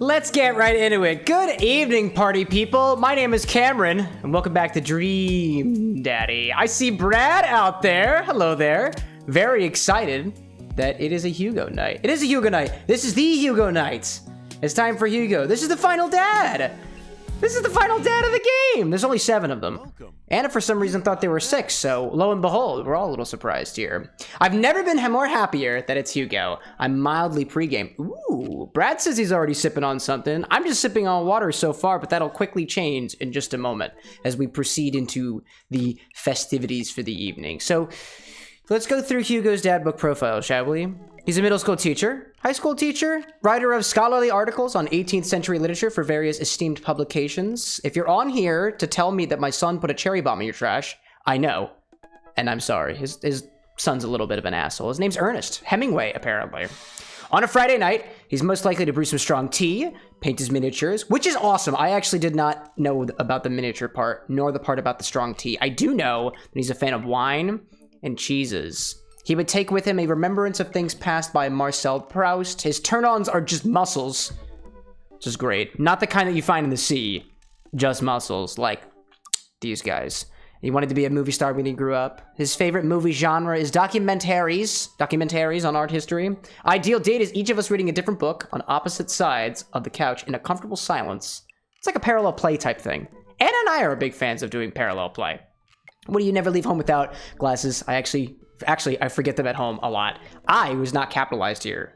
Let's get right into it. Good evening, party people. My name is Cameron, and welcome back to Dream Daddy. I see Brad out there. Hello there. Very excited that it is a Hugo night. It is a Hugo night. This is the Hugo night. It's time for Hugo. This is the final dad. This is the final dad of the game. There's only 7 of them. Anna, for some reason, thought there were 6, so lo and behold, we're all a little surprised here. I've never been more happier that it's Hugo. I'm mildly pregame. Ooh, Brad says he's already sipping on something. I'm just sipping on water so far, but that'll quickly change in just a moment as we proceed into the festivities for the evening. So let's go through Hugo's dad book profile, shall we? He's a middle school teacher, high school teacher, writer of scholarly articles on 18th century literature for various esteemed publications. If you're on here to tell me that my son put a cherry bomb in your trash, I know, and I'm sorry. His son's a little bit of an asshole. His name's Ernest Hemingway, apparently. On a Friday night, he's most likely to brew some strong tea, paint his miniatures, which is awesome. I actually did not know about the miniature part, nor the part about the strong tea. I do know that he's a fan of wine and cheeses. He would take with him a remembrance of things passed by Marcel Proust. His turn-ons are just muscles, which is great. Not the kind that you find in the sea, just muscles, like these guys. He wanted to be a movie star when he grew up. His favorite movie genre is documentaries on art history. Ideal date is each of us reading a different book on opposite sides of the couch in a comfortable silence. It's like a parallel play type thing. Anna and I are big fans of doing parallel play. What do you never leave home without glasses? Actually, I forget them at home a lot. I was not capitalized here,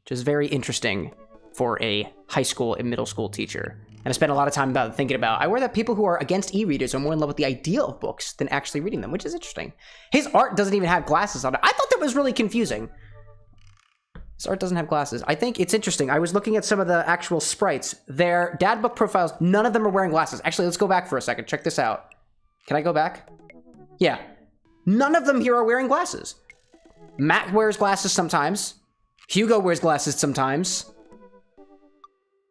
which is very interesting for a high school and middle school teacher. And I spent a lot of time thinking about, I worry that people who are against e-readers are more in love with the idea of books than actually reading them, which is interesting. His art doesn't even have glasses on it. I thought that was really confusing. His art doesn't have glasses. I think it's interesting. I was looking at some of the actual sprites. Their dad book profiles, none of them are wearing glasses. Actually, let's go back for a second. Check this out. Can I go back? Yeah. None of them here are wearing glasses. Matt wears glasses sometimes. Hugo wears glasses sometimes.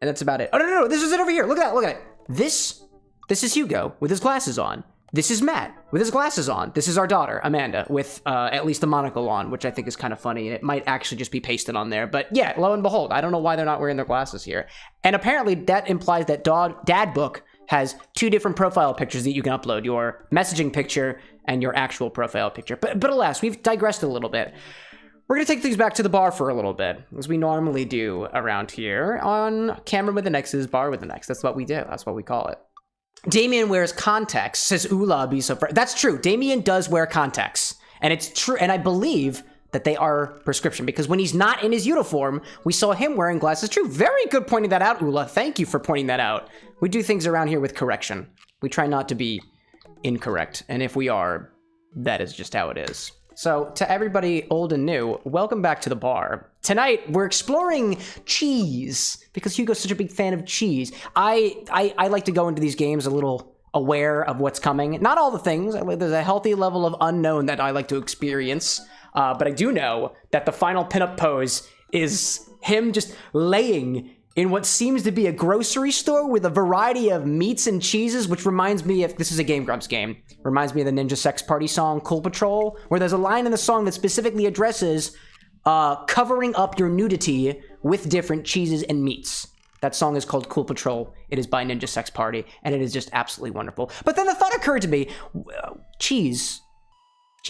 And that's about it. Oh, no, this is it over here. Look at it. This is Hugo with his glasses on. This is Matt with his glasses on. This is our daughter, Amanda, with at least a monocle on, which I think is kind of funny. And it might actually just be pasted on there. But yeah, lo and behold, I don't know why they're not wearing their glasses here. And apparently that implies that dad book has 2 different profile pictures that you can upload, your messaging picture and your actual profile picture. But alas, we've digressed a little bit. We're going to take things back to the bar for a little bit, as we normally do around here on CameroxnWithAnX's Bar with an X. That's what we do. That's what we call it. Damien wears contacts, says Ula be so far. That's true. Damien does wear contacts. And it's true. And I believe that they are prescription, because when he's not in his uniform, we saw him wearing glasses. True. Very good pointing that out, Ula. Thank you for pointing that out. We do things around here with correction. We try not to be incorrect. And if we are, that is just how it is. So to everybody old and new, welcome back to the bar. Tonight, we're exploring cheese, because Hugo's such a big fan of cheese. I like to go into these games a little aware of what's coming. Not all the things. There's a healthy level of unknown that I like to experience. But I do know that the final pinup pose is him just laying in what seems to be a grocery store with a variety of meats and cheeses, which reminds me of, this is a Game Grumps game, reminds me of the Ninja Sex Party song, Cool Patrol, where there's a line in the song that specifically addresses covering up your nudity with different cheeses and meats. That song is called Cool Patrol. It is by Ninja Sex Party, and it is just absolutely wonderful. But then the thought occurred to me, cheese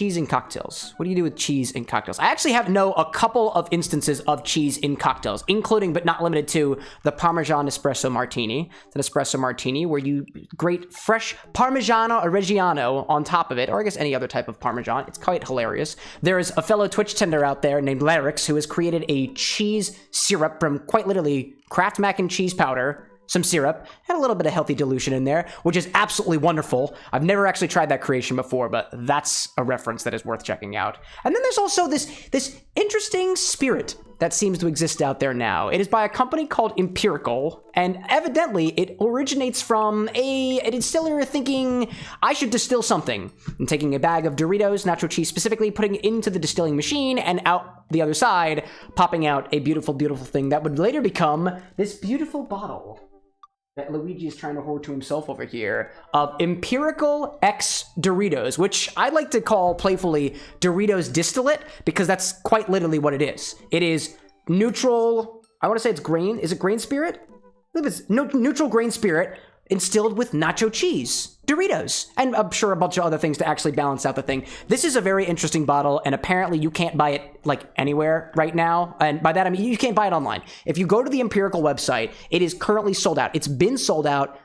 in cocktails. What do you do with cheese in cocktails? I actually know a couple of instances of cheese in cocktails, including but not limited to the Parmesan Espresso Martini. It's an espresso martini where you grate fresh Parmigiano Reggiano on top of it, or I guess any other type of Parmesan. It's quite hilarious. There's a fellow Twitch tender out there named Larix who has created a cheese syrup from quite literally Kraft mac and cheese powder, some syrup, and a little bit of healthy dilution in there, which is absolutely wonderful. I've never actually tried that creation before, but that's a reference that is worth checking out. And then there's also this interesting spirit that seems to exist out there now. It is by a company called Empirical, and evidently it originates from a distiller thinking, I should distill something, and taking a bag of Doritos, nacho cheese specifically, putting it into the distilling machine, and out the other side, popping out a beautiful, beautiful thing that would later become this beautiful bottle that Luigi is trying to hoard to himself over here, of Empirical X Doritos, which I like to call playfully Doritos distillate, because that's quite literally what it is. It is neutral I want to say it's grain. Is it grain spirit? I believe it's neutral grain spirit instilled with nacho cheese, Doritos, and I'm sure a bunch of other things to actually balance out the thing. This is a very interesting bottle, and apparently you can't buy it like anywhere right now. And by that, I mean you can't buy it online. If you go to the Empirical website, it is currently sold out. It's been sold out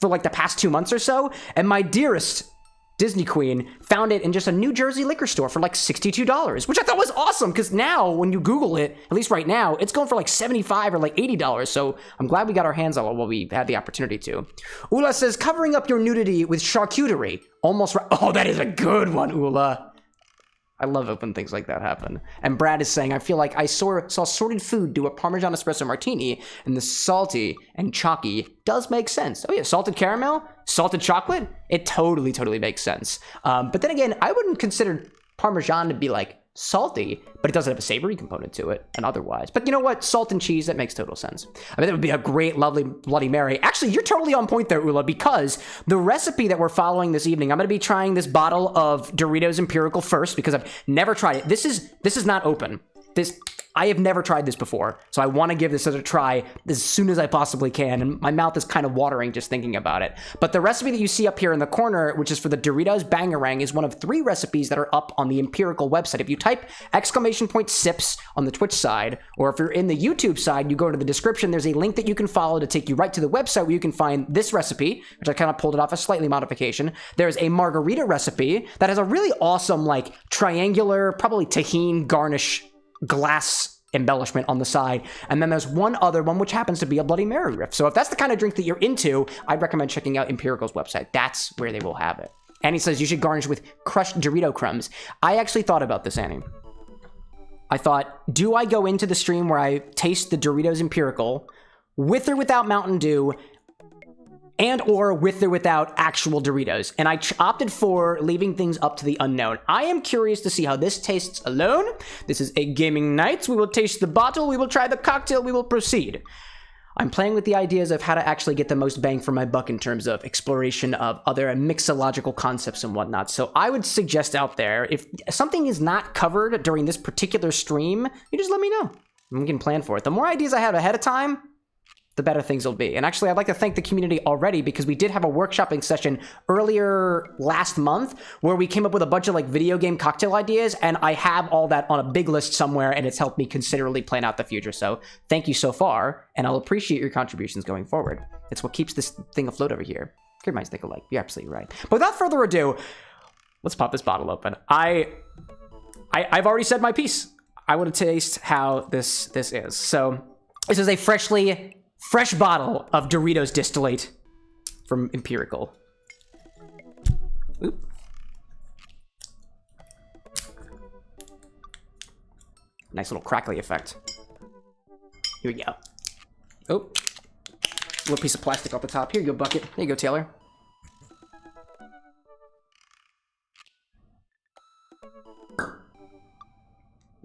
for like the past 2 months or so, and my dearest Disney Queen found it in just a New Jersey liquor store for like $62, which I thought was awesome, because now when you Google it, at least right now, it's going for like $75 or like $80. So I'm glad we got our hands on it while we had the opportunity to. Ula says, covering up your nudity with charcuterie. Almost right. Oh, that is a good one, Ula. I love it when things like that happen. And Brad is saying, I feel like I saw sorted food do a Parmesan espresso martini, and the salty and chalky does make sense. Oh yeah, salted caramel, salted chocolate, it totally makes sense. But then again, I wouldn't consider Parmesan to be like salty, but it doesn't have a savory component to it and otherwise. But you know what? Salt and cheese, that makes total sense. I mean, that would be a great, lovely Bloody Mary. Actually, you're totally on point there, Ula, because the recipe that we're following this evening, I'm going to be trying this bottle of Doritos Empirical first because I've never tried it. This is not open. I have never tried this before, so I want to give this a try as soon as I possibly can, and my mouth is kind of watering just thinking about it. But the recipe that you see up here in the corner, which is for the Doritos Bangarang, is one of 3 recipes that are up on the Empirical website. If you type !sips on the Twitch side, or if you're in the YouTube side, you go to the description, there's a link that you can follow to take you right to the website where you can find this recipe, which I kind of pulled it off a slightly modification. There's a margarita recipe that has a really awesome, like, triangular, probably tahini garnish glass embellishment on the side, and then there's one other one which happens to be a Bloody Mary riff. So if that's the kind of drink that you're into, I'd recommend checking out Empirical's website. That's where they will have it. And he says you should garnish with crushed Dorito crumbs. I actually thought about this, Annie. I thought, do I go into the stream where I taste the Doritos Empirical with or without Mountain Dew, and or with or without actual Doritos? And I opted for leaving things up to the unknown. I am curious to see how this tastes alone. This is a gaming night. We will taste the bottle, we will try the cocktail, we will proceed. I'm playing with the ideas of how to actually get the most bang for my buck in terms of exploration of other mixological concepts and whatnot. So I would suggest out there, if something is not covered during this particular stream, you just let me know. We can plan for it. The more ideas I have ahead of time, the better things will be. And actually, I'd like to thank the community already, because we did have a workshopping session earlier last month where we came up with a bunch of like video game cocktail ideas, and I have all that on a big list somewhere, and it's helped me considerably plan out the future. So thank you so far, and I'll appreciate your contributions going forward. It's what keeps this thing afloat over here. Your minds think alike. You're absolutely right. But without further ado, let's pop this bottle open. I've already said my piece. I want to taste how this is. So this is a fresh bottle of Doritos distillate from Empirical. Oop. Nice little crackly effect. Here we go. Oh, little piece of plastic off the top. Here you go, bucket. There you go, Taylor.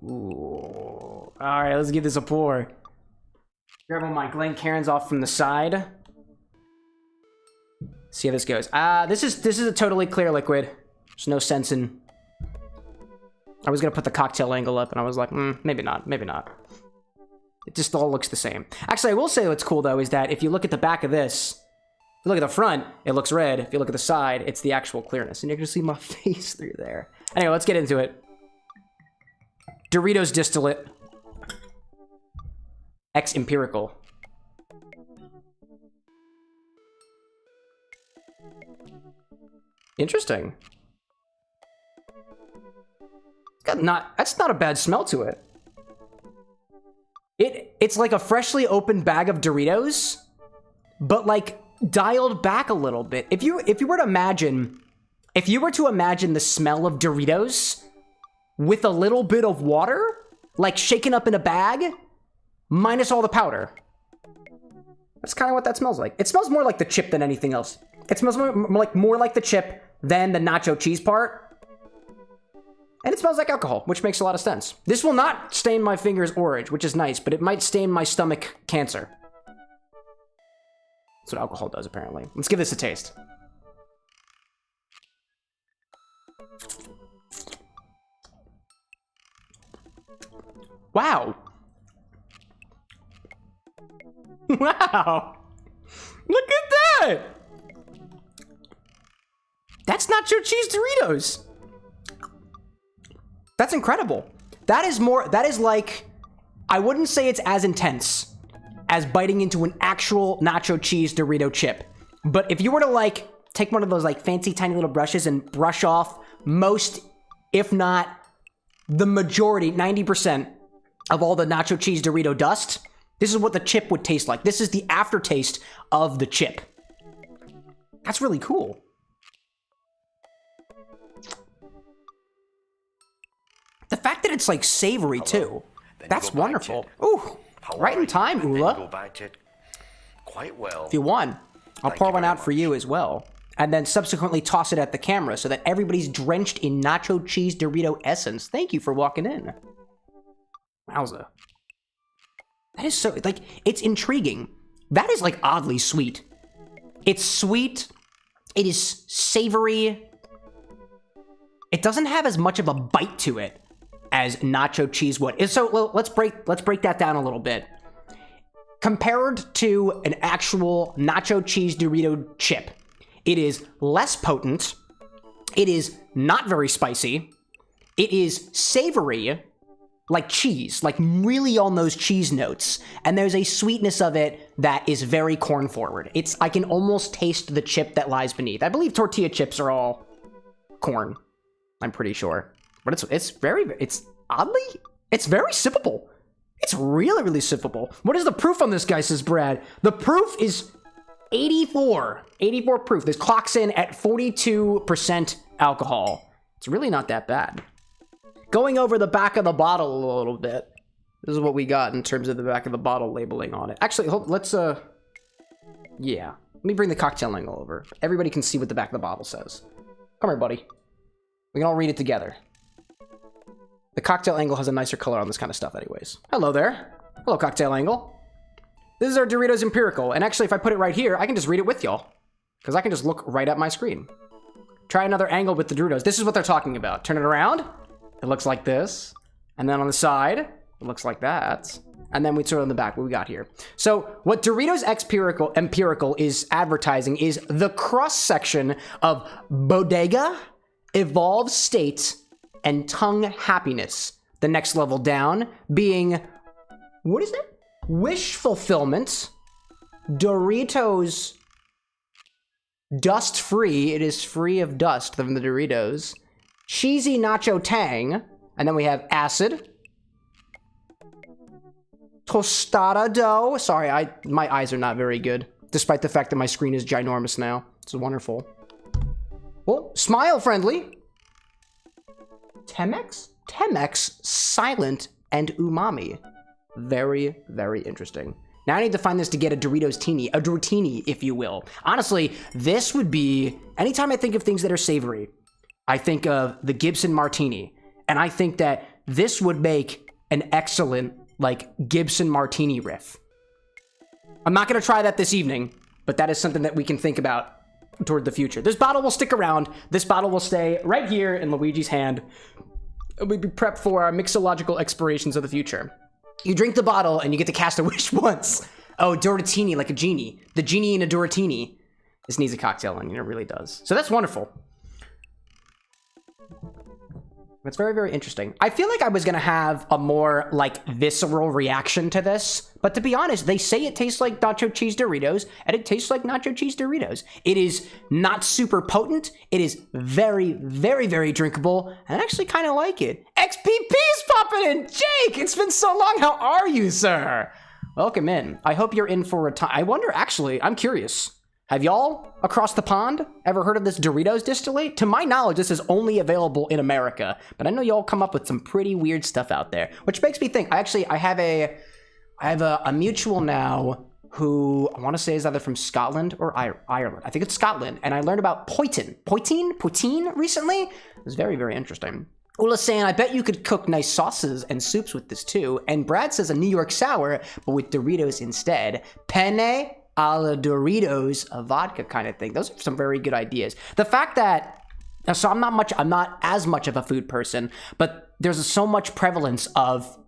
Ooh. All right, let's give this a pour. Grab all my Glencairns off from the side. See how this goes. This is a totally clear liquid. There's no sense in. I was gonna put the cocktail angle up, and I was like, maybe not, maybe not. It just all looks the same. Actually, I will say what's cool though is that if you look at the back of this, if you look at the front, it looks red. If you look at the side, it's the actual clearness, and you can see my face through there. Anyway, let's get into it. Doritos distillate. Empirical. Interesting. That's not a bad smell to it. It's like a freshly opened bag of Doritos, but like dialed back a little bit. If you were to imagine the smell of Doritos with a little bit of water, like shaken up in a bag, minus all the powder. That's kind of what that smells like. It smells more like the chip than anything else. It smells more like the chip than the nacho cheese part. And it smells like alcohol, which makes a lot of sense. This will not stain my fingers orange, which is nice, but it might stain my stomach cancer. That's what alcohol does, apparently. Let's give this a taste. Wow. Wow. Look at that. That's nacho cheese Doritos. That's incredible. That is like, I wouldn't say it's as intense as biting into an actual nacho cheese Dorito chip. But if you were to like take one of those like fancy tiny little brushes and brush off most, if not the majority, 90% of all the nacho cheese Dorito dust, this is what the chip would taste like. This is the aftertaste of the chip. That's really cool. The fact that it's like savory too. That's wonderful. Ooh, right in time, Ula. Quite well. If you want, I'll pour one out for you as well. And then subsequently toss it at the camera so that everybody's drenched in nacho cheese Dorito essence. Thank you for walking in. Wowza. That is so, like, it's intriguing. That is like oddly sweet. It's sweet. It is savory. It doesn't have as much of a bite to it as nacho cheese would. So let's break that down a little bit. Compared to an actual nacho cheese Dorito chip, it is less potent. It is not very spicy. It is savory, like cheese, like really on those cheese notes. And there's a sweetness of it that is very corn forward. I can almost taste the chip that lies beneath. I believe tortilla chips are all corn, I'm pretty sure. But it's very sippable. It's really, really sippable. What is the proof on this guy, says Brad? The proof is 84 proof. This clocks in at 42% alcohol. It's really not that bad. Going over the back of the bottle a little bit. This is what we got in terms of the back of the bottle labeling on it. Actually, let's, yeah. Let me bring the cocktail angle over. Everybody can see what the back of the bottle says. Come here, buddy. We can all read it together. The cocktail angle has a nicer color on this kind of stuff anyways. Hello there. Hello, cocktail angle. This is our Doritos Empirical. And actually, if I put it right here, I can just read it with y'all. Because I can just look right at my screen. Try another angle with the Doritos. This is what they're talking about. Turn it around. It looks like this. And then on the side, it looks like that. And then we throw it on the back, what we got here. So what Doritos Empirical is advertising is the cross-section of bodega, evolved state, and tongue happiness. The next level down being, what is it? Wish fulfillment. Doritos dust free. It is free of dust from the Doritos. Cheesy nacho tang. And then we have acid. Tostada dough. Sorry, my eyes are not very good, despite the fact that my screen is ginormous now. It's wonderful. Well, smile friendly. Temex, silent, and umami. Very, very interesting. Now I need to find this to get a Doritos teeny, a Dorotini, if you will. Honestly, this would be, anytime I think of things that are savory, I think of the Gibson Martini. And I think that this would make an excellent, like, Gibson Martini riff. I'm not gonna try that this evening, but that is something that we can think about toward the future. This bottle will stick around. This bottle will stay right here in Luigi's hand. We'll be prepped for our mixological explorations of the future. You drink the bottle and you get to cast a wish once. Oh, Dorotini, like a genie. The genie in a Dorotini. This needs a cocktail onion, it really does. So that's wonderful. That's very, very interesting. I feel like I was gonna have a more, like, visceral reaction to this, but to be honest, they say it tastes like nacho cheese Doritos, and it tastes like nacho cheese Doritos. It is not super potent. It is very, very, very drinkable, and I actually kind of like it. XPP's popping in! Jake, it's been so long. How are you, sir? Welcome in. I hope you're in for a time. I wonder, actually, I'm curious. Have y'all across the pond ever heard of this Doritos distillate? To my knowledge, this is only available in America, but I know y'all come up with some pretty weird stuff out there, which makes me think. I have a mutual now who I want to say is either from Scotland or Ireland. I think it's Scotland, and I learned about poutine recently. It was very, very interesting. Ula's saying, I bet you could cook nice sauces and soups with this too. And Brad says a New York sour, but with Doritos instead. Penne a la Doritos, a vodka kind of thing. Those are some very good ideas. The fact that, so I'm not as much of a food person, but there's so much prevalence of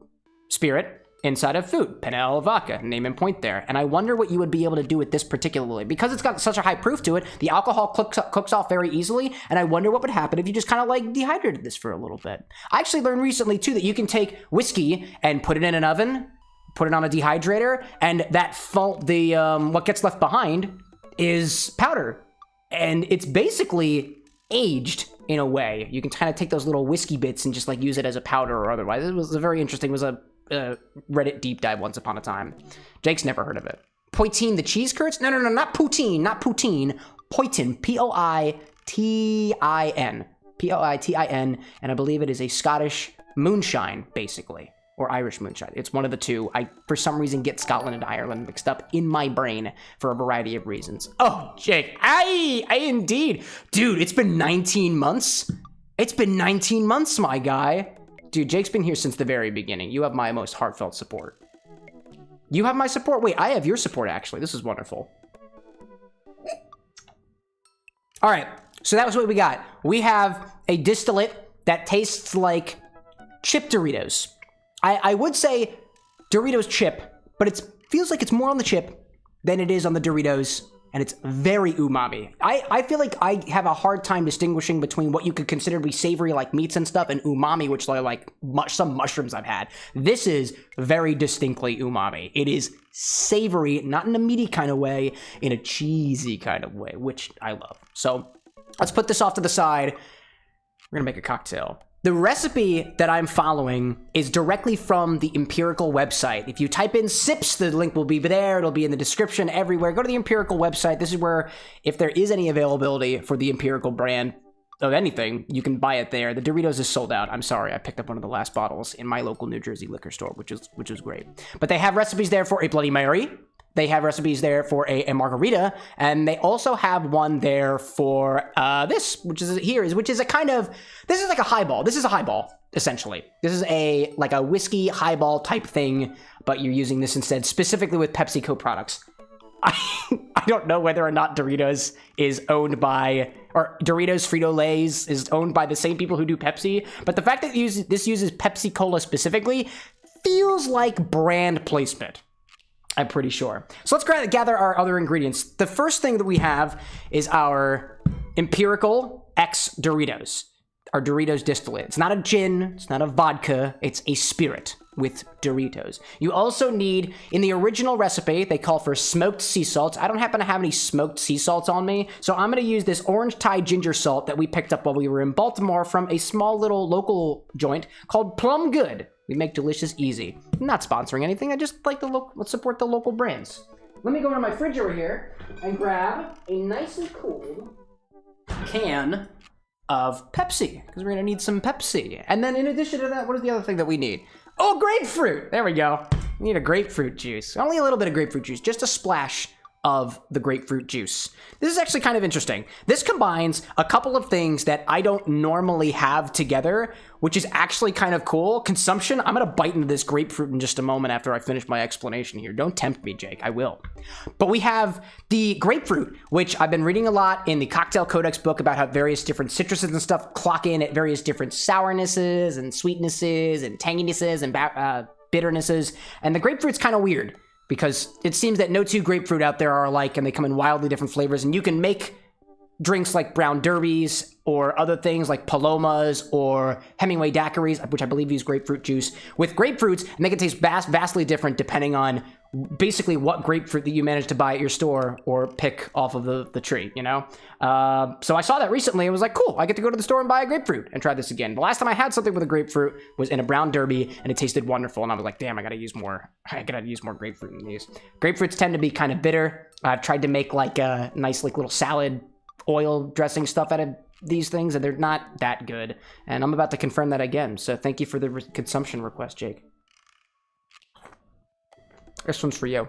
spirit, inside of food. Penel vodka, name and point there. And I wonder what you would be able to do with this particularly. Because it's got such a high proof to it, the alcohol cooks off very easily, and I wonder what would happen if you just kind of like dehydrated this for a little bit. I actually learned recently too that you can take whiskey and put it in an oven, put it on a dehydrator, and that what gets left behind is powder. And it's basically aged in a way. You can kind of take those little whiskey bits and just like use it as a powder or otherwise. It was very interesting. It was a Reddit deep dive once upon a time. Jake's never heard of it. Poitin, the cheese curds? No, not poutine, not poutine. Poitin, Poitin. Poitin, and I believe it is a Scottish moonshine, basically. Or Irish moonshine. It's one of the two. I, for some reason, get Scotland and Ireland mixed up in my brain for a variety of reasons. Oh, Jake, I indeed. Dude, it's been 19 months. It's been 19 months, my guy. Dude, Jake's been here since the very beginning. You have my most heartfelt support. You have my support? Wait, I have your support, actually. This is wonderful. All right, so that was what we got. We have a distillate that tastes like chip Doritos. I would say Doritos chip, but it feels like it's more on the chip than it is on the Doritos, and it's very umami. I feel like I have a hard time distinguishing between what you could consider to be savory, like meats and stuff, and umami, which are like some mushrooms I've had. This is very distinctly umami. It is savory, not in a meaty kind of way, in a cheesy kind of way, which I love. So let's put this off to the side. We're gonna make a cocktail. The recipe that I'm following is directly from the Empirical website. If you type in sips, the link will be there. It'll be in the description everywhere. Go to the Empirical website. This is where, if there is any availability for the Empirical brand of anything, you can buy it there. The Doritos is sold out. I'm sorry. I picked up one of the last bottles in my local New Jersey liquor store, which is great. But they have recipes there for a Bloody Mary. They have recipes there for a margarita, and they also have one there for this, which is a kind of, this is like a highball. This is a highball, essentially. This is like a whiskey highball type thing, but you're using this instead, specifically with PepsiCo products. I don't know whether or not Doritos is owned by, or Doritos Frito-Lay's is owned by the same people who do Pepsi, but the fact that this uses Pepsi Cola specifically feels like brand placement. I'm pretty sure. So let's gather our other ingredients. The first thing that we have is our Empirical X Doritos, our Doritos distillate. It's not a gin, it's not a vodka, it's a spirit with Doritos. You also need, in the original recipe, they call for smoked sea salts. I don't happen to have any smoked sea salts on me, so I'm gonna use this orange Thai ginger salt that we picked up while we were in Baltimore from a small little local joint called Plum Good. We make delicious easy. I'm not sponsoring anything. I just like let's support the local brands. Let me go into my fridge over here and grab a nice and cold can of Pepsi, because we're gonna need some Pepsi. And then in addition to that, what is the other thing that we need? Oh, grapefruit! There we go. We need a grapefruit juice. Only a little bit of grapefruit juice, just a splash of the grapefruit juice. This is actually kind of interesting. This combines a couple of things that I don't normally have together, which is actually kind of cool. Consumption, I'm gonna bite into this grapefruit in just a moment after I finish my explanation here. Don't tempt me, Jake, I will. But we have the grapefruit, which I've been reading a lot in the Cocktail Codex book about how various different citruses and stuff clock in at various different sournesses and sweetnesses and tanginesses and bitternesses. And the grapefruit's kind of weird, because it seems that no two grapefruit out there are alike, and they come in wildly different flavors, and you can make drinks like brown derbies or other things like palomas or Hemingway daiquiris, which I believe use grapefruit juice, with grapefruits, and they can taste vastly different depending on basically what grapefruit that you manage to buy at your store or pick off of the tree, you know? So I saw that recently and was like, cool, I get to go to the store and buy a grapefruit and try this again. The last time I had something with a grapefruit was in a brown derby, and it tasted wonderful, and I was like, damn, I gotta use more grapefruit in these. Grapefruits tend to be kind of bitter. I've tried to make like a nice like little salad oil dressing stuff out of these things, and they're not that good. And I'm about to confirm that again, so thank you for the consumption request, Jake. This one's for you.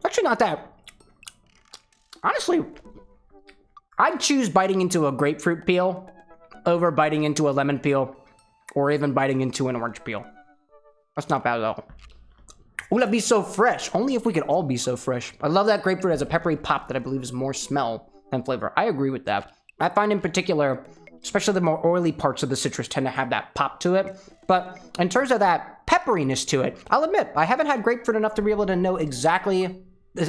Actually, not that. Honestly, I'd choose biting into a grapefruit peel over biting into a lemon peel, or even biting into an orange peel. That's not bad at all. Ooh, that'd be so fresh. Only if we could all be so fresh. I love that grapefruit has a peppery pop that I believe is more smell than flavor. I agree with that. I find in particular, especially the more oily parts of the citrus tend to have that pop to it. But in terms of that pepperiness to it. I'll admit, I haven't had grapefruit enough to be able to know exactly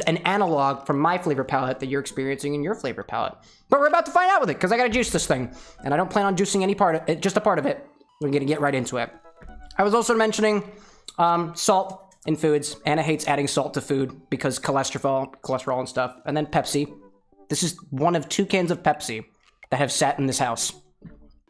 an analog from my flavor palette that you're experiencing in your flavor palette. But we're about to find out with it, because I gotta juice this thing. And I don't plan on juicing any part of it, just a part of it. We're gonna get right into it. I was also mentioning salt in foods. Anna hates adding salt to food because cholesterol and stuff. And then Pepsi. This is one of 2 cans of Pepsi that have sat in this house.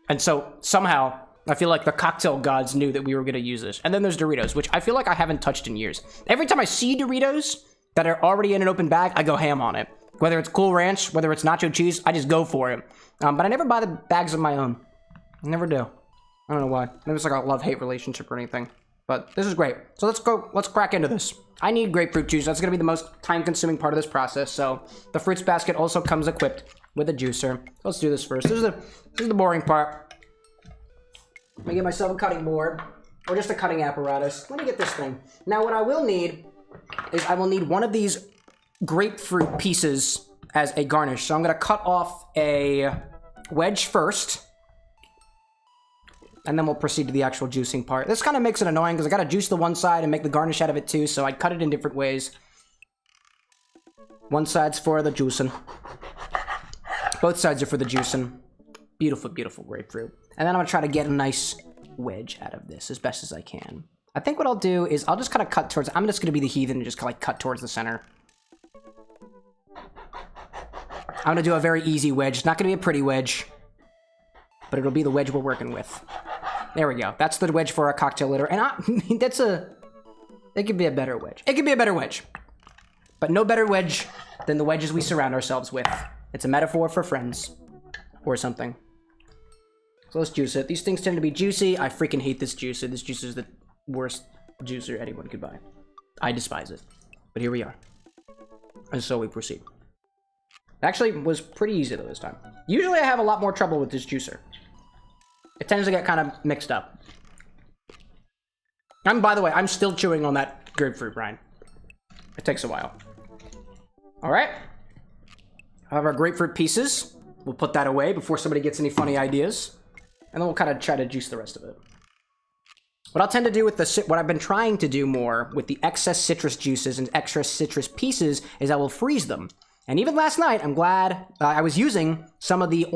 And so somehow I feel like the cocktail gods knew that we were gonna use this. And then there's Doritos, which I feel like I haven't touched in years. Every time I see Doritos that are already in an open bag, I go ham on it. Whether it's Cool Ranch, whether it's nacho cheese, I just go for it. But I never buy the bags of my own. I never do. I don't know why. Maybe it's like a love-hate relationship or anything. But this is great. So let's crack into this. I need grapefruit juice. That's gonna be the most time-consuming part of this process. So the fruits basket also comes equipped with a juicer. Let's do this first. This is the boring part. Let me get myself a cutting board, or just a cutting apparatus. Let me get this thing. Now what I will need is I will need one of these grapefruit pieces as a garnish. So I'm gonna cut off a wedge first, and then we'll proceed to the actual juicing part. This kind of makes it annoying because I gotta juice the one side and make the garnish out of it too, so I cut it in different ways. One side's for the juicing. Both sides are for the juicing. Beautiful, beautiful grapefruit. And then I'm gonna try to get a nice wedge out of this as best as I can. I think what I'll do is I'll just kind of cut towards, I'm just gonna be the heathen and just kind of like cut towards the center. I'm gonna do a very easy wedge. It's not gonna be a pretty wedge, but it'll be the wedge we're working with. There we go. That's the wedge for our cocktail litter. And it could be a better wedge. It could be a better wedge. But no better wedge than the wedges we surround ourselves with. It's a metaphor for friends. Or something. So let's juice it. These things tend to be juicy. I freaking hate this juicer. This juicer is the worst juicer anyone could buy. I despise it. But here we are. And so we proceed. It actually was pretty easy though this time. Usually I have a lot more trouble with this juicer. It tends to get kind of mixed up. And by the way, I'm still chewing on that grapefruit rind. It takes a while. Alright. I have our grapefruit pieces. We'll put that away before somebody gets any funny ideas. And then we'll kind of try to juice the rest of it. What I'll tend to do with what I've been trying to do more with the excess citrus juices and extra citrus pieces is I will freeze them. And even last night, I'm glad I was using some of the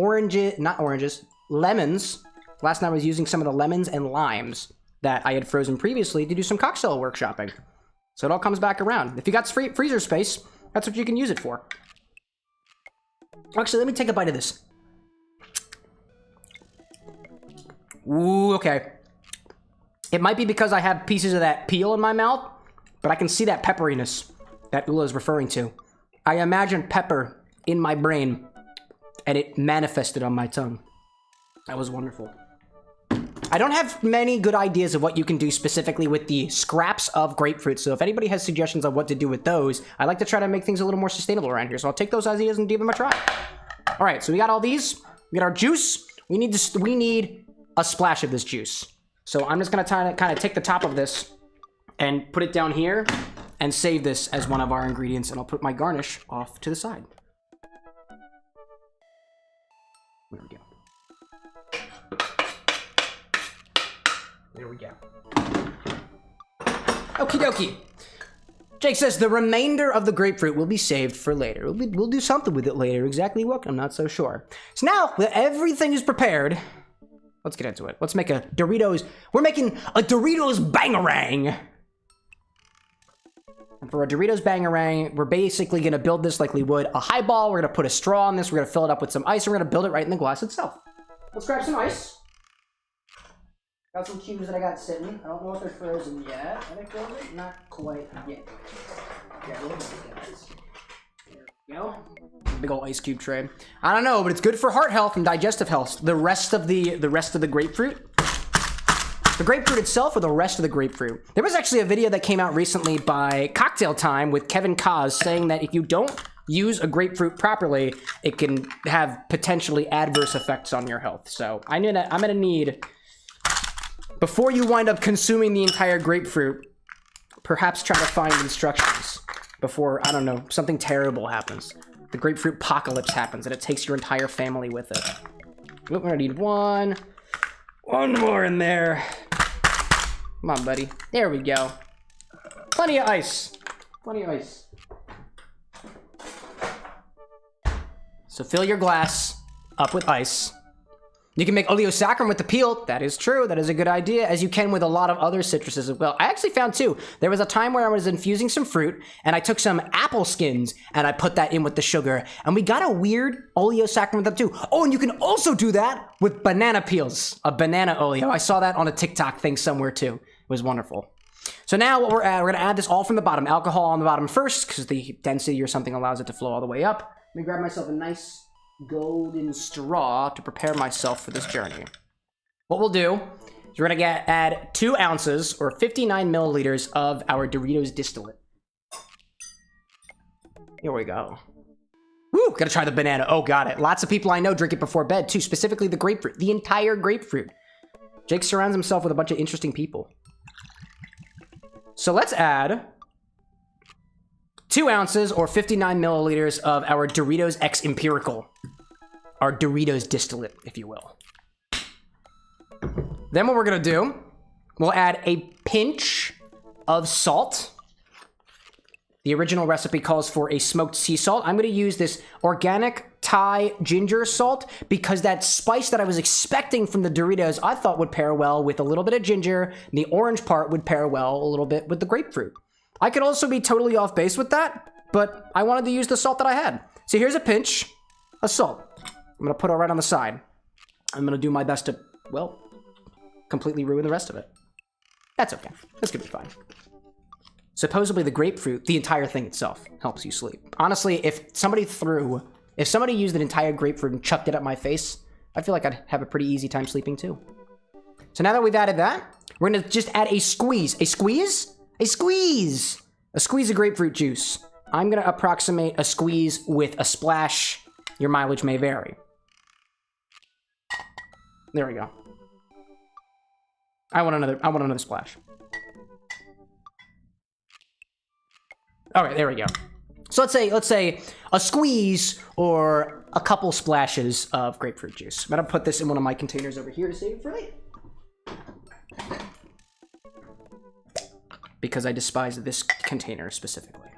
lemons. Last night I was using some of the lemons and limes that I had frozen previously to do some cocktail workshopping. So it all comes back around. If you got freezer space, that's what you can use it for. Actually, let me take a bite of this. Ooh, okay. It might be because I have pieces of that peel in my mouth, but I can see that pepperiness that Ula is referring to. I imagine pepper in my brain, and it manifested on my tongue. That was wonderful. I don't have many good ideas of what you can do specifically with the scraps of grapefruit, so if anybody has suggestions on what to do with those, I like to try to make things a little more sustainable around here, so I'll take those ideas and give them a try. All right, so we got all these. We got our juice. We need a splash of this juice. So I'm just gonna kind of take the top of this and put it down here and save this as one of our ingredients, and I'll put my garnish off to the side. There we go. There we go. Okie dokie. Jake says the remainder of the grapefruit will be saved for later. We'll do something with it later. Exactly what? I'm not so sure. So now that everything is prepared, let's get into it. Let's make a Doritos. We're making a Doritos Bangarang. And for a Doritos Bangarang, we're basically going to build this like we would a highball. We're going to put a straw in this. We're going to fill it up with some ice. And we're going to build it right in the glass itself. Let's grab some ice. Got some cubes that I got sitting. I don't know if they're frozen yet. Are they frozen? Not quite yet. Yeah, look at these guys. There we go. Big old ice cube tray. I don't know, but it's good for heart health and digestive health. The rest of the grapefruit. The grapefruit itself or the rest of the grapefruit? There was actually a video that came out recently by Cocktail Time with Kevin Kaz saying that if you don't use a grapefruit properly, it can have potentially adverse effects on your health. So I'm gonna need, before you wind up consuming the entire grapefruit, perhaps try to find instructions before, I don't know, something terrible happens. The grapefruit apocalypse happens and it takes your entire family with it. We're gonna need one more in there. Come on, buddy. There we go. Plenty of ice. Plenty of ice. So fill your glass up with ice. You can make oleosaccharin with the peel. That is true. That is a good idea, as you can with a lot of other citruses as well. I actually found two. There was a time where I was infusing some fruit, and I took some apple skins, and I put that in with the sugar, and we got a weird oleosaccharin with them too. Oh, and you can also do that with banana peels, a banana oleo. I saw that on a TikTok thing somewhere too. It was wonderful. So now what we're gonna add this all from the bottom. Alcohol on the bottom first, because the density or something allows it to flow all the way up. Let me grab myself a nice golden straw to prepare myself for this journey. What we'll do is we're gonna add 2 ounces or 59 milliliters of our Doritos distillate. Here we go. Woo, gotta try the banana. Oh, got it. Lots of people I know drink it before bed too, specifically the grapefruit, the entire grapefruit. Jake surrounds himself with a bunch of interesting people. So let's add 2 ounces or 59 milliliters of our Doritos X Empirical. Our Doritos distillate, if you will. Then what we're gonna do, we'll add a pinch of salt. The original recipe calls for a smoked sea salt. I'm gonna use this organic Thai ginger salt because that spice that I was expecting from the Doritos I thought would pair well with a little bit of ginger, and the orange part would pair well a little bit with the grapefruit. I could also be totally off base with that, but I wanted to use the salt that I had. So here's a pinch of salt. I'm gonna put it right on the side. I'm gonna do my best to, well, completely ruin the rest of it. That's okay. This could be fine. Supposedly the grapefruit, the entire thing itself, helps you sleep. Honestly, if somebody used an entire grapefruit and chucked it at my face, I feel like I'd have a pretty easy time sleeping too. So now that we've added that, we're gonna just add a squeeze. A squeeze? A squeeze! A squeeze of grapefruit juice. I'm gonna approximate a squeeze with a splash. Your mileage may vary. There we go. I want another splash. All right, there we go. So let's say a squeeze or a couple splashes of grapefruit juice. I'm gonna put this in one of my containers over here to save it for later. Because I despise this container specifically.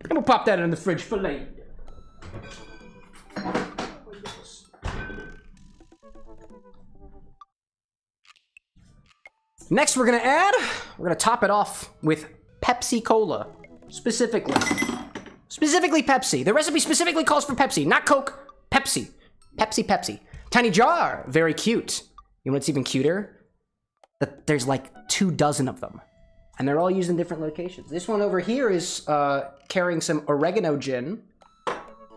And we'll pop that in the fridge for later. Next, we're gonna top it off with Pepsi Cola, specifically Pepsi. The recipe specifically calls for Pepsi, not Coke, Pepsi. Pepsi. Tiny jar, very cute. You know what's even cuter? That there's like 24 of them, and they're all used in different locations. This one over here is carrying some oregano gin,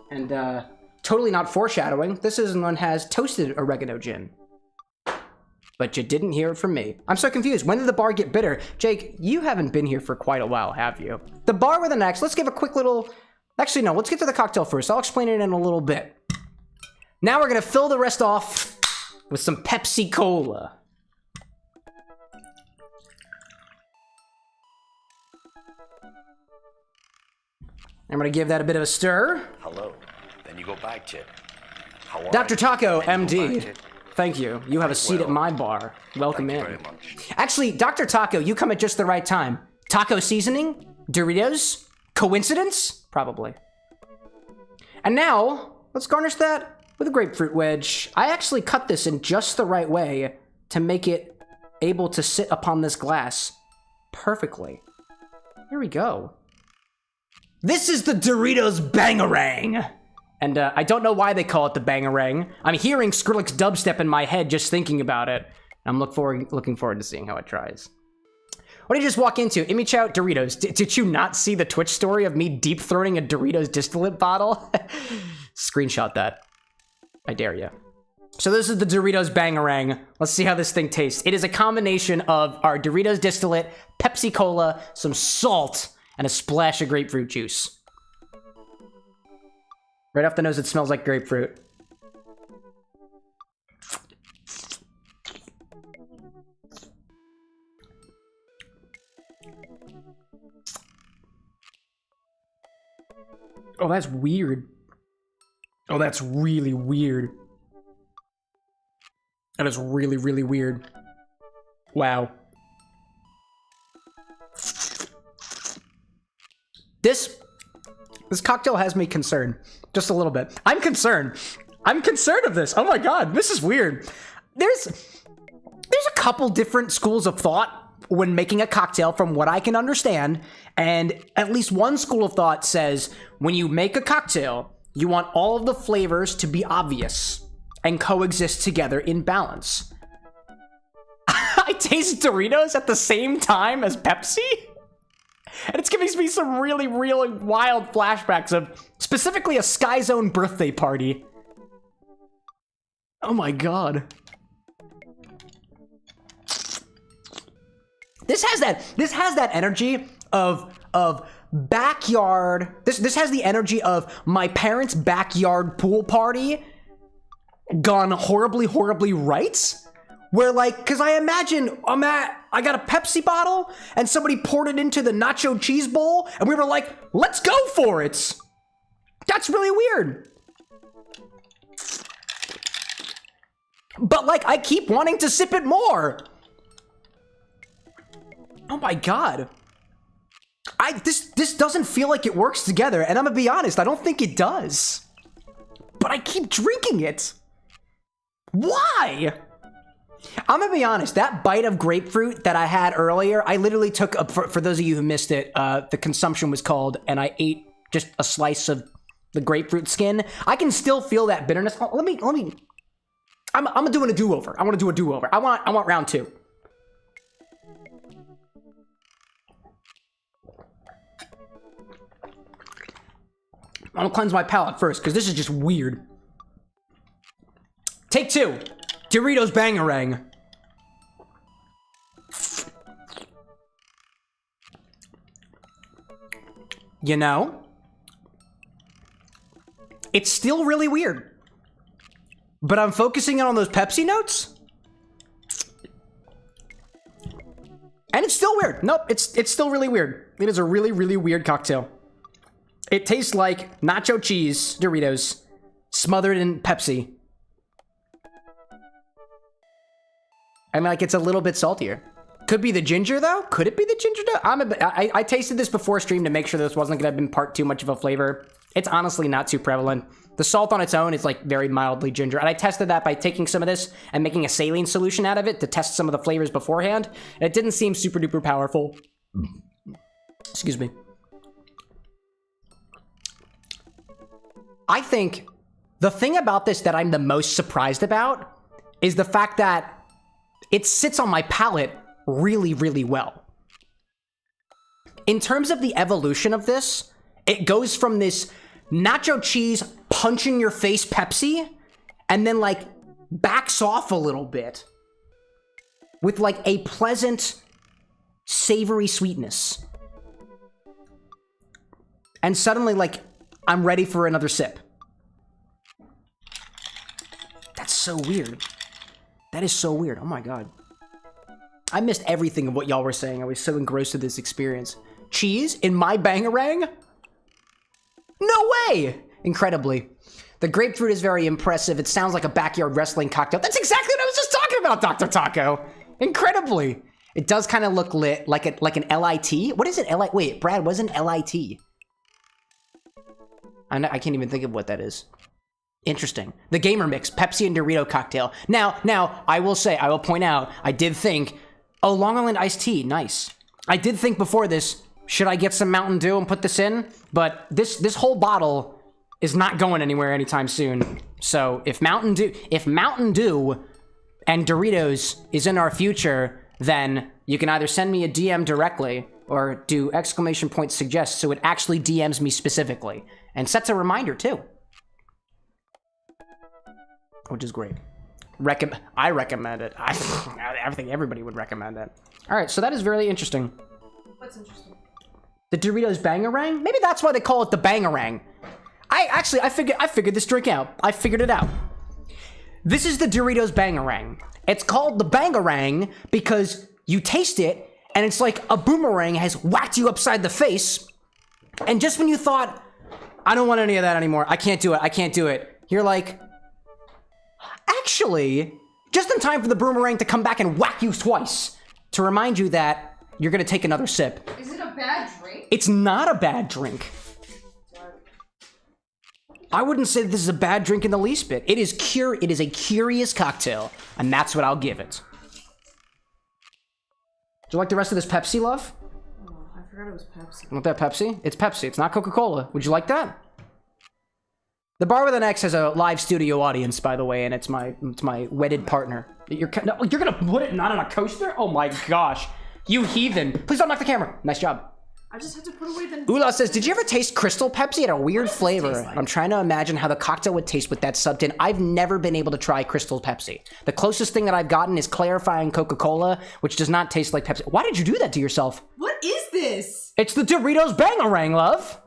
and totally not foreshadowing, this one has toasted oregano gin. But you didn't hear it from me. I'm so confused. When did the bar get bitter? Jake, you haven't been here for quite a while, have you? The bar with an X. Let's give a quick little... Actually, no. Let's get to the cocktail first. I'll explain it in a little bit. Now we're going to fill the rest off with some Pepsi Cola. I'm going to give that a bit of a stir. Hello. Then you go back to How are Dr. you? Taco, Then you go MD. back to- Thank you. You have a seat at my bar. Welcome Thank in. you very much. Actually, Dr. Taco, you come at just the right time. Taco seasoning? Doritos? Coincidence? Probably. And now, let's garnish that with a grapefruit wedge. I actually cut this in just the right way to make it able to sit upon this glass perfectly. Here we go. This is the Doritos Bangarang! And I don't know why they call it the Bangarang. I'm hearing Skrillex dubstep in my head just thinking about it. I'm looking forward to seeing how it tries. What did you just walk into? Image out Doritos. Did you not see the Twitch story of me deep throating a Doritos distillate bottle? Screenshot that. I dare you. So this is the Doritos Bangarang. Let's see how this thing tastes. It is a combination of our Doritos distillate, Pepsi Cola, some salt, and a splash of grapefruit juice. Right off the nose, it smells like grapefruit. Oh, that's weird. Oh, that's really weird. That is really, really weird. Wow. This cocktail has me concerned. Just a little bit. I'm concerned. I'm concerned of this. Oh my god, this is weird. There's a couple different schools of thought when making a cocktail from what I can understand, and at least one school of thought says when you make a cocktail, you want all of the flavors to be obvious and coexist together in balance. I taste Doritos at the same time as Pepsi? And it's giving me some really, really wild flashbacks of specifically a Sky Zone birthday party. Oh my god. This has that energy of backyard. This has the energy of my parents' backyard pool party gone horribly, horribly right. Where like, cause I imagine I got a Pepsi bottle and somebody poured it into the nacho cheese bowl and we were like, let's go for it. That's really weird. But like, I keep wanting to sip it more. Oh my god. This doesn't feel like it works together, and I'm gonna be honest, I don't think it does. But I keep drinking it. Why? I'm gonna be honest, that bite of grapefruit that I had earlier, I literally took, for those of you who missed it, the consumption was called, and I ate just a slice of the grapefruit skin. I can still feel that bitterness. Oh, I'm doing a do-over. I want to do a do-over. I want round two. I'm gonna cleanse my palate first, because this is just weird. Take two. Doritos Bangarang. You know, it's still really weird. But I'm focusing on those Pepsi notes. And it's still weird. Nope, it's still really weird. It is a really, really weird cocktail. It tastes like nacho cheese Doritos smothered in Pepsi. And like, it's a little bit saltier. Could be the ginger though? Could it be the ginger though? I tasted this before stream to make sure this wasn't gonna impart too much of a flavor. It's honestly not too prevalent. The salt on its own is like very mildly ginger. And I tested that by taking some of this and making a saline solution out of it to test some of the flavors beforehand. And it didn't seem super duper powerful. Excuse me. I think the thing about this that I'm the most surprised about is the fact that it sits on my palate really, really well. In terms of the evolution of this, it goes from this nacho cheese punch in your face Pepsi and then like backs off a little bit with like a pleasant savory sweetness. And suddenly like I'm ready for another sip. That's so weird. That is so weird. Oh my god. I missed everything of what y'all were saying. I was so engrossed with this experience. Cheese in my Bangarang? No way! Incredibly. The grapefruit is very impressive. It sounds like a backyard wrestling cocktail. That's exactly what I was just talking about, Dr. Taco. Incredibly. It does kind of look lit, like an LIT. What is it? Wait, Brad, what is an LIT? I can't even think of what that is. Interesting. The Gamer Mix, Pepsi and Dorito cocktail. Now, I will point out, I did think, oh, Long Island iced tea, nice. I did think before this, should I get some Mountain Dew and put this in? But this whole bottle is not going anywhere anytime soon. So if Mountain Dew and Doritos is in our future, then you can either send me a DM directly or do !suggest so it actually DMs me specifically and sets a reminder too. Which is great. I recommend it. I think everybody would recommend it. All right, so that is very interesting. What's interesting? The Doritos Bangarang? Maybe that's why they call it the Bangarang. I figured this drink out. I figured it out. This is the Doritos Bangarang. It's called the Bangarang because you taste it and it's like a boomerang has whacked you upside the face. And just when you thought, I don't want any of that anymore. I can't do it. You're like, actually, Just in time for the boomerang to come back and whack you twice. To remind you that you're gonna take another sip. Is it a bad drink? It's not a bad drink. I wouldn't say this is a bad drink in the least bit. It is a curious cocktail, and that's what I'll give it. Do you like the rest of this Pepsi, love? Oh, I forgot it was Pepsi. Want that Pepsi? It's Pepsi. It's not Coca-Cola. Would you like that? The Bar with an X has a live studio audience, by the way, and it's my wedded partner. You're gonna put it not on a coaster? Oh my gosh, you heathen! Please don't knock the camera. Nice job. I just had to put away the... Ula says, did you ever taste Crystal Pepsi? It had a weird flavor. Like? I'm trying to imagine how the cocktail would taste with that subbed in. I've never been able to try Crystal Pepsi. The closest thing that I've gotten is clarifying Coca-Cola, which does not taste like Pepsi. Why did you do that to yourself? What is this? It's the Doritos Bangarang, love.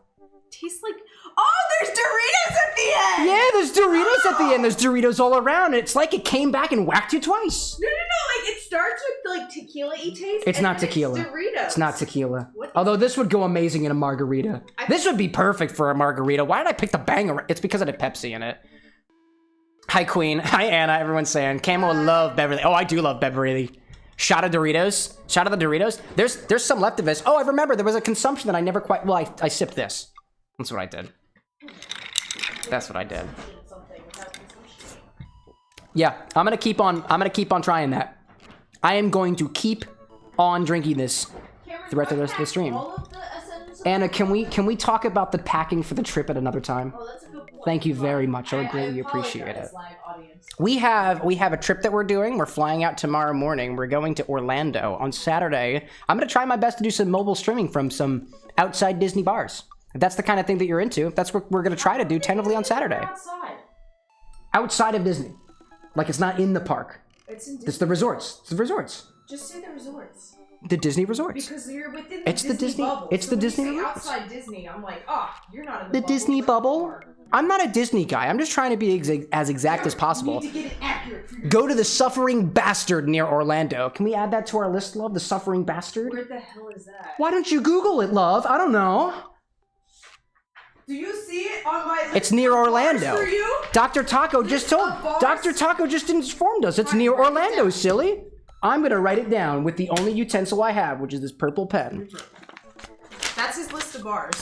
Tastes like... Oh, there's Doritos at the end! Yeah, there's Doritos at the end. There's Doritos all around. It's like it came back and whacked you twice. No, like it starts with like tequila-y taste. It's not tequila. It's Doritos. It's not tequila. Although this would go amazing in a margarita. This would be perfect for a margarita. Why did I pick the Bangarang? It's because it had Pepsi in it. Hi, Queen. Hi, Anna. Everyone's saying Camo love Beverly. Oh, I do love Beverly. Shot of Doritos. Shot of the Doritos. There's some left of this. Oh, I remember there was a consumption that I never quite. Well, I sipped this. That's what I did. That's what I did. Yeah, I'm gonna keep on trying that. I am going to keep on drinking this throughout the rest of the stream. Anna, can we talk about the packing for the trip at another time? Thank you very much. I would greatly appreciate it. We have a trip that we're doing. We're flying out tomorrow morning. We're going to Orlando on Saturday. I'm gonna try my best to do some mobile streaming from some outside Disney bars. If that's the kind of thing that you're into, that's what we're gonna try to do tentatively on Saturday. Outside of Disney. Like it's not in the park. It's in Disney. It's the resorts. It's the resorts. Just say the resorts. The Disney resorts. Because you're within the Disney bubble. It's the Disney resorts. Outside Disney, I'm like, oh, you're not in the Disney bubble? I'm not a Disney guy. I'm just trying to be as exact as possible. You need to get it accurate for Go to the Suffering Bastard near Orlando. Can we add that to our list, love? The Suffering Bastard? Where the hell is that? Why don't you Google it, love? I don't know. Do you see it on my list? It's near Orlando. For you? Dr. Taco just told. Dr. Taco just informed us. It's near Orlando, silly. I'm gonna write it down with the only utensil I have, which is this purple pen. That's his list of bars.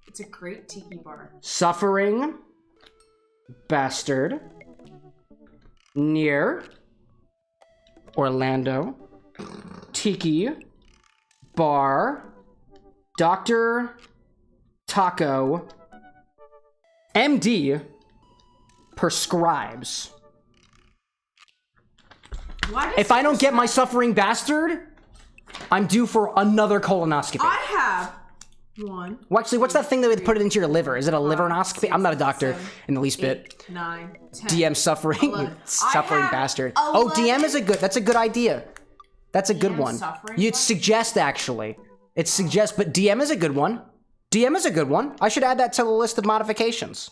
It's a great tiki bar. Suffering Bastard near Orlando. Tiki bar. Dr. Taco MD prescribes. If I don't get my Suffering Bastard, I'm due for another colonoscopy. I have one. Well, actually, what's that thing that would put it into your liver? Is it a livernoscopy? I'm not a doctor in the least bit. 9, 10, DM Suffering, 11. Suffering Bastard. Oh, DM is that's a good idea. That's a good one. You'd suggest, actually. It suggests, but DM is a good one. DM is a good one. I should add that to the list of modifications.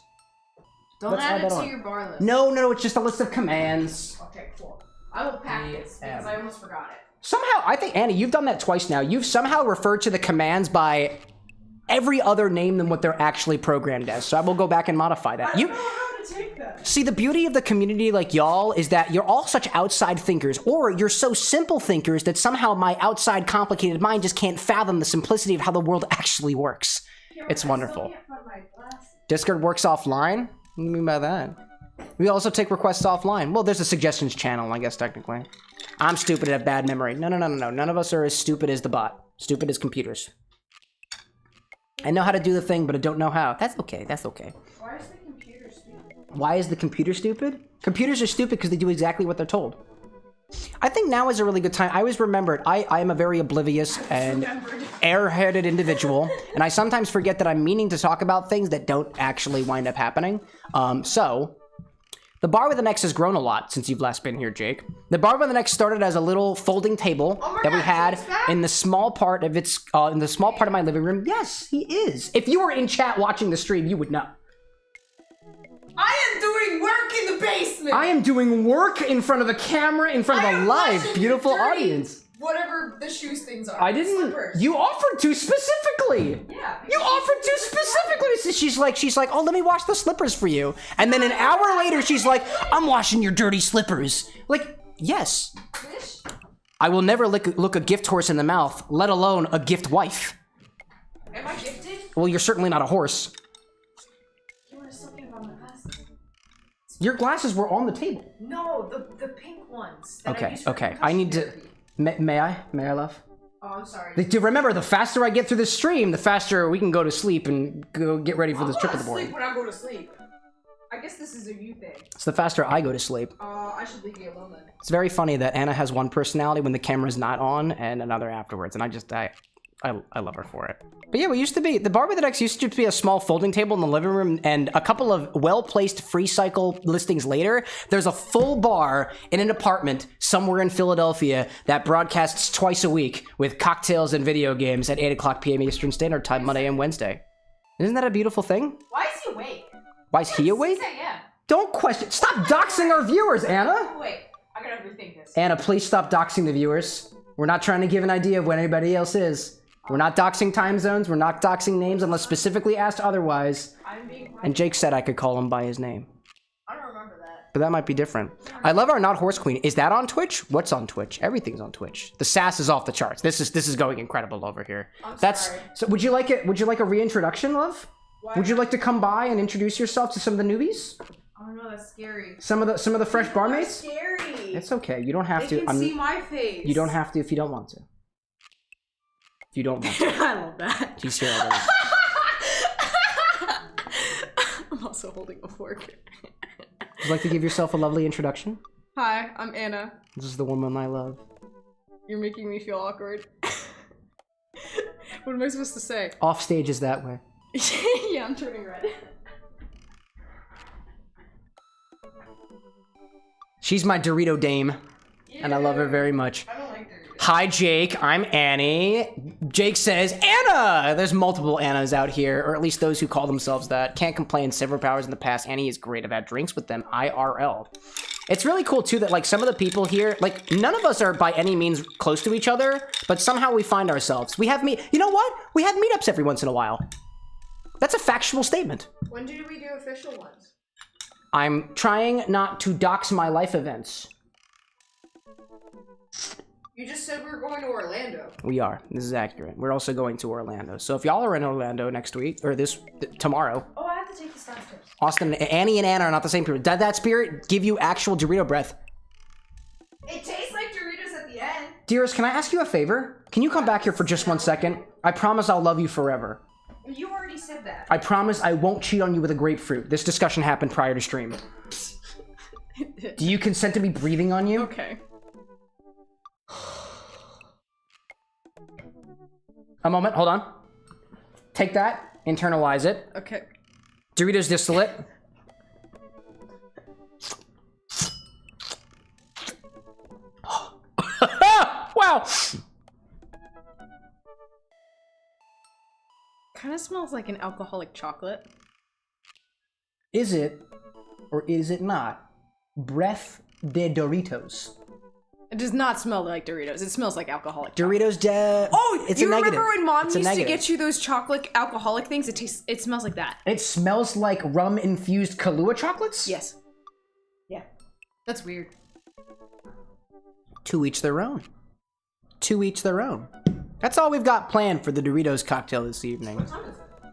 Don't add it to your bar list. No, it's just a list of commands. Okay, cool. I will pack this because I almost forgot it. Somehow, I think, Annie, you've done that twice now. You've somehow referred to the commands by every other name than what they're actually programmed as. So I will go back and modify that. I don't know how to take that. See, the beauty of the community like y'all is that you're all such outside thinkers, or you're so simple thinkers that somehow my outside complicated mind just can't fathom the simplicity of how the world actually works. It's wonderful. Discord works offline? What do you mean by that? We also take requests offline. Well, there's a suggestions channel, I guess, technically. I'm stupid and have bad memory. No. None of us are as stupid as the bot. Stupid as computers. I know how to do the thing, but I don't know how. That's okay. That's okay. Why is the computer stupid? Why is the computer stupid? Computers are stupid because they do exactly what they're told. I think now is a really good time. I always remembered I am a very oblivious and airheaded individual, and I sometimes forget that I'm meaning to talk about things that don't actually wind up happening. So, the Bar with an X has grown a lot since you've last been here, Jake. The Bar with an X started as a little folding table that we had in the small part of my living room. Yes, he is. If you were in chat watching the stream, you would know. I am doing work in the basement. I am doing work in front of a camera, in front of a live, beautiful audience. whatever the shoes things are. I didn't. Slippers. You offered to specifically. Yeah. You offered to specifically. So she's like, oh, let me wash the slippers for you. And then an hour later, she's like, I'm washing your dirty slippers. Like, yes. Fish? I will never look a gift horse in the mouth, let alone a gift wife. Am I gifted? Well, you're certainly not a horse. You want something about my glasses? Your glasses were on the table. No, the pink ones. That I Okay, used for okay. concussion I need to. therapy. May I, love? Oh, I'm sorry. Remember, the faster I get through this stream, the faster we can go to sleep and go get ready for this trip in the morning. Sleep when I go to sleep. I guess this is a you thing. It's the faster I go to sleep. I should leave you alone then. It's very funny that Anna has one personality when the camera's not on and another afterwards, and I love her for it. But yeah, we used to be, the bar with the X used to be a small folding table in the living room, and a couple of well-placed free cycle listings later, there's a full bar in an apartment somewhere in Philadelphia that broadcasts twice a week with cocktails and video games at 8 o'clock p.m. Eastern Standard Time, Monday and Wednesday. Isn't that a beautiful thing? Why is he awake? Why is he awake? 6 a.m. Don't question. Stop doxing our viewers, Anna! Wait, I gotta rethink this. Anna, please stop doxing the viewers. We're not trying to give an idea of what anybody else is. We're not doxing time zones. We're not doxing names unless specifically asked otherwise. I'm being And Jake said I could call him by his name. I don't remember that. But that might be different. I love our Not Horse Queen. Is that on Twitch? What's on Twitch? Everything's on Twitch. The sass is off the charts. This is going incredible over here. Sorry. So would you like it? Would you like a reintroduction, love? Why Would you like to come by and introduce yourself to some of the newbies? Oh no, that's scary. Some of the fresh People are barmaids? scary. It's okay. You don't have They to. can see my face. You don't have to if you don't want to. If you don't want to. I love that. She's here already. I'm also holding a fork. Would you like to give yourself a lovely introduction? Hi, I'm Anna. This is the woman I love. You're making me feel awkward. What am I supposed to say? Off stage is that way. Yeah, I'm turning red. She's my Dorito dame, and I love her very much. I don't like Doritos. Hi, Jake. I'm Annie. Jake says, Anna! There's multiple Annas out here, or at least those who call themselves that. Can't complain. Several powers in the past. Annie is great. I've had drinks with them. IRL. It's really cool, too, that, like, some of the people here, like, none of us are by any means close to each other, but somehow we find ourselves. We have You know what? We have meetups every once in a while. That's a factual statement. When do we do official ones? I'm trying not to dox my life events. You just said we were going to Orlando. We are. This is accurate. We're also going to Orlando. So if y'all are in Orlando next week, or tomorrow, Oh, I have to take this downstairs. Austin, Annie and Anna are not the same people. Did that spirit give you actual Dorito breath? It tastes like Doritos at the end. Dearest, can I ask you a favor? Can you come back here for just 1 second? I promise I'll love you forever. You already said that. I promise I won't cheat on you with a grapefruit. This discussion happened prior to stream. Do you consent to me breathing on you? Okay. A moment, hold on. Take that, internalize it. Okay. Doritos distillate. Wow! Kind of smells like an alcoholic chocolate. Is it, or is it not, breath de Doritos? It does not smell like Doritos. It smells like alcoholic. Doritos Oh, it's you a negative. remember when Mom It's a used to negative. get you those chocolate alcoholic things? It smells like that. It smells like rum-infused Kahlua chocolates? Yes. Yeah. That's weird. To each their own. To each their own. That's all we've got planned for the Doritos cocktail this evening. What time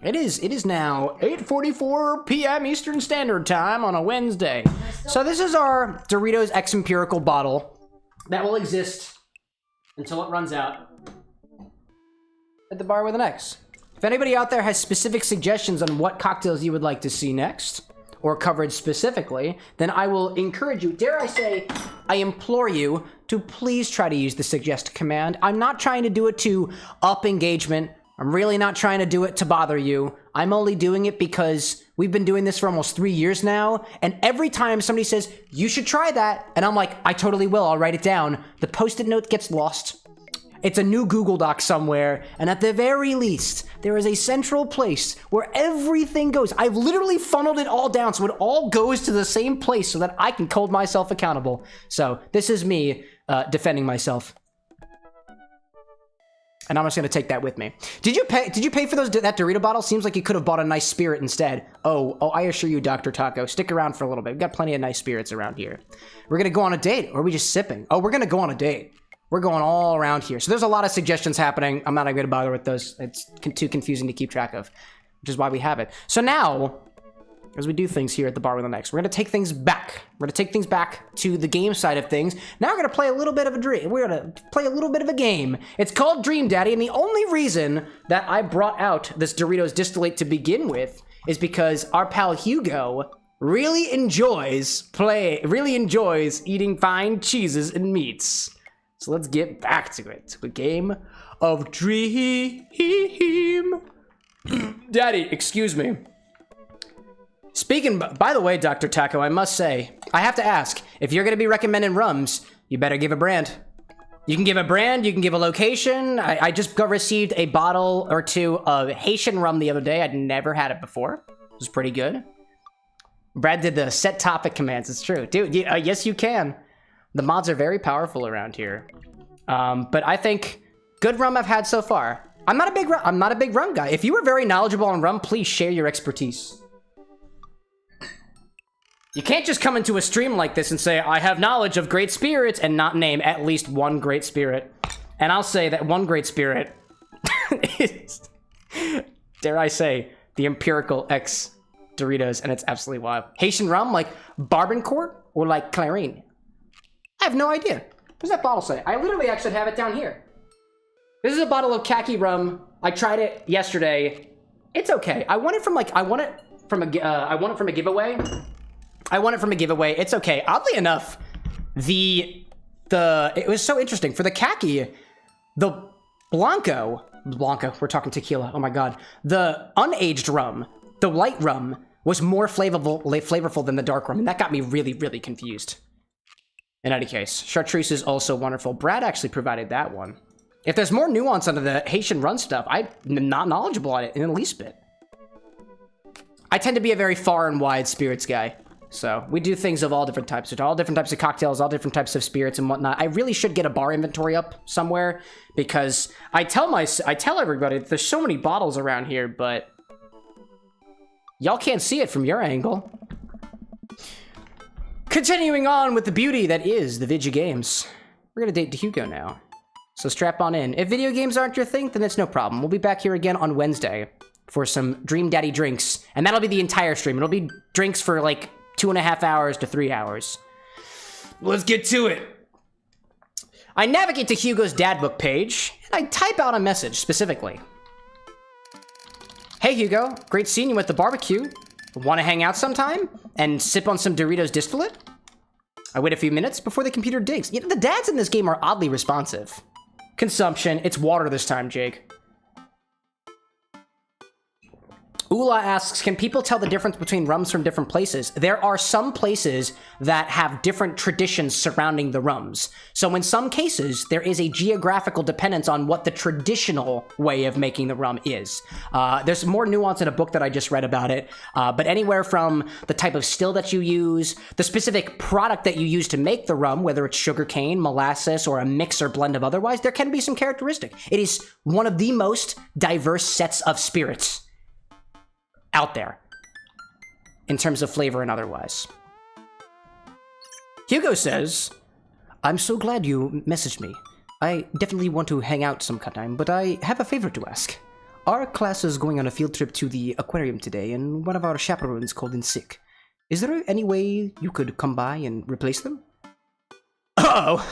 is it? It is now 8:44 p.m. Eastern Standard Time on a Wednesday. So this is our Doritos X Empirical bottle that will exist until it runs out at the bar with an X. If anybody out there has specific suggestions on what cocktails you would like to see next, or coverage specifically, then I will encourage you, dare I say, I implore you to please try to use the suggest command. I'm not trying to do it to up engagement. I'm really not trying to do it to bother you. I'm only doing it because we've been doing this for almost 3 years now, and every time somebody says, you should try that, and I'm like, I totally will, I'll write it down, the post-it note gets lost. It's a new Google Doc somewhere, and at the very least, there is a central place where everything goes. I've literally funneled it all down so it all goes to the same place so that I can hold myself accountable. So this is me defending myself. And I'm just gonna take that with me. Did you pay for that Dorito bottle? Seems like you could have bought a nice spirit instead. Oh, I assure you, Dr. Taco, stick around for a little bit. We've got plenty of nice spirits around here. We're gonna go on a date, or are we just sipping? Oh, we're gonna go on a date. We're going all around here. So there's a lot of suggestions happening. I'm not even gonna bother with those. It's too confusing to keep track of, which is why we have it. So now, as we do things here at the Bar with an X, we're gonna take things back. We're gonna take things back to the game side of things. Now we're gonna play a little bit of a dream. We're gonna play a little bit of a game. It's called Dream Daddy, and the only reason that I brought out this Doritos distillate to begin with is because our pal Hugo really enjoys eating fine cheeses and meats. So let's get back to it. To a game of Dream. Daddy, excuse me. Speaking, by the way, Dr. Taco, I must say, I have to ask, if you're going to be recommending rums, you better give a brand. You can give a brand, you can give a location. I just received a bottle or two of Haitian rum the other day. I'd never had it before. It was pretty good. Brad did the set topic commands. It's true. Dude, yes, you can. The mods are very powerful around here. But I think good rum I've had so far. I'm not a big rum guy. If you were very knowledgeable on rum, please share your expertise. You can't just come into a stream like this and say, I have knowledge of great spirits, and not name at least one great spirit. And I'll say that one great spirit is, dare I say, the Empirical X Doritos, and it's absolutely wild. Haitian rum, like Barbancourt or like Clarine? I have no idea. What does that bottle say? I literally actually have it down here. This is a bottle of khaki rum. I tried it yesterday. It's okay. I want it from a giveaway. It's okay. Oddly enough, it was so interesting. For the khaki, the Blanco, we're talking tequila, oh my god. The unaged rum, the light rum, was more flavorful than the dark rum, and that got me really, really confused. In any case, chartreuse is also wonderful. Brad actually provided that one. If there's more nuance under the Haitian rum stuff, I'm not knowledgeable on it in the least bit. I tend to be a very far and wide spirits guy. So we do things of all different types, all different types of cocktails, all different types of spirits and whatnot. I really should get a bar inventory up somewhere because I tell everybody there's so many bottles around here, but y'all can't see it from your angle. Continuing on with the beauty that is the video games. We're gonna date Hugo now. So strap on in. If video games aren't your thing, then it's no problem. We'll be back here again on Wednesday for some Dream Daddy drinks. And that'll be the entire stream. It'll be drinks for like 2.5 hours to 3 hours. Let's get to it. I navigate to Hugo's dad book page, and I type out a message specifically. Hey Hugo, great seeing you at the barbecue. Want to hang out sometime and sip on some Doritos distillate? I wait a few minutes before the computer digs. You know, the dads in this game are oddly responsive. Consumption, it's water this time, Jake. Ula asks, can people tell the difference between rums from different places? There are some places that have different traditions surrounding the rums. So in some cases, there is a geographical dependence on what the traditional way of making the rum is. There's more nuance in a book that I just read about it, but anywhere from the type of still that you use, the specific product that you use to make the rum, whether it's sugarcane, molasses, or a mix or blend of otherwise, there can be some characteristic. It is one of the most diverse sets of spirits out there in terms of flavor and otherwise. Hugo says, I'm so glad you messaged me. I definitely want to hang out some time, but I have a favor to ask. Our class is going on a field trip to the aquarium today, and one of our chaperones called in sick. Is there any way you could come by and replace them? Uh-oh!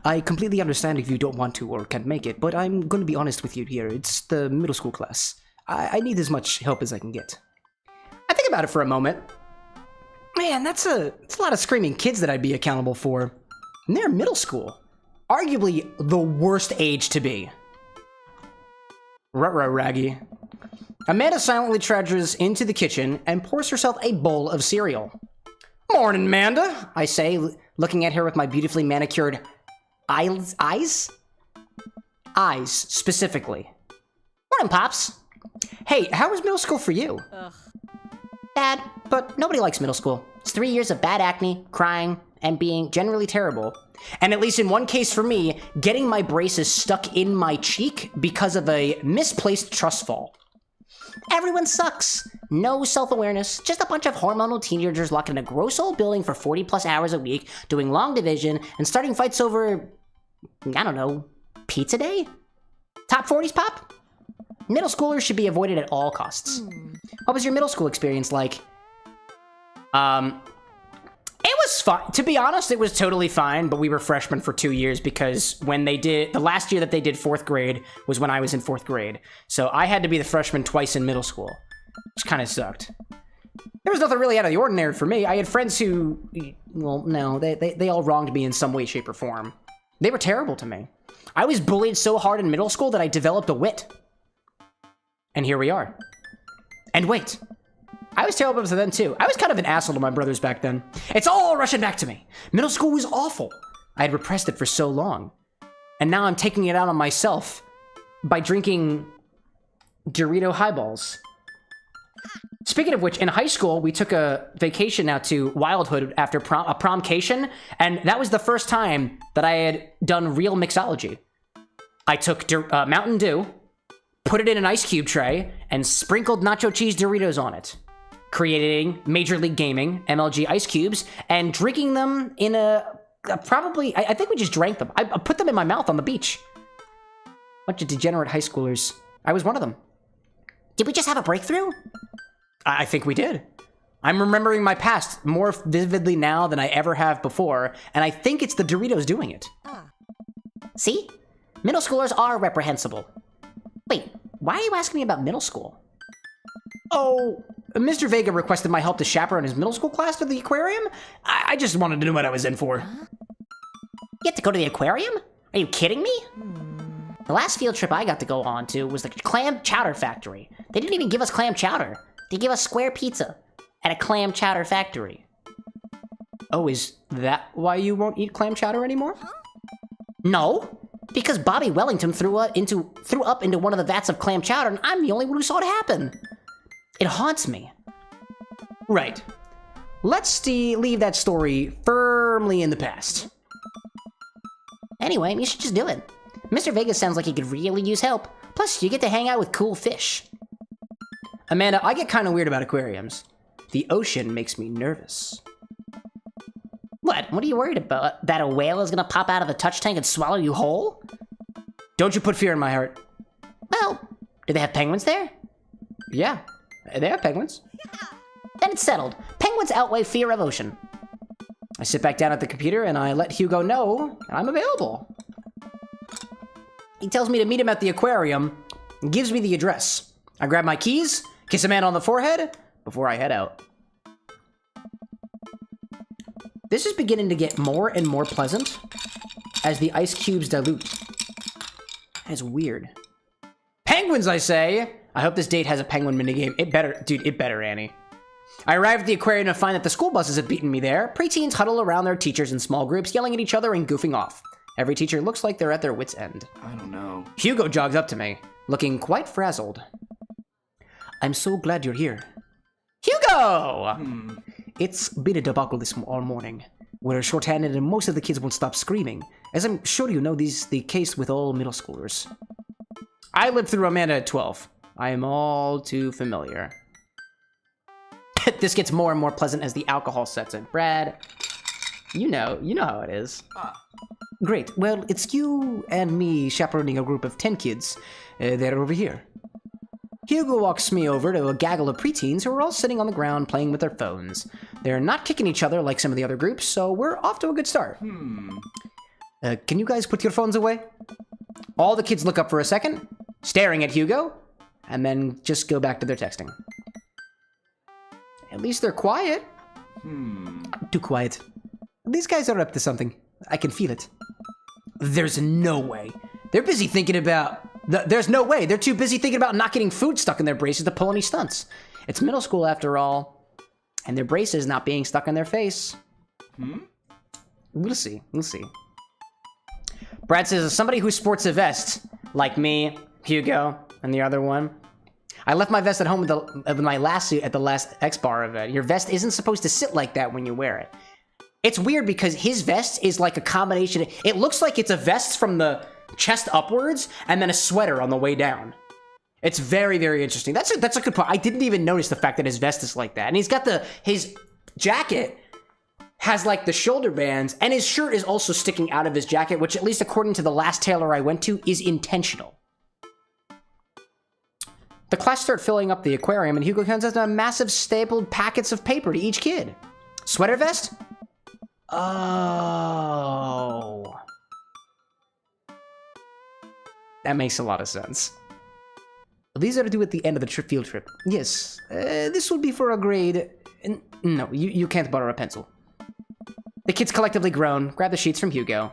I completely understand if you don't want to or can't make it, but I'm going to be honest with you here. It's the middle school class. I need as much help as I can get. I think about it for a moment. Man, that's a lot of screaming kids that I'd be accountable for. And they're middle school. Arguably the worst age to be. Ruh-roh, Raggy. Amanda silently trudges into the kitchen and pours herself a bowl of cereal. Morning, Amanda, I say, looking at her with my beautifully manicured eyes, specifically. Morning, Pops. Hey, how was middle school for you? Ugh. Bad, but nobody likes middle school. It's 3 years of bad acne, crying, and being generally terrible. And at least in one case for me, getting my braces stuck in my cheek because of a misplaced trust fall. Everyone sucks. No self-awareness. Just a bunch of hormonal teenagers locked in a gross old building for 40 plus hours a week, doing long division, and starting fights over, I don't know, pizza day? Top 40s pop? Middle schoolers should be avoided at all costs. What was your middle school experience like? It was fine. To be honest, it was totally fine, but we were freshmen for 2 years because when they did, the last year that they did 4th grade was when I was in 4th grade. So I had to be the freshman twice in middle school, which kind of sucked. There was nothing really out of the ordinary for me. I had friends who, well, no, they all wronged me in some way, shape, or form. They were terrible to me. I was bullied so hard in middle school that I developed a wit. And here we are. And wait. I was terrible to them too. I was kind of an asshole to my brothers back then. It's all rushing back to me. Middle school was awful. I had repressed it for so long. And now I'm taking it out on myself by drinking Dorito highballs. Speaking of which, in high school, we took a vacation out to Wildwood after a promcation, and that was the first time that I had done real mixology. I took Mountain Dew, put it in an ice cube tray, and sprinkled nacho cheese Doritos on it, creating Major League Gaming, MLG ice cubes, and drinking them in I think we just drank them. I put them in my mouth on the beach. Bunch of degenerate high schoolers. I was one of them. Did we just have a breakthrough? I think we did. I'm remembering my past more vividly now than I ever have before, and I think it's the Doritos doing it. See? Middle schoolers are reprehensible. Wait, why are you asking me about middle school? Oh, Mr. Vega requested my help to chaperone his middle school class to the aquarium? I just wanted to know what I was in for. You have to go to the aquarium? Are you kidding me? The last field trip I got to go on to was the clam chowder factory. They didn't even give us clam chowder. They gave us square pizza at a clam chowder factory. Oh, is that why you won't eat clam chowder anymore? No, because Bobby Wellington threw up into one of the vats of clam chowder, and I'm the only one who saw it happen. It haunts me. Right. Let's leave that story firmly in the past. Anyway, you should just do it. Mr. Vegas sounds like he could really use help. Plus, you get to hang out with cool fish. Amanda, I get kind of weird about aquariums. The ocean makes me nervous. What? What are you worried about? That a whale is gonna pop out of the touch tank and swallow you whole? Don't you put fear in my heart. Well, do they have penguins there? Yeah, they have penguins. Then it's settled. Penguins outweigh fear of ocean. I sit back down at the computer and I let Hugo know I'm available. He tells me to meet him at the aquarium and gives me the address. I grab my keys, kiss a man on the forehead before I head out. This is beginning to get more and more pleasant as the ice cubes dilute. That is weird. Penguins, I say! I hope this date has a penguin minigame. It better, dude, it better, Annie. I arrive at the aquarium to find that the school buses have beaten me there. Preteens huddle around their teachers in small groups, yelling at each other and goofing off. Every teacher looks like they're at their wits' end. I don't know. Hugo jogs up to me, looking quite frazzled. I'm so glad you're here. Hugo! It's been a debacle all morning. We're shorthanded and most of the kids won't stop screaming. As I'm sure you know, this is the case with all middle schoolers. I lived through Amanda at 12. I am all too familiar. This gets more and more pleasant as the alcohol sets in. Brad, you know how it is. Great. Well, it's you and me chaperoning a group of 10 kids. They're over here. Hugo walks me over to a gaggle of preteens who are all sitting on the ground playing with their phones. They're not kicking each other like some of the other groups, so we're off to a good start. Can you guys put your phones away? All the kids look up for a second, staring at Hugo, and then just go back to their texting. At least they're quiet. Too quiet. These guys are up to something. I can feel it. There's no way. They're busy thinking about... There's no way. They're too busy thinking about not getting food stuck in their braces to pull any stunts. It's middle school after all. And their braces not being stuck in their face. We'll see. We'll see. Brad says, as somebody who sports a vest, like me, Hugo, and the other one, I left my vest at home with my last suit at the last X-Bar event. Your vest isn't supposed to sit like that when you wear it. It's weird because his vest is like a combination. It looks like it's a vest from the chest upwards and then a sweater on the way down. It's very, very interesting. That's a good point. I didn't even notice the fact that his vest is like that. And he's got his jacket has like the shoulder bands, and his shirt is also sticking out of his jacket, which at least according to the last tailor I went to is intentional. The class start filling up the aquarium, and Hugo hands out massive stapled packets of paper to each kid. Sweater vest? Oh. That makes a lot of sense. These are due at the end of the field trip. Yes, this will be for a grade. No, you can't borrow a pencil. The kids collectively groan, grab the sheets from Hugo.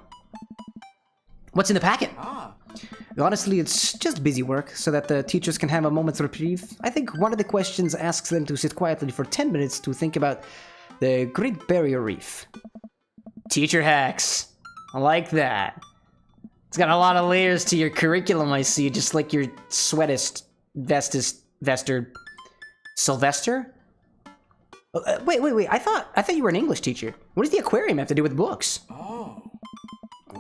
What's in the packet? Honestly, it's just busy work, so that the teachers can have a moment's reprieve. I think one of the questions asks them to sit quietly for 10 minutes to think about the Great Barrier Reef. Teacher hacks. I like that. It's got a lot of layers to your curriculum, I see, just like your sweatist, Vester, Sylvester? Wait, I thought you were an English teacher. What does the aquarium have to do with books?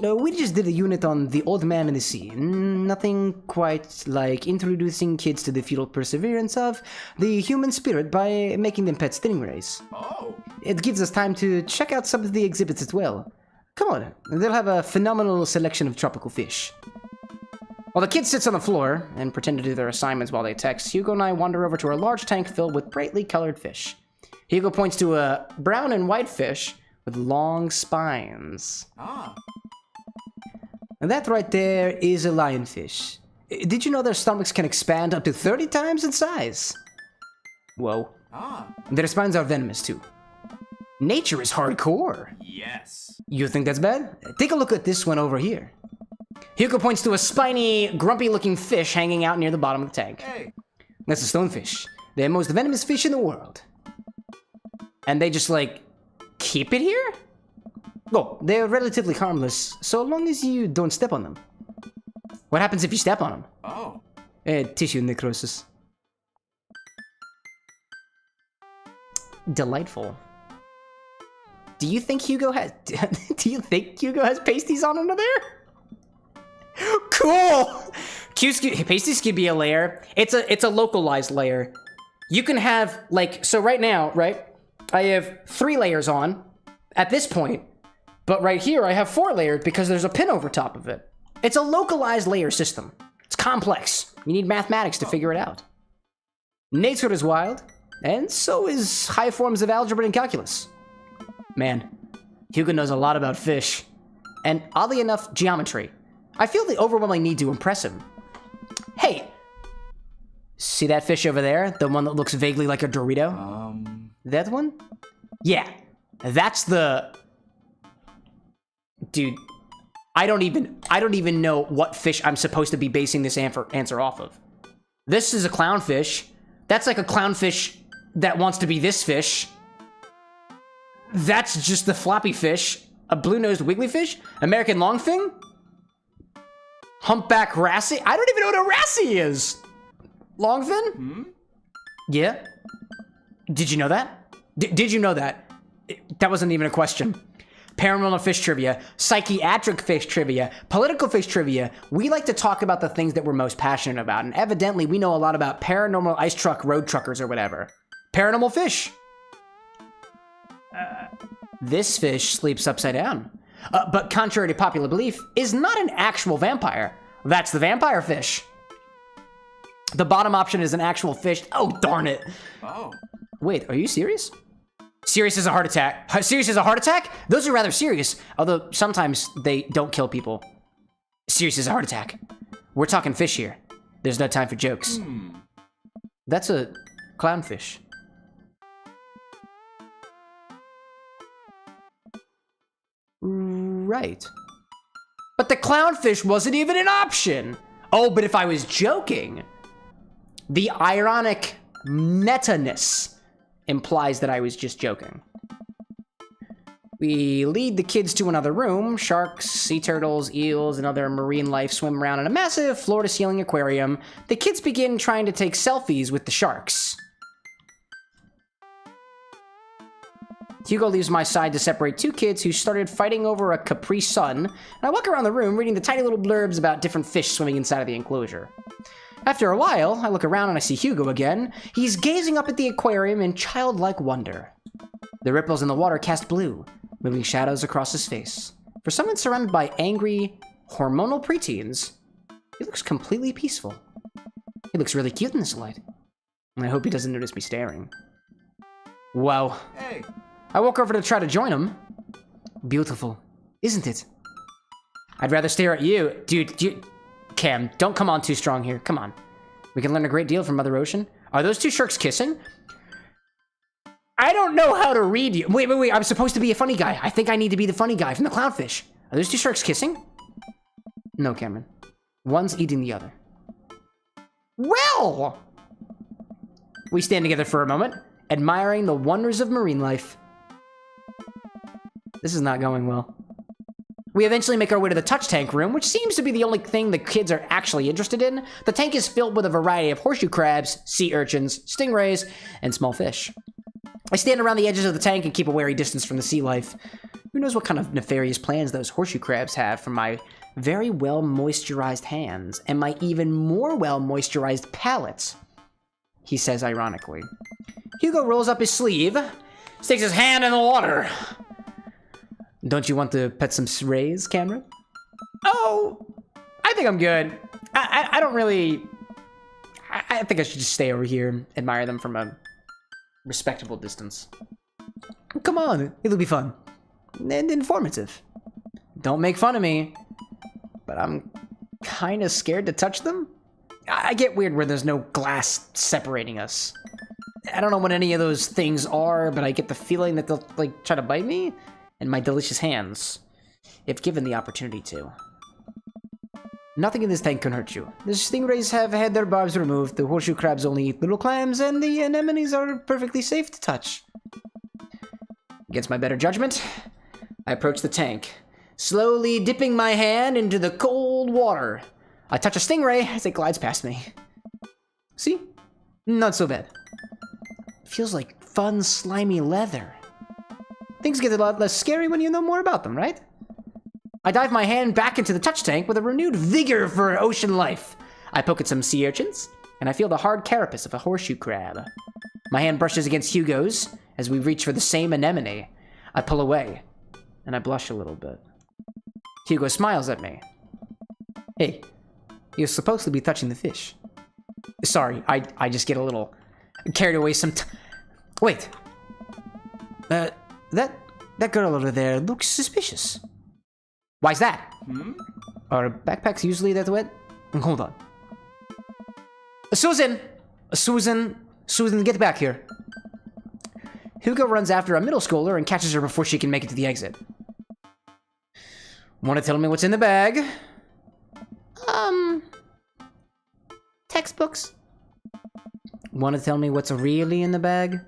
We just did a unit on the old man in the sea. Nothing quite like introducing kids to the futile perseverance of the human spirit by making them pet stingrays. It gives us time to check out some of the exhibits as well. Come on, they'll have a phenomenal selection of tropical fish. While the kid sits on the floor and pretend to do their assignments while they text, Hugo and I wander over to a large tank filled with brightly colored fish. Hugo points to a brown and white fish with long spines. And that right there is a lionfish. Did you know their stomachs can expand up to 30 times in size? Whoa. Their spines are venomous too. Nature is hardcore. Yes. You think that's bad? Take a look at this one over here. Hugo points to a spiny, grumpy-looking fish hanging out near the bottom of the tank. Hey. That's a stonefish. The most venomous fish in the world. And they just, like, keep it here? Well, they're relatively harmless, so long as you don't step on them. What happens if you step on them? Tissue necrosis. Delightful. Do you think Hugo has pasties on under there? Cool! Pasties could be a layer. It's a localized layer. You can have, like, so right now, right? I have 3 layers on at this point, but right here I have 4 layered because there's a pin over top of it. It's a localized layer system. It's complex. You need mathematics to figure it out. Nature is wild, and so is high forms of algebra and calculus. Man, Hugo knows a lot about fish, and oddly enough, geometry. I feel the overwhelming need to impress him. Hey, see that fish over there? The one that looks vaguely like a Dorito? That one? Yeah, that's the... Dude, I don't even know what fish I'm supposed to be basing this answer off of. This is a clownfish. That's like a clownfish that wants to be this fish. That's just the floppy fish. A blue-nosed wigglyfish? American longfin? Humpback wrasse? I don't even know what a wrasse is. Longfin? Yeah. Did you know that? Did you know that? That wasn't even a question. Paranormal fish trivia, psychiatric fish trivia, political fish trivia. We like to talk about the things that we're most passionate about, and evidently we know a lot about paranormal ice truck road truckers or whatever. Paranormal fish. This fish sleeps upside down. But contrary to popular belief, is not an actual vampire. That's the vampire fish. The bottom option is an actual fish. Oh, darn it. Wait, are you serious? Serious as a heart attack. Serious as a heart attack? Those are rather serious, although sometimes they don't kill people. Serious as a heart attack. We're talking fish here. There's no time for jokes. That's a clownfish. Right. But the clownfish wasn't even an option. Oh, but if I was joking, the ironic meta-ness implies that I was just joking. We lead the kids to another room. Sharks, sea turtles, eels, and other marine life swim around in a massive floor-to-ceiling aquarium. The kids begin trying to take selfies with the sharks. Hugo leaves my side to separate two kids who started fighting over a Capri Sun, and I walk around the room reading the tiny little blurbs about different fish swimming inside of the enclosure. After a while, I look around and I see Hugo again. He's gazing up at the aquarium in childlike wonder. The ripples in the water cast blue, moving shadows across his face. For someone surrounded by angry, hormonal preteens, he looks completely peaceful. He looks really cute in this light. And I hope he doesn't notice me staring. Wow. Hey. I walk over to try to join him. Beautiful, isn't it? I'd rather stare at you. Dude, Cam, don't come on too strong here. Come on. We can learn a great deal from Mother Ocean. Are those two sharks kissing? I don't know how to read you. Wait. I'm supposed to be a funny guy. I think I need to be the funny guy from the clownfish. Are those two sharks kissing? No, Cameron. One's eating the other. Well! We stand together for a moment, admiring the wonders of marine life. This is not going well. We eventually make our way to the touch tank room, which seems to be the only thing the kids are actually interested in. The tank is filled with a variety of horseshoe crabs, sea urchins, stingrays, and small fish. I stand around the edges of the tank and keep a wary distance from the sea life. Who knows what kind of nefarious plans those horseshoe crabs have for my very well moisturized hands and my even more well moisturized palate, he says ironically. Hugo rolls up his sleeve, sticks his hand in the water. Don't you want to pet some rays, Cameron? Oh, I think I'm good. I don't really... I think I should just stay over here and admire them from a respectable distance. Come on, it'll be fun. And informative. Don't make fun of me. But I'm kind of scared to touch them. I get weird where there's no glass separating us. I don't know what any of those things are, but I get the feeling that they'll, like, try to bite me in my delicious hands, if given the opportunity to. Nothing in this tank can hurt you. The stingrays have had their barbs removed, the horseshoe crabs only eat little clams, and the anemones are perfectly safe to touch. Against my better judgment, I approach the tank, slowly dipping my hand into the cold water. I touch a stingray as it glides past me. See? Not so bad. It feels like fun, slimy leather. Things get a lot less scary when you know more about them, right? I dive my hand back into the touch tank with a renewed vigor for ocean life. I poke at some sea urchins, and I feel the hard carapace of a horseshoe crab. My hand brushes against Hugo's as we reach for the same anemone. I pull away, and I blush a little bit. Hugo smiles at me. Hey, you're supposed to be touching the fish. Sorry, I just get a little carried away Wait. That girl over there looks suspicious. Why's that? Are backpacks usually that wet? Hold on. Susan, get back here. Hugo runs after a middle schooler and catches her before she can make it to the exit. Want to tell me what's in the bag? Textbooks. Want to tell me what's really in the bag?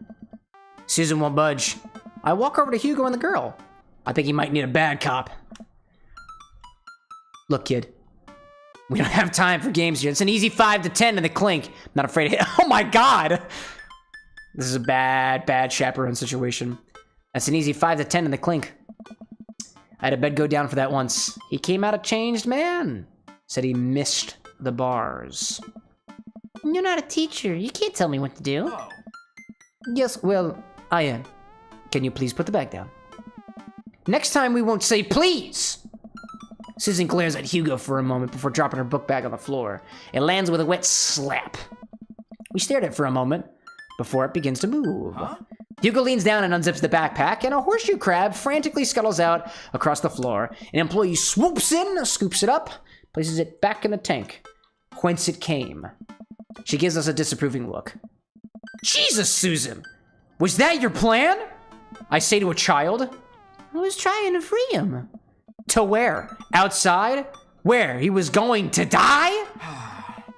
Susan won't budge. I walk over to Hugo and the girl. I think he might need a bad cop. Look, kid. We don't have time for games here. It's an easy 5 to 10 in the clink. I'm not afraid to hit. Oh my god! This is a bad chaperone situation. That's an easy 5 to 10 in the clink. I had a bet go down for that once. He came out a changed man. Said he missed the bars. You're not a teacher. You can't tell me what to do. Oh. Yes, well, I am. Can you please put the bag down? Next time we won't say please. Susan glares at Hugo for a moment before dropping her book bag on the floor. It lands with a wet slap. We stare at it for a moment before it begins to move. Huh? Hugo leans down and unzips the backpack, and a horseshoe crab frantically scuttles out across the floor. An employee swoops in, scoops it up, places it back in the tank, whence it came. She gives us a disapproving look. Jesus, Susan! Was that your plan? I say to a child. I was trying to free him. To where? Outside? Where? He was going to die?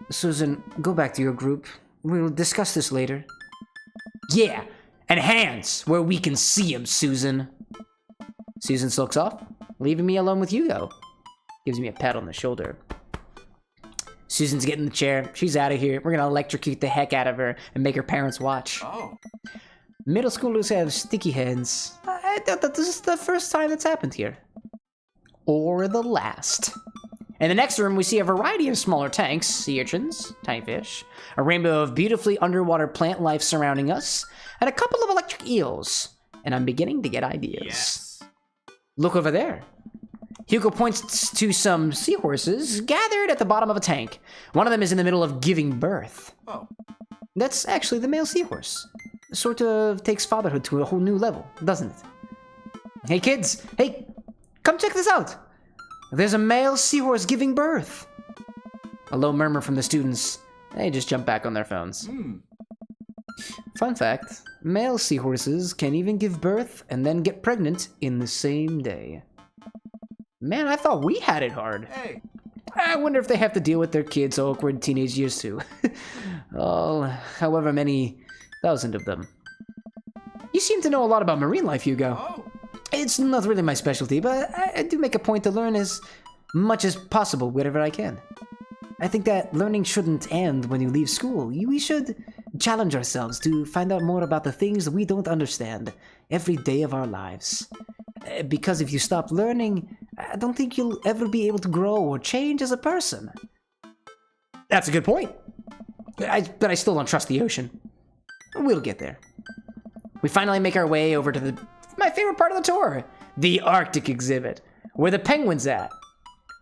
Susan, go back to your group. We'll discuss this later. Yeah, and hands where we can see him, Susan. Susan sulks off, leaving me alone with Hugo. Gives me a pat on the shoulder. Susan's getting the chair. She's out of here. We're gonna electrocute the heck out of her and make her parents watch. Oh. Middle schoolers have sticky hands. I doubt that this is the first time that's happened here. Or the last. In the next room, we see a variety of smaller tanks, sea urchins, tiny fish, a rainbow of beautifully underwater plant life surrounding us, and a couple of electric eels. And I'm beginning to get ideas. Yes. Look over there. Hugo points to some seahorses gathered at the bottom of a tank. One of them is in the middle of giving birth. Oh. That's actually the male seahorse. Sort of takes fatherhood to a whole new level, doesn't it? Hey kids, hey, come check this out. There's a male seahorse giving birth. A low murmur from the students. They just jump back on their phones. Fun fact, male seahorses can even give birth and then get pregnant in the same day. Man, I thought we had it hard. Hey. I wonder if they have to deal with their kids' awkward teenage years too. Oh, however many thousand of them. You seem to know a lot about marine life, Hugo. Oh. It's not really my specialty, but I do make a point to learn as much as possible wherever I can. I think that learning shouldn't end when you leave school. We should challenge ourselves to find out more about the things we don't understand every day of our lives. Because if you stop learning, I don't think you'll ever be able to grow or change as a person. That's a good point. But I still don't trust the ocean. We'll get there. We finally make our way over to my favorite part of the tour, the Arctic exhibit, where the penguins at.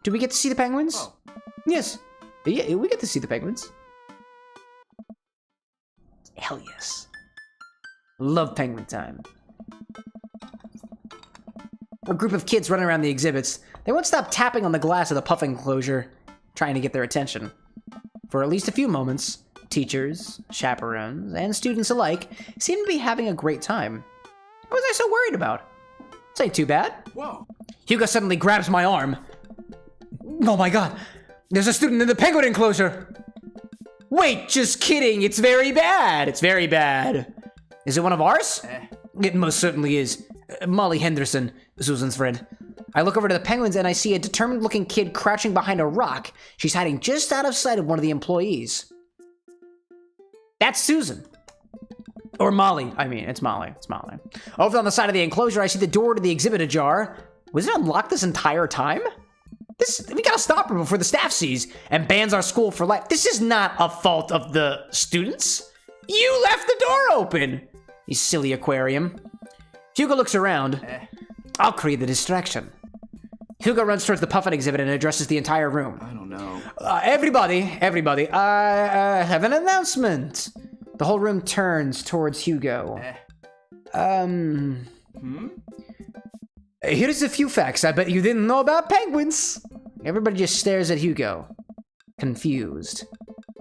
Do we get to see the penguins? Oh. Yes. Yeah, we get to see the penguins. Hell yes. Love penguin time. A group of kids running around the exhibits. They won't stop tapping on the glass of the puffin enclosure, trying to get their attention. For at least a few moments, teachers, chaperones, and students alike seem to be having a great time. What was I so worried about? This ain't too bad. Whoa. Hugo suddenly grabs my arm. Oh my god, there's a student in the penguin enclosure. Wait, just kidding, it's very bad. It's very bad. Is it one of ours? It most certainly is. Molly Henderson, Susan's friend. I look over to the penguins and I see a determined-looking kid crouching behind a rock. She's hiding just out of sight of one of the employees. That's Susan. Or Molly. I mean, it's Molly. It's Molly. Over on the side of the enclosure, I see the door to the exhibit ajar. Was it unlocked this entire time? We gotta stop her before the staff sees and bans our school for life. This is not a fault of the students. You left the door open. You silly aquarium. Hugo looks around. I'll create the distraction. Hugo runs towards the puffin exhibit and addresses the entire room. I don't know. Everybody, I have an announcement. The whole room turns towards Hugo. Here's a few facts I bet you didn't know about penguins. Everybody just stares at Hugo, confused.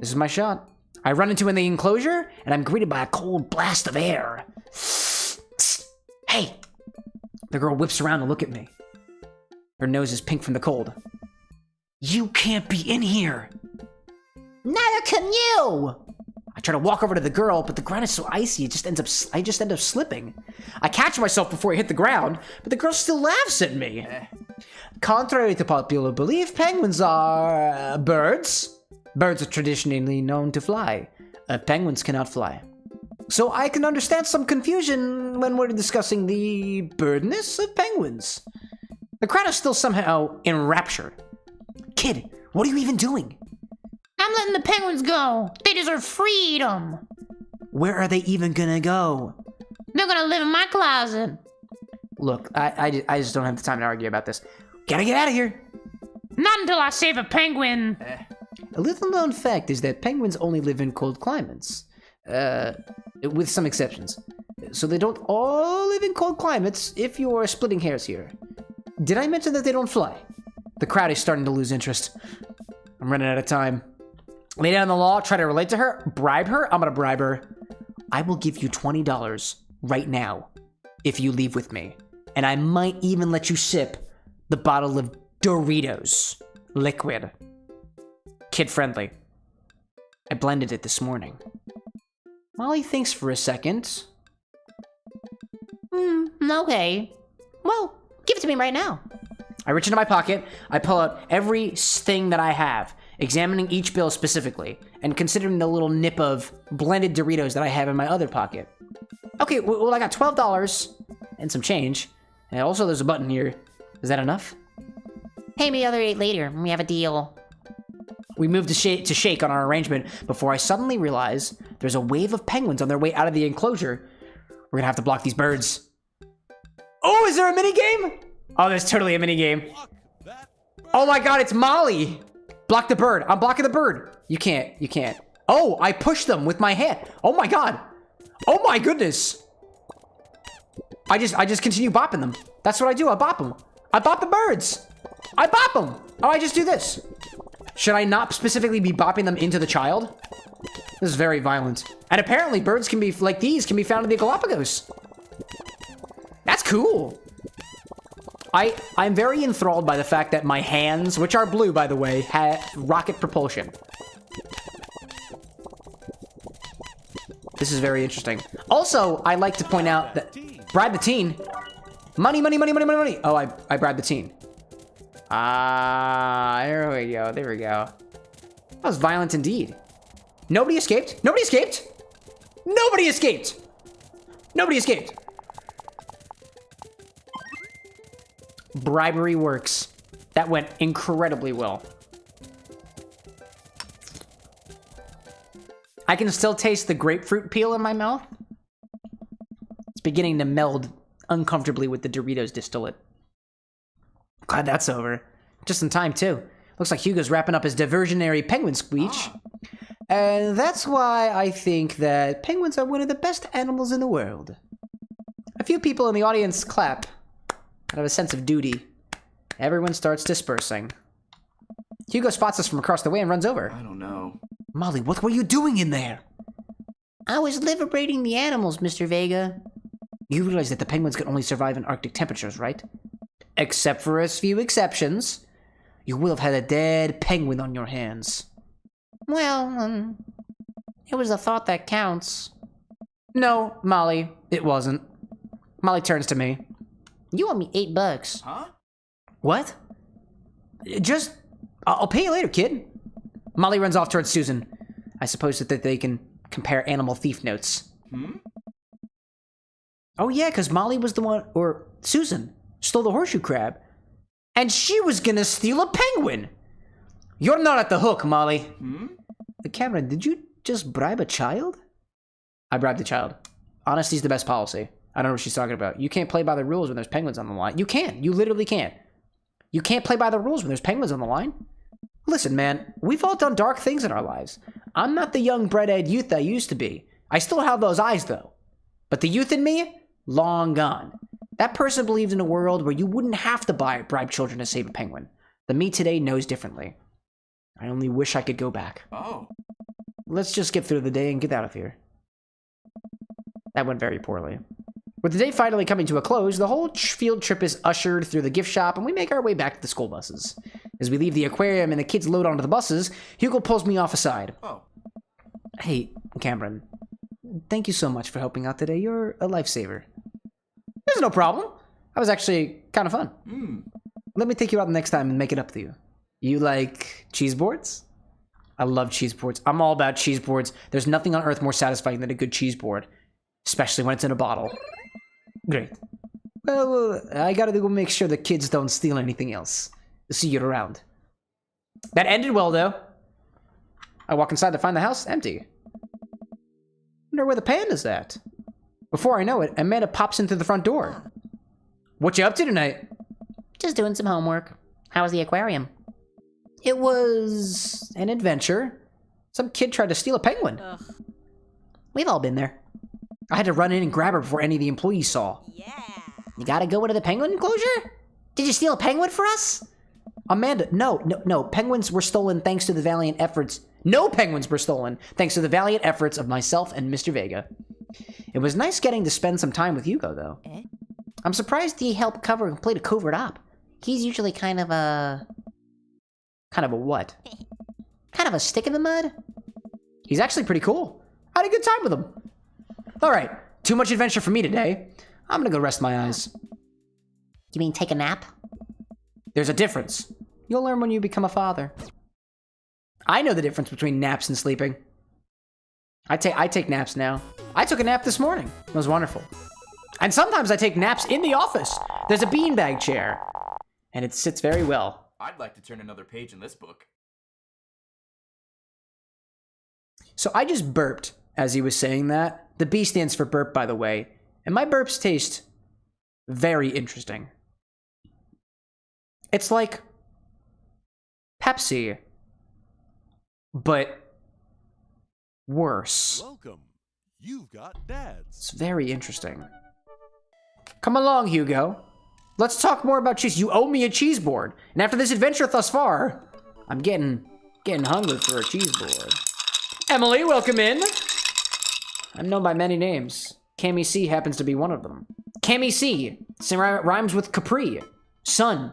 This is my shot. I run into the enclosure, and I'm greeted by a cold blast of air. Hey! The girl whips around to look at me. Her nose is pink from the cold. You can't be in here. Neither can you! I try to walk over to the girl, but the ground is so icy, I just end up slipping. I catch myself before I hit the ground, but the girl still laughs at me. Contrary to popular belief, penguins are birds. Birds are traditionally known to fly. Penguins cannot fly. So I can understand some confusion when we're discussing the birdness of penguins. The crowd is still somehow enraptured. Kid, what are you even doing? I'm letting the penguins go. They deserve freedom. Where are they even gonna go? They're gonna live in my closet. Look, I just don't have the time to argue about this. Gotta get out of here. Not until I save a penguin. A little known fact is that penguins only live in cold climates. With some exceptions. So they don't all live in cold climates if you're splitting hairs here. Did I mention that they don't fly? The crowd is starting to lose interest. I'm running out of time. Lay down the law, try to relate to her, bribe her. I'm gonna bribe her. I will give you $20 right now if you leave with me. And I might even let you sip the bottle of Doritos liquid. Kid friendly. I blended it this morning. Molly thinks for a second. Okay. Well, give it to me right now. I reach into my pocket, I pull out every thing that I have, examining each bill specifically, and considering the little nip of blended Doritos that I have in my other pocket. Okay, well, I got $12 and some change. And also, there's a button here. Is that enough? Pay me the other 8 later. We have a deal. We moved to shake on our arrangement before I suddenly realize there's a wave of penguins on their way out of the enclosure. We're gonna have to block these birds. Oh, is there a mini game? Oh, there's totally a mini game. Oh my god, it's Molly. Block the bird. I'm blocking the bird. You can't. Oh, I pushed them with my hand. Oh my god. Oh my goodness. I just continue bopping them. That's what I do. I bop them. I bop the birds. I bop them. Oh, I just do this. Should I not specifically be bopping them into the child? This is very violent. And apparently birds can be, like these, can be found in the Galapagos. That's cool. I'm very enthralled by the fact that my hands, which are blue, by the way, have rocket propulsion. This is very interesting. Also, I like to point out that bribe the teen. Money. Oh, I bribed the teen. There we go. There we go. That was violent indeed. Nobody escaped. Nobody escaped. Nobody escaped. Nobody escaped. Bribery works. That went incredibly well. I can still taste the grapefruit peel in my mouth. It's beginning to meld uncomfortably with the Doritos distillate. Glad that's over. Just in time, too. Looks like Hugo's wrapping up his diversionary penguin speech. And that's why I think that penguins are one of the best animals in the world. A few people in the audience clap out of a sense of duty. Everyone starts dispersing. Hugo spots us from across the way and runs over. I don't know. Molly, what were you doing in there? I was liberating the animals, Mr. Vega. You realize that the penguins can only survive in Arctic temperatures, right? Except for a few exceptions. You will have had a dead penguin on your hands. Well, it was the thought that counts. No, Molly, it wasn't. Molly turns to me. You owe me $8. Huh? What? I'll pay you later, kid. Molly runs off towards Susan. I suppose that they can compare animal thief notes. Oh yeah, because Molly was the one, or Susan, stole the horseshoe crab. And she was gonna steal a penguin! You're not at the hook, Molly. Cameron, did you just bribe a child? I bribed the child. Honesty's the best policy. I don't know what she's talking about. You can't play by the rules when there's penguins on the line. You can't. You literally can't. You can't play by the rules when there's penguins on the line. Listen, man, we've all done dark things in our lives. I'm not the young bread-eyed youth I used to be. I still have those eyes, though. But the youth in me, long gone. That person believed in a world where you wouldn't have to bribe children to save a penguin. The me today knows differently. I only wish I could go back. Oh. Let's just get through the day and get out of here. That went very poorly. With the day finally coming to a close, the whole field trip is ushered through the gift shop, and we make our way back to the school buses. As we leave the aquarium and the kids load onto the buses, Hugo pulls me off aside. Oh. Hey, Cameron. Thank you so much for helping out today. You're a lifesaver. There's no problem. That was actually kind of fun. Let me take you out the next time and make it up to you. You like cheese boards? I love cheese boards. I'm all about cheese boards. There's nothing on earth more satisfying than a good cheese board. Especially when it's in a bottle. Great. Well, I gotta go make sure the kids don't steal anything else. See you around. That ended well, though. I walk inside to find the house empty. Wonder where the panda's at. Before I know it, Amanda pops in through the front door. What you up to tonight? Just doing some homework. How was the aquarium? It was an adventure. Some kid tried to steal a penguin. We've all been there. I had to run in and grab her before any of the employees saw. You gotta go into the penguin enclosure? Did you steal a penguin for us? Amanda, no. Penguins were stolen thanks to the valiant efforts. No penguins were stolen thanks to the valiant efforts of myself and Mr. Vega. It was nice getting to spend some time with Hugo, though. I'm surprised he helped complete a covert op. He's usually kind of a what? kind of a stick in the mud. He's actually pretty cool. I had a good time with him. All right, too much adventure for me today. I'm gonna go rest my eyes. You mean take a nap? There's a difference. You'll learn when you become a father. I know the difference between naps and sleeping. I take naps now. I took a nap this morning. It was wonderful. And sometimes I take naps in the office. There's a beanbag chair, and it sits very well. I'd like to turn another page in this book. So I just burped as he was saying that. The B stands for burp, by the way. And my burps taste very interesting. It's like Pepsi, but worse. Welcome. You've got dads. It's very interesting. Come along, Hugo. Let's talk more about cheese. You owe me a cheese board. And after this adventure thus far, I'm getting hungry for a cheese board. Emily, welcome in. I'm known by many names. Cammy C happens to be one of them. Cammy C rhymes with Capri. Sun,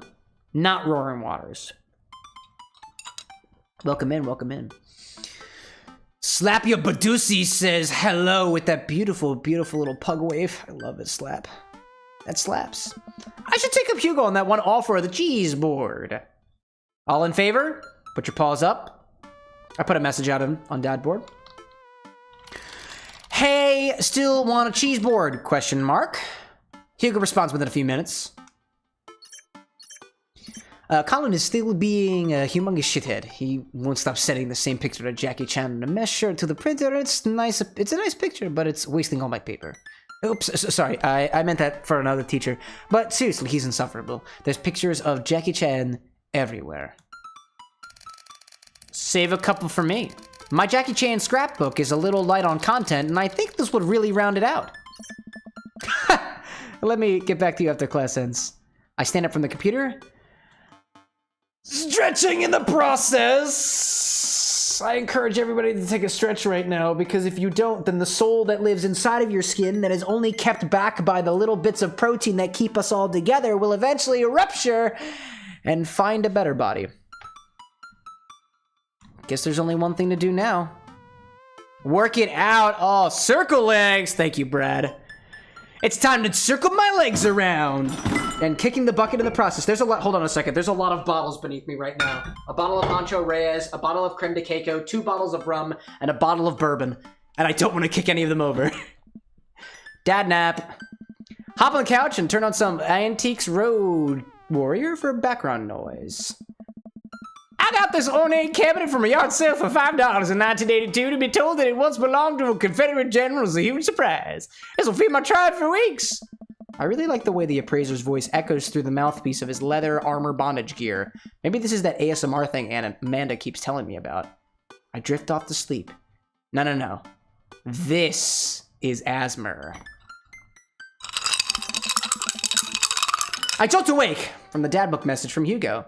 not roaring waters. Welcome in, welcome in. Slap Your Badusi says hello with that beautiful, beautiful little pug wave. I love it, Slap. That slaps. I should take up Hugo on that one offer of the cheese board. All in favor? Put your paws up. I put a message out on Dad board. Hey, still want a cheese board? Question mark. Hugo responds within a few minutes. Colin is still being a humongous shithead. He won't stop sending the same picture of Jackie Chan in a mesh shirt to the printer. It's nice. It's a nice picture, but it's wasting all my paper. Oops, sorry. I meant that for another teacher. But seriously, he's insufferable. There's pictures of Jackie Chan everywhere. Save a couple for me. My Jackie Chan scrapbook is a little light on content, and I think this would really round it out. Let me get back to you after class ends. I stand up from the computer. Stretching in the process. I encourage everybody to take a stretch right now, because if you don't, then the soul that lives inside of your skin that is only kept back by the little bits of protein that keep us all together will eventually rupture and find a better body. Guess there's only one thing to do now. Work it out. Oh, circle legs. Thank you, Brad. It's time to circle my legs around. And kicking the bucket in the process. There's a lot. Hold on a second. There's a lot of bottles beneath me right now. A bottle of Pancho Reyes, a bottle of Creme de Cacao, 2 bottles of rum, and a bottle of bourbon. And I don't want to kick any of them over. Dad nap. Hop on the couch and turn on some Antiques Road Warrior for background noise. I got this ornate cabinet from a yard sale for $5 in 1982 to be told that it once belonged to a Confederate general is a huge surprise. This will feed my tribe for weeks. I really like the way the appraiser's voice echoes through the mouthpiece of his leather armor bondage gear. Maybe this is that ASMR thing Amanda keeps telling me about. I drift off to sleep. No. This is Asmer. I jolt awake from the dad book message from Hugo.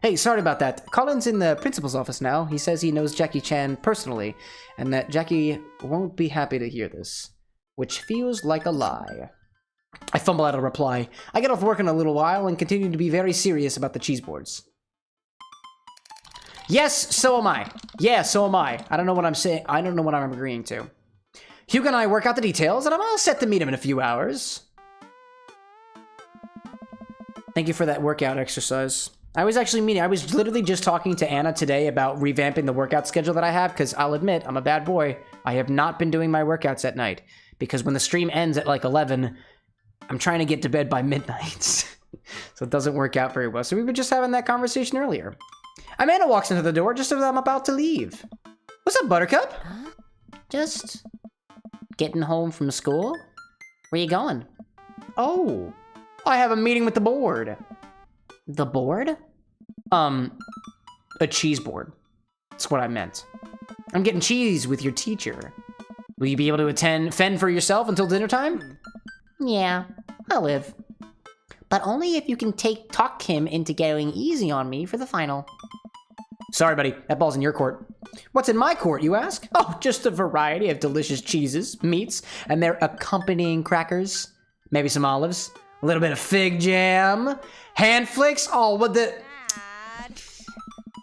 Hey, sorry about that. Colin's in the principal's office now. He says he knows Jackie Chan personally, and that Jackie won't be happy to hear this, which feels like a lie. I fumble out a reply. I get off work in a little while and continue to be very serious about the cheese boards. Yes, so am I. Yeah, so am I. I don't know what I'm saying. I don't know what I'm agreeing to. Hugo and I work out the details, and I'm all set to meet him in a few hours. Thank you for that workout exercise. I was literally just talking to Anna today about revamping the workout schedule that I have, because I'll admit, I'm a bad boy. I have not been doing my workouts at night, because when the stream ends at like 11, I'm trying to get to bed by midnight. So it doesn't work out very well. So we were just having that conversation earlier. Amanda walks into the door just as I'm about to leave. What's up, Buttercup? Just getting home from school. Where you going? Oh, I have a meeting with the board. The board? A cheese board. That's what I meant. I'm getting cheese with your teacher. Will you be able to fend for yourself until dinner time? Yeah, I'll live. But only if you can talk him into going easy on me for the final. Sorry, buddy. That ball's in your court. What's in my court, you ask? Oh, just a variety of delicious cheeses, meats, and their accompanying crackers. Maybe some olives. A little bit of fig jam. Hand flicks. Oh, what the...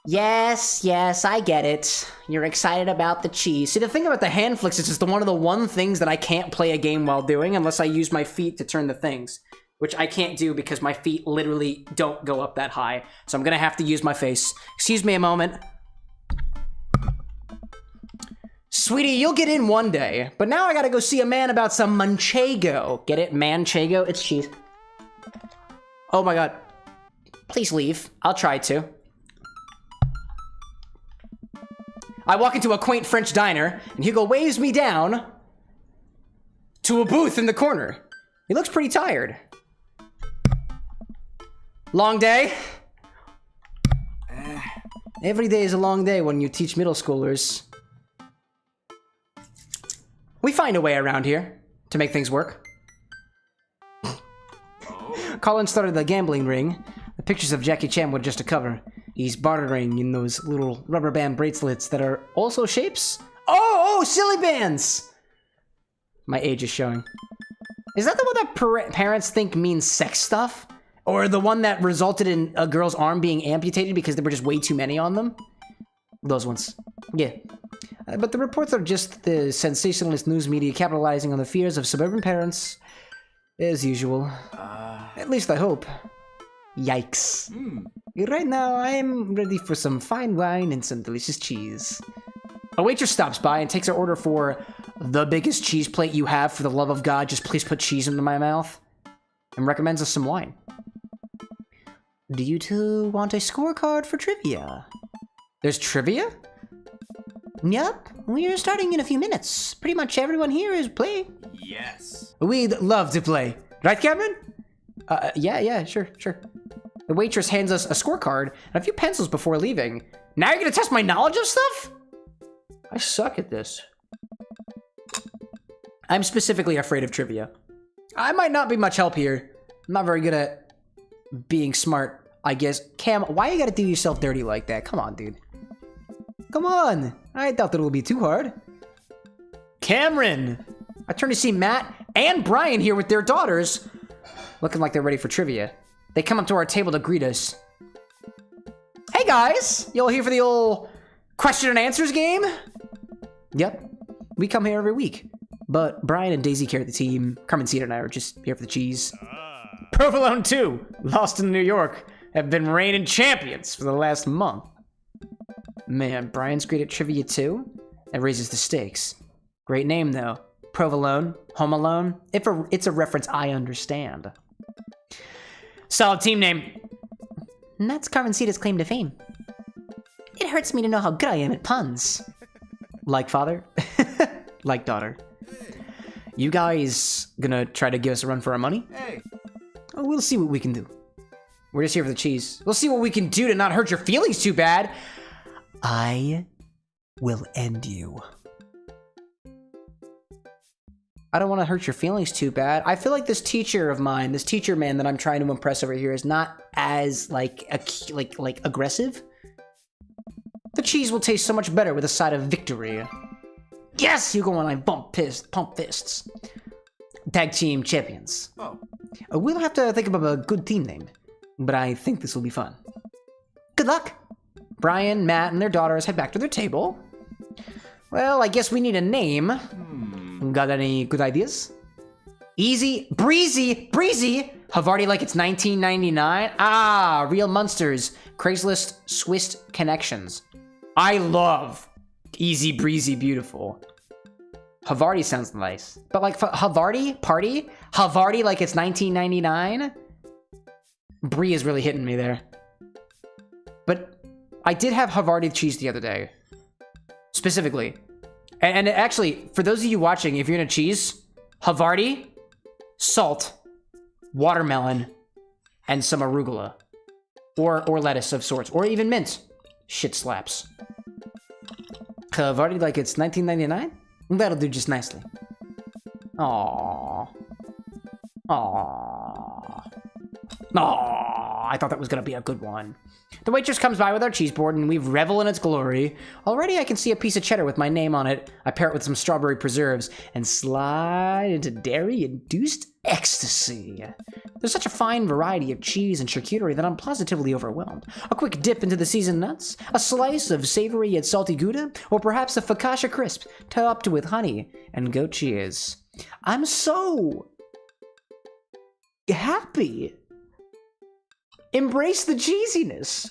Yes, I get it. You're excited about the cheese. See, the thing about the hand flicks is it's one of the one things that I can't play a game while doing unless I use my feet to turn the things, which I can't do because my feet literally don't go up that high. So I'm gonna have to use my face. Excuse me a moment. Sweetie, you'll get in one day, but now I gotta go see a man about some manchego. Get it? Manchego? It's cheese. Oh my god. Please leave. I'll try to. I walk into a quaint French diner, and Hugo waves me down to a booth in the corner. He looks pretty tired. Long day? Every day is a long day when you teach middle schoolers. We find a way around here to make things work. Colin started the gambling ring. The pictures of Jackie Chan were just a cover. He's bartering in those little rubber band bracelets that are also shapes. Oh, silly bands! My age is showing. Is that the one that parents think means sex stuff? Or the one that resulted in a girl's arm being amputated because there were just way too many on them? Those ones. Yeah. But the reports are just the sensationalist news media capitalizing on the fears of suburban parents. As usual. At least I hope. Yikes. Right now, I'm ready for some fine wine and some delicious cheese. A waitress stops by and takes our order for the biggest cheese plate you have. For the love of God, just please put cheese into my mouth. And recommends us some wine. Do you two want a scorecard for trivia? There's trivia? Yep, we're starting in a few minutes. Pretty much everyone here is playing. Yes. We'd love to play. Right, Cameron? Yeah, sure. The waitress hands us a scorecard and a few pencils before leaving. Now you're gonna test my knowledge of stuff? I suck at this. I'm specifically afraid of trivia. I might not be much help here. I'm not very good at being smart, I guess. Cam, why you gotta do yourself dirty like that? Come on, dude. Come on. I doubt that it will be too hard. Cameron! I turn to see Matt and Brian here with their daughters, looking like they're ready for trivia. They come up to our table to greet us. Hey guys! You all here for the old question and answers game? Yep. We come here every week. But Brian and Daisy carry the team. Carmencita and I are just here for the cheese. Provolone 2, lost in New York, have been reigning champions for the last month. Man, Brian's great at trivia too. That raises the stakes. Great name though. Provolone, Home Alone. It's a reference I understand. Solid team name. And that's Carmencita's claim to fame. It hurts me to know how good I am at puns. Like father, like daughter. You guys gonna try to give us a run for our money? Hey. Oh, we'll see what we can do. We're just here for the cheese. We'll see what we can do to not hurt your feelings too bad. I will end you. I don't want to hurt your feelings too bad. I feel like this teacher of mine, this teacher man that I'm trying to impress over here is not as like aggressive. The cheese will taste so much better with a side of victory. Yes, Hugo and I pump fists. Tag team champions. Oh. We'll have to think of a good team name, but I think this will be fun. Good luck. Brian, Matt, and their daughters head back to their table. Well, I guess we need a name. Got any good ideas? Easy, breezy. Havarti like it's 1999. Ah, real Munsters. Craigslist Swiss connections. I love easy, breezy, beautiful. Havarti sounds nice. But like Havarti party? Havarti like it's 1999? Brie is really hitting me there. But I did have Havarti cheese the other day. Specifically. And actually, for those of you watching, if you're gonna cheese, Havarti, salt, watermelon, and some arugula. Or lettuce of sorts. Or even mint. Shit slaps. Havarti like it's 1999? That'll do just nicely. Aww. I thought that was gonna be a good one. The waitress comes by with our cheese board and we revel in its glory. Already I can see a piece of cheddar with my name on it. I pair it with some strawberry preserves and slide into dairy-induced ecstasy. There's such a fine variety of cheese and charcuterie that I'm positively overwhelmed. A quick dip into the seasoned nuts, a slice of savory yet salty Gouda, or perhaps a focaccia crisp topped with honey and goat cheese. I'm so happy. Embrace the cheesiness.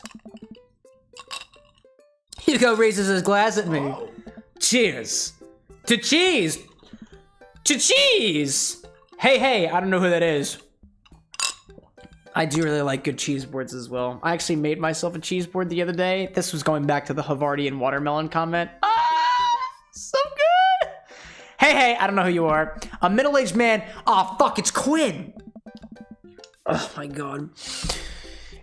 Hugo raises his glass at me. Oh. Cheers. To cheese! To cheese! Hey, I don't know who that is. I do really like good cheese boards as well. I actually made myself a cheese board the other day. This was going back to the Havartian watermelon comment. So good! Hey, I don't know who you are. A middle-aged man. Oh, fuck, it's Quinn. Oh my god.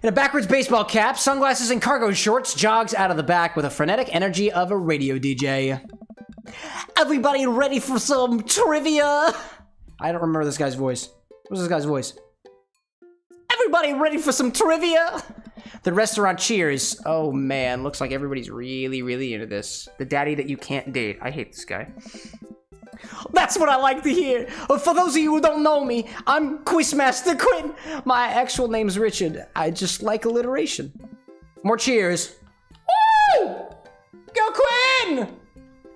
In a backwards baseball cap, sunglasses and cargo shorts, jogs out of the back with a frenetic energy of a radio DJ. Everybody ready for some trivia? I don't remember this guy's voice. What's this guy's voice? Everybody ready for some trivia? The restaurant cheers. Oh man, looks like everybody's really into this. The daddy that you can't date. I hate this guy. That's what I like to hear. For those of you who don't know me, I'm Quizmaster Quinn. My actual name's Richard. I just like alliteration. More cheers. Woo! Go Quinn!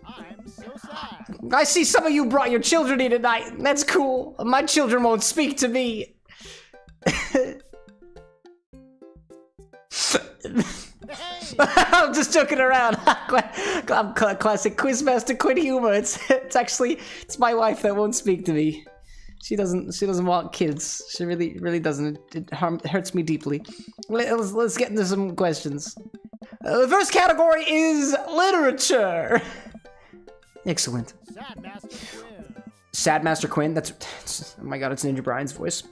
I'm so sad. I see some of you brought your children here tonight. That's cool. My children won't speak to me. I'm just joking around. I'm classic Quizmaster Quinn humor. It's my wife that won't speak to me. She doesn't want kids. She really doesn't. It hurts me deeply. Let's get into some questions. The first category is literature. Excellent. Sad Master Quinn. Sad Master Quinn. That's oh my god, it's Ninja Brian's voice.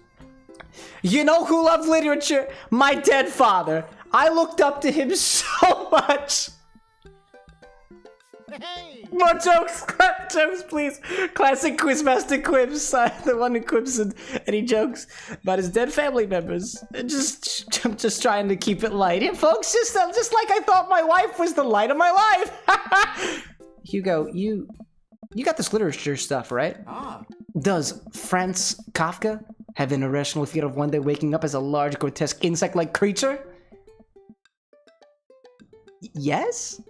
You know who loved literature? My dead father. I looked up to him so much. Hey! More jokes, please. Classic Quizmaster quips. The one who quips and he jokes about his dead family members. I'm just trying to keep it light. Yeah, folks, just like I thought my wife was the light of my life. Hugo, you got this literature stuff, right? Does Franz Kafka have an irrational fear of one day waking up as a large, grotesque insect-like creature? Yes?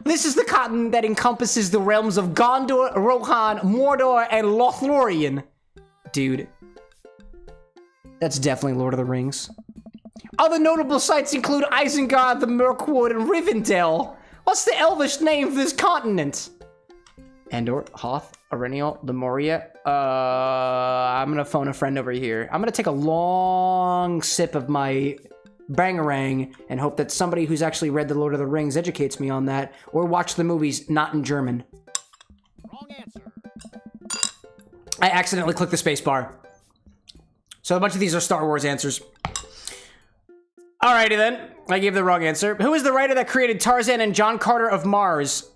This is the continent that encompasses the realms of Gondor, Rohan, Mordor, and Lothlorien. Dude. That's definitely Lord of the Rings. Other notable sites include Isengard, the Mirkwood, and Rivendell. What's the elvish name for this continent? Andor, Hoth, Arenial, Lemuria. I'm gonna phone a friend over here. I'm gonna take a long sip of my Bangarang and hope that somebody who's actually read The Lord of the Rings educates me on that, or watch the movies not in German. Wrong answer. I accidentally clicked the space bar. So a bunch of these are Star Wars answers. Alrighty then. I gave the wrong answer. Who is the writer that created Tarzan and John Carter of Mars?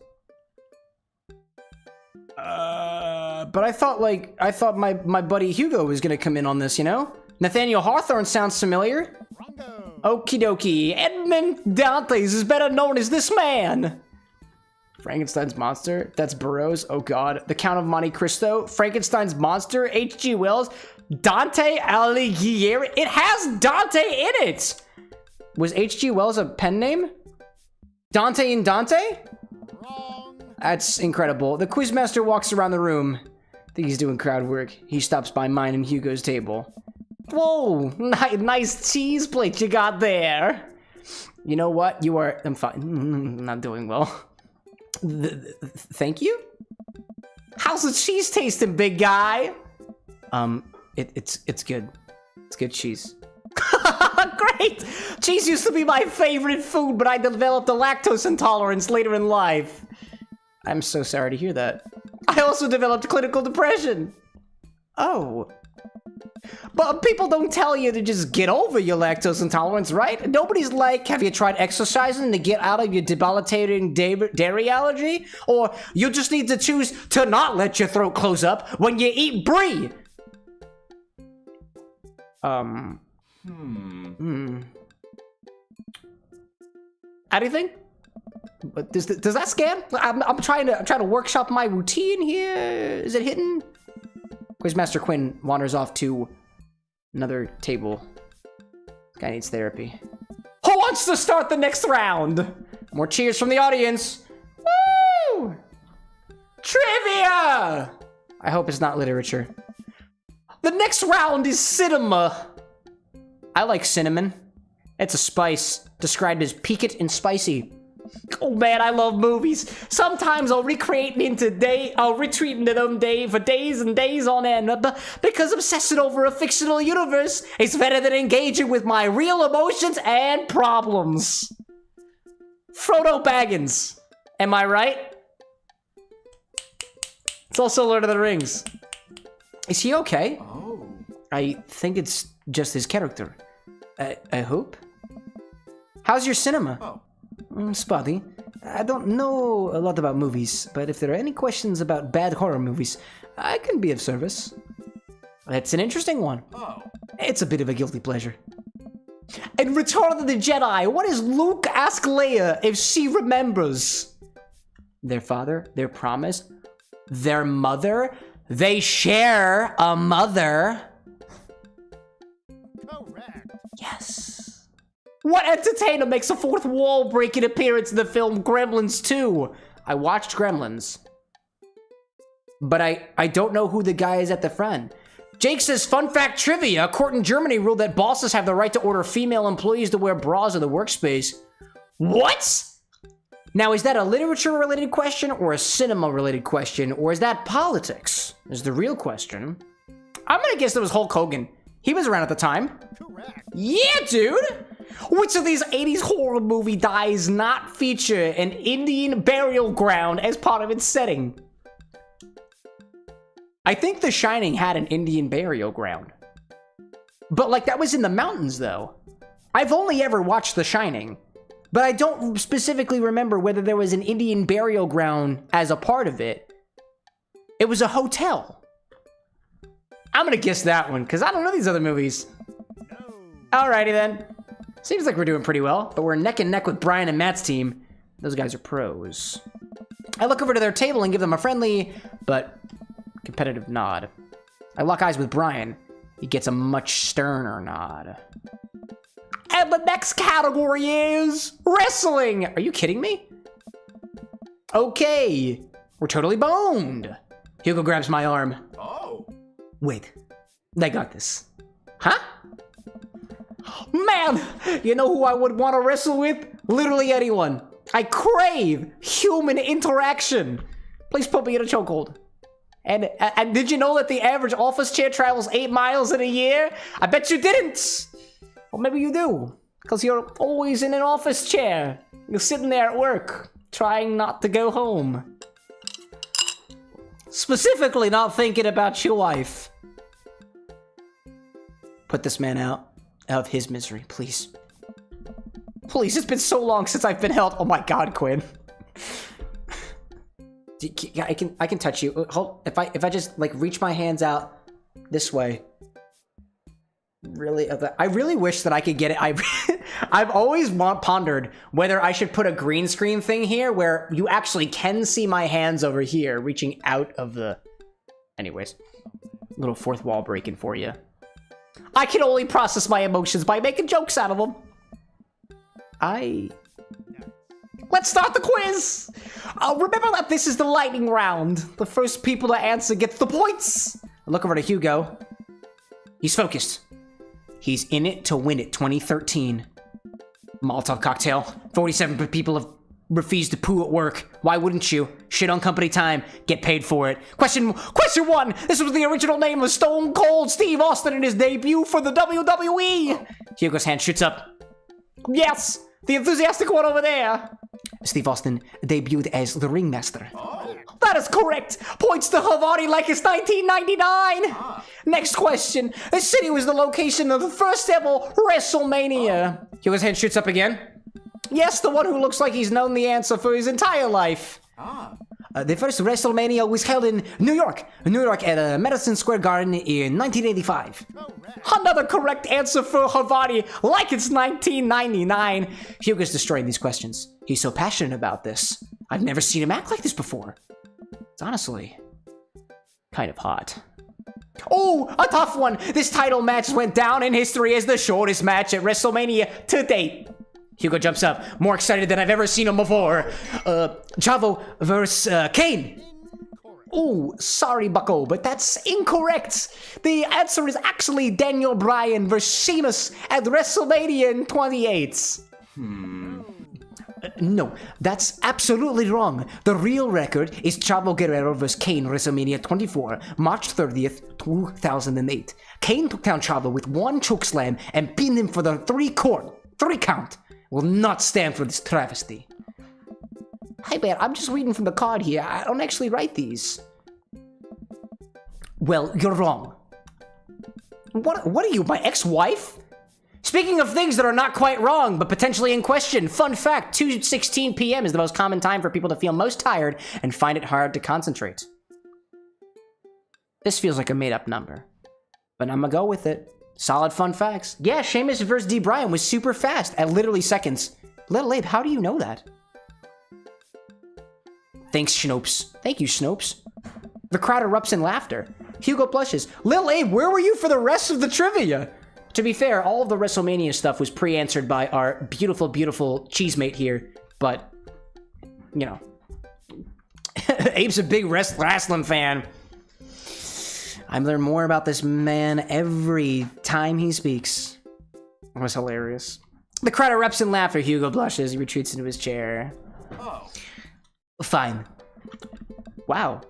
But I thought my buddy Hugo was gonna come in on this, you know? Nathaniel Hawthorne sounds familiar. Wrongo. Okie dokie. Edmund Dantes is better known as this man. Frankenstein's monster. That's Burroughs. Oh god. The Count of Monte Cristo. Frankenstein's monster. H.G. Wells. Dante Alighieri. It has Dante in it. Was H.G. Wells a pen name? Dante and Dante? Wrong. That's incredible. The quizmaster walks around the room. I think he's doing crowd work. He stops by mine and Hugo's table. Whoa, nice cheese plate you got there. You know what? I'm fine. I'm not doing well. Thank you? How's the cheese tasting, big guy? It's good. It's good cheese. Great! Cheese used to be my favorite food, but I developed a lactose intolerance later in life. I'm so sorry to hear that. I also developed clinical depression. Oh. But people don't tell you to just get over your lactose intolerance, right? Nobody's like, have you tried exercising to get out of your debilitating dairy allergy? Or you just need to choose to not let your throat close up when you eat brie. Anything? But does that scan? I'm trying to workshop my routine here. Is it hitting? Quizmaster Quinn wanders off to another table. This guy needs therapy. Who wants to start the next round? More cheers from the audience. Woo! Trivia! I hope it's not literature. The next round is cinema. I like cinnamon. It's a spice, described as piquant and spicy. Oh man, I love movies. Sometimes I'll retreat into them for days and days on end. But because obsessing over a fictional universe is better than engaging with my real emotions and problems. Frodo Baggins. Am I right? It's also Lord of the Rings. Is he okay? Oh. I think it's just his character. I hope. How's your cinema? Oh. Spotty. I don't know a lot about movies, but if there are any questions about bad horror movies, I can be of service. It's an interesting one. Oh. It's a bit of a guilty pleasure. In Return of the Jedi, what does Luke ask Leia if she remembers? Their father, their promise, their mother, they share a mother. Correct. Yes. What entertainer makes a fourth wall breaking appearance in the film Gremlins 2? I watched Gremlins. But I don't know who the guy is at the front. Jake says, fun fact trivia. A court in Germany ruled that bosses have the right to order female employees to wear bras in the workspace. What? Now, is that a literature-related question or a cinema-related question? Or is that politics? Is the real question. I'm gonna guess that was Hulk Hogan. He was around at the time. Correct. Yeah, dude! Which of these 80s horror movie does not feature an Indian burial ground as part of its setting? I think The Shining had an Indian burial ground. But, like, that was in the mountains, though. I've only ever watched The Shining, but I don't specifically remember whether there was an Indian burial ground as a part of it. It was a hotel. I'm gonna guess that one, because I don't know these other movies. No. Alrighty then. Seems like we're doing pretty well, but we're neck and neck with Brian and Matt's team. Those guys are pros. I look over to their table and give them a friendly, but competitive nod. I lock eyes with Brian. He gets a much sterner nod. And the next category is wrestling. Are you kidding me? Okay, we're totally boned. Hugo grabs my arm. Oh. Wait, I got this. Huh? Man, you know who I would want to wrestle with? Literally anyone. I crave human interaction. Please put me in a chokehold. And did you know that the average office chair travels 8 miles in a year? I bet you didn't. Or maybe you do, because you're always in an office chair. You're sitting there at work, trying not to go home. Specifically not thinking about your wife. Put this man out of his misery, please. Please, it's been so long since I've been held. Oh my God, Quinn. I can touch you. Hold, if I just like reach my hands out this way. Really, I really wish that I could get it. I've always pondered whether I should put a green screen thing here where you actually can see my hands over here reaching out of the. Anyways, little fourth wall breaking for you. I can only process my emotions by making jokes out of them. Let's start the quiz! Remember that this is the lightning round. The first people to answer gets the points. I look over to Hugo. He's focused. He's in it to win it 2013. Molotov cocktail. 47 people have refused to poo at work. Why wouldn't you? Shit on company time. Get paid for it. Question 1. This was the original name of Stone Cold Steve Austin in his debut for the WWE. Hugo's hand shoots up. Yes! The enthusiastic one over there. Steve Austin debuted as the Ringmaster. Oh. That is correct. Points to Havarti like it's 1999. Next question. This city was the location of the first ever WrestleMania. Hugo's hand shoots up again. Yes, the one who looks like he's known the answer for his entire life. The first WrestleMania was held in New York at Madison Square Garden in 1985. Another correct answer for Havarti, like it's 1999. Hugo's destroying these questions. He's so passionate about this. I've never seen him act like this before. It's honestly kind of hot. Oh, a tough one. This title match went down in history as the shortest match at WrestleMania to date. Hugo jumps up, more excited than I've ever seen him before. Chavo versus Kane. Oh, sorry, bucko, but that's incorrect. The answer is actually Daniel Bryan versus Sheamus at WrestleMania in 28. No, that's absolutely wrong. The real record is Chavo Guerrero vs. Kane, WrestleMania 24, March 30th, 2008. Kane took down Chavo with one chokeslam and pinned him for the 3 count. Will not stand for this travesty. Hey man, I'm just reading from the card here. I don't actually write these. Well, you're wrong. What are you, my ex-wife? Speaking of things that are not quite wrong, but potentially in question, fun fact, 2:16 p.m. is the most common time for people to feel most tired and find it hard to concentrate. This feels like a made-up number, but I'm gonna go with it. Solid fun facts. Yeah, Sheamus versus D. Bryan was super fast at literally seconds. Little Abe, how do you know that? Thanks, Snopes. Thank you, Snopes. The crowd erupts in laughter. Hugo blushes. Lil Abe, where were you for the rest of the trivia? To be fair, all of the WrestleMania stuff was pre-answered by our beautiful, beautiful cheesemate here, but, you know. Abe's a big wrestling fan. I learn more about this man every time he speaks. It was hilarious. The crowd erupts in laughter. Hugo blushes. He retreats into his chair. Oh. Fine. Wow.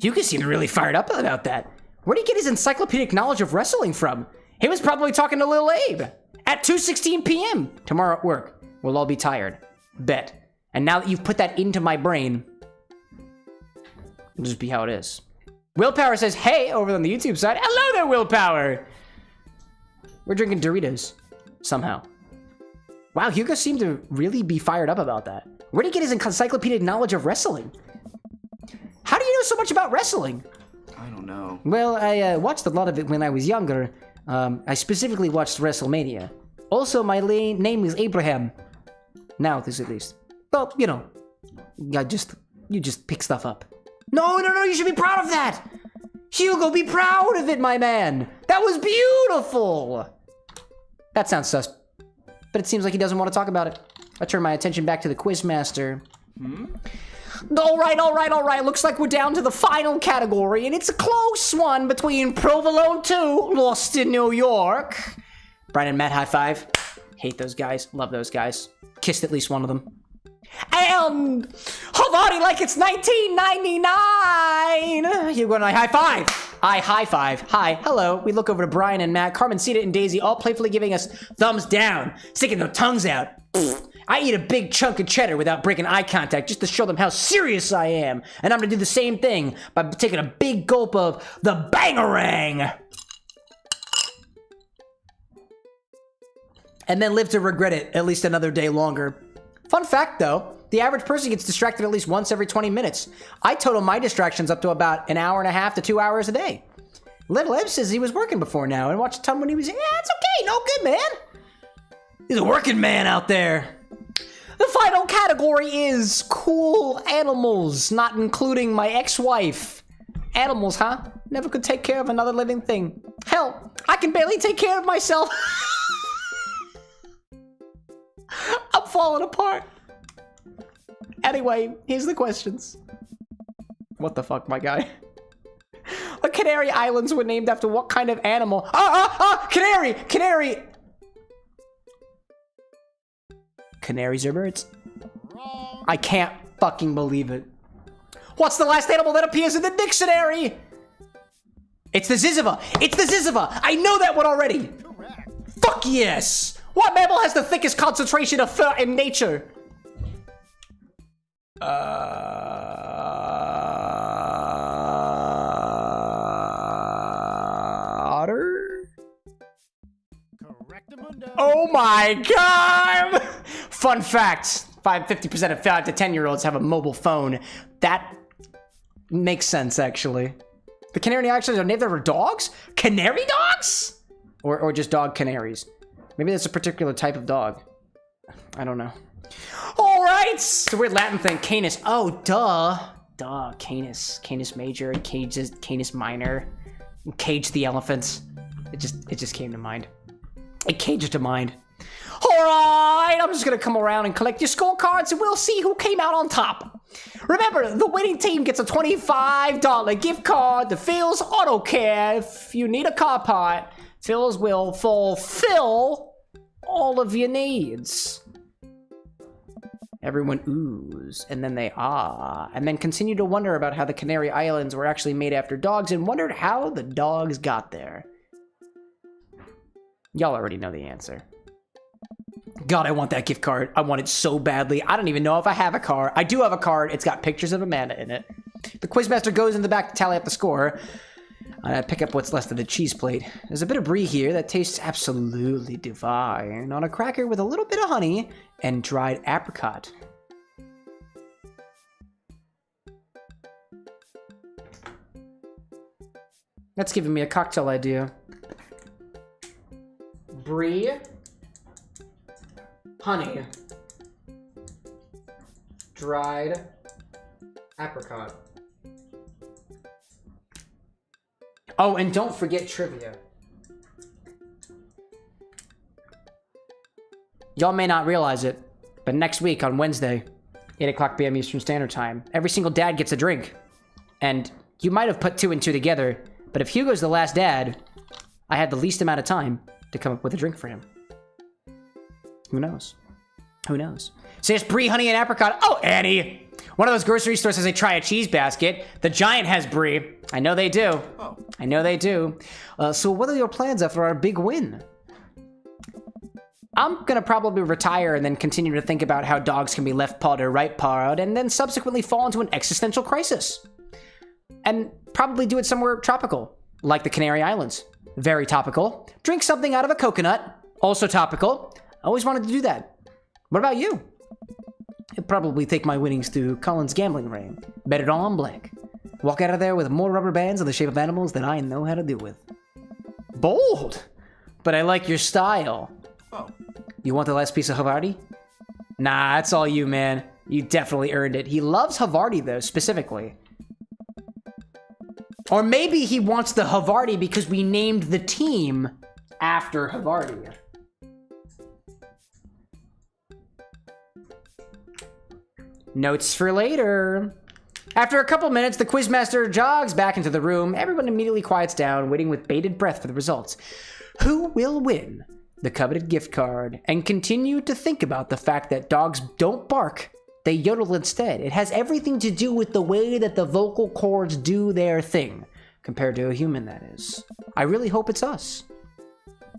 Hugo seemed really fired up about that. Where'd he get his encyclopedic knowledge of wrestling from? He was probably talking to Lil Abe at 2:16 p.m. Tomorrow at work. We'll all be tired. Bet. And now that you've put that into my brain, it'll just be how it is. Willpower says, hey, over on the YouTube side. Hello there, Willpower. We're drinking Doritos. Somehow. Wow, Hugo seemed to really be fired up about that. Where'd he get his encyclopedic knowledge of wrestling? How do you know so much about wrestling? I don't know. Well, I watched a lot of it when I was younger. I specifically watched WrestleMania. Also, my name is Abraham. Now, this at least. Well, you know, you just pick stuff up. No, you should be proud of that! Hugo, be proud of it, my man! That was beautiful! That sounds sus, but it seems like he doesn't want to talk about it. I turn my attention back to the Quizmaster. All right. Looks like we're down to the final category, and it's a close one between Provolone 2, Lost in New York. Brian and Matt, high five. Hate those guys. Love those guys. Kissed at least one of them. And Havarti like it's 1999. You're going to high five. I high five. Hi, hello. We look over to Brian and Matt, Carmencita and Daisy, all playfully giving us thumbs down, sticking their tongues out. I eat a big chunk of cheddar without breaking eye contact just to show them how serious I am. And I'm gonna do the same thing by taking a big gulp of the Bangarang. And then live to regret it at least another day longer. Fun fact though, the average person gets distracted at least once every 20 minutes. I total my distractions up to about an hour and a half to 2 hours a day. Little Eb says he was working before now and watched a ton when he was, yeah, it's okay, no good, man. He's a working man out there. The final category is cool animals, not including my ex-wife. Animals, huh? Never could take care of another living thing. Hell, I can barely take care of myself. I'm falling apart. Anyway, here's the questions. What the fuck, my guy? The Canary Islands were named after what kind of animal? Canary! Canaries are birds. Wrong. I can't fucking believe it. What's the last animal that appears in the dictionary? It's the Ziziva. I know that one already. Correct. Fuck yes. What mammal has the thickest concentration of fur in nature? Otter? Correctamundo. Oh my god! Fun fact, 50% of 5 to 10-year-olds have a mobile phone. That makes sense, actually. The Canary actually are named after dogs? Canary dogs? Or just dog canaries? Maybe that's a particular type of dog. I don't know. All right, it's a weird Latin thing, Canis. Oh, duh. Canis. Canis major, Canis minor. Cage the elephant. It just came to mind. It caged to mind. All right, I'm just gonna come around and collect your scorecards and we'll see who came out on top. Remember, the winning team gets a $25 gift card to Phil's Auto Care. If you need a car part, Phil's will fulfill all of your needs. Everyone oohs, and then they ah, and then continue to wonder about how the Canary Islands were actually made after dogs and wondered how the dogs got there. Y'all already know the answer. God, I want that gift card. I want it so badly. I don't even know if I have a card. I do have a card. It's got pictures of Amanda in it. The Quizmaster goes in the back to tally up the score. I pick up what's left of the cheese plate. There's a bit of brie here that tastes absolutely divine on a cracker with a little bit of honey and dried apricot. That's giving me a cocktail idea. Brie, honey, dried apricot. Oh, and don't forget trivia. Y'all may not realize it, but next week on Wednesday, 8 o'clock p.m. Eastern Standard Time, every single dad gets a drink. And you might have put 2 and 2 together, but if Hugo's the last dad, I had the least amount of time to come up with a drink for him. Who knows? Who knows? So there's brie, honey, and apricot. Oh, Annie! One of those grocery stores says they try a cheese basket. The Giant has brie. I know they do. Oh. I know they do. So what are your plans after our big win? I'm gonna probably retire and then continue to think about how dogs can be left pawed or right pawed, and then subsequently fall into an existential crisis. And probably do it somewhere tropical, like the Canary Islands. Very topical. Drink something out of a coconut. Also topical. I always wanted to do that. What about you? I'd probably take my winnings to Colin's gambling ring. Bet it all on blank. Walk out of there with more rubber bands in the shape of animals than I know how to do with. Bold! But I like your style. Oh. You want the last piece of Havarti? Nah, that's all you, man. You definitely earned it. He loves Havarti, though, specifically. Or maybe he wants the Havarti because we named the team after Havarti. Notes for later. After a couple minutes, the Quizmaster jogs back into the room. Everyone immediately quiets down, waiting with bated breath for the results. Who will win the coveted gift card? And continue to think about the fact that dogs don't bark. They yodel instead. It has everything to do with the way that the vocal cords do their thing. Compared to a human, that is. I really hope it's us.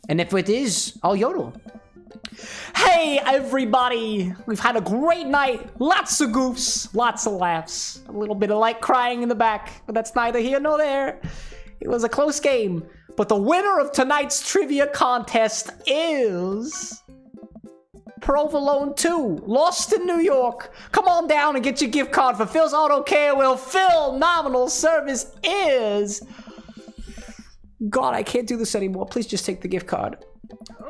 And if it is, I'll yodel. Hey, everybody! We've had a great night. Lots of goofs, lots of laughs. A little bit of light crying in the back, but that's neither here nor there. It was a close game, but the winner of tonight's trivia contest is... Provolone 2, Lost in New York. Come on down and get your gift card for Phil's Auto Care. Well, Phil nominal service is... God, I can't do this anymore. Please just take the gift card.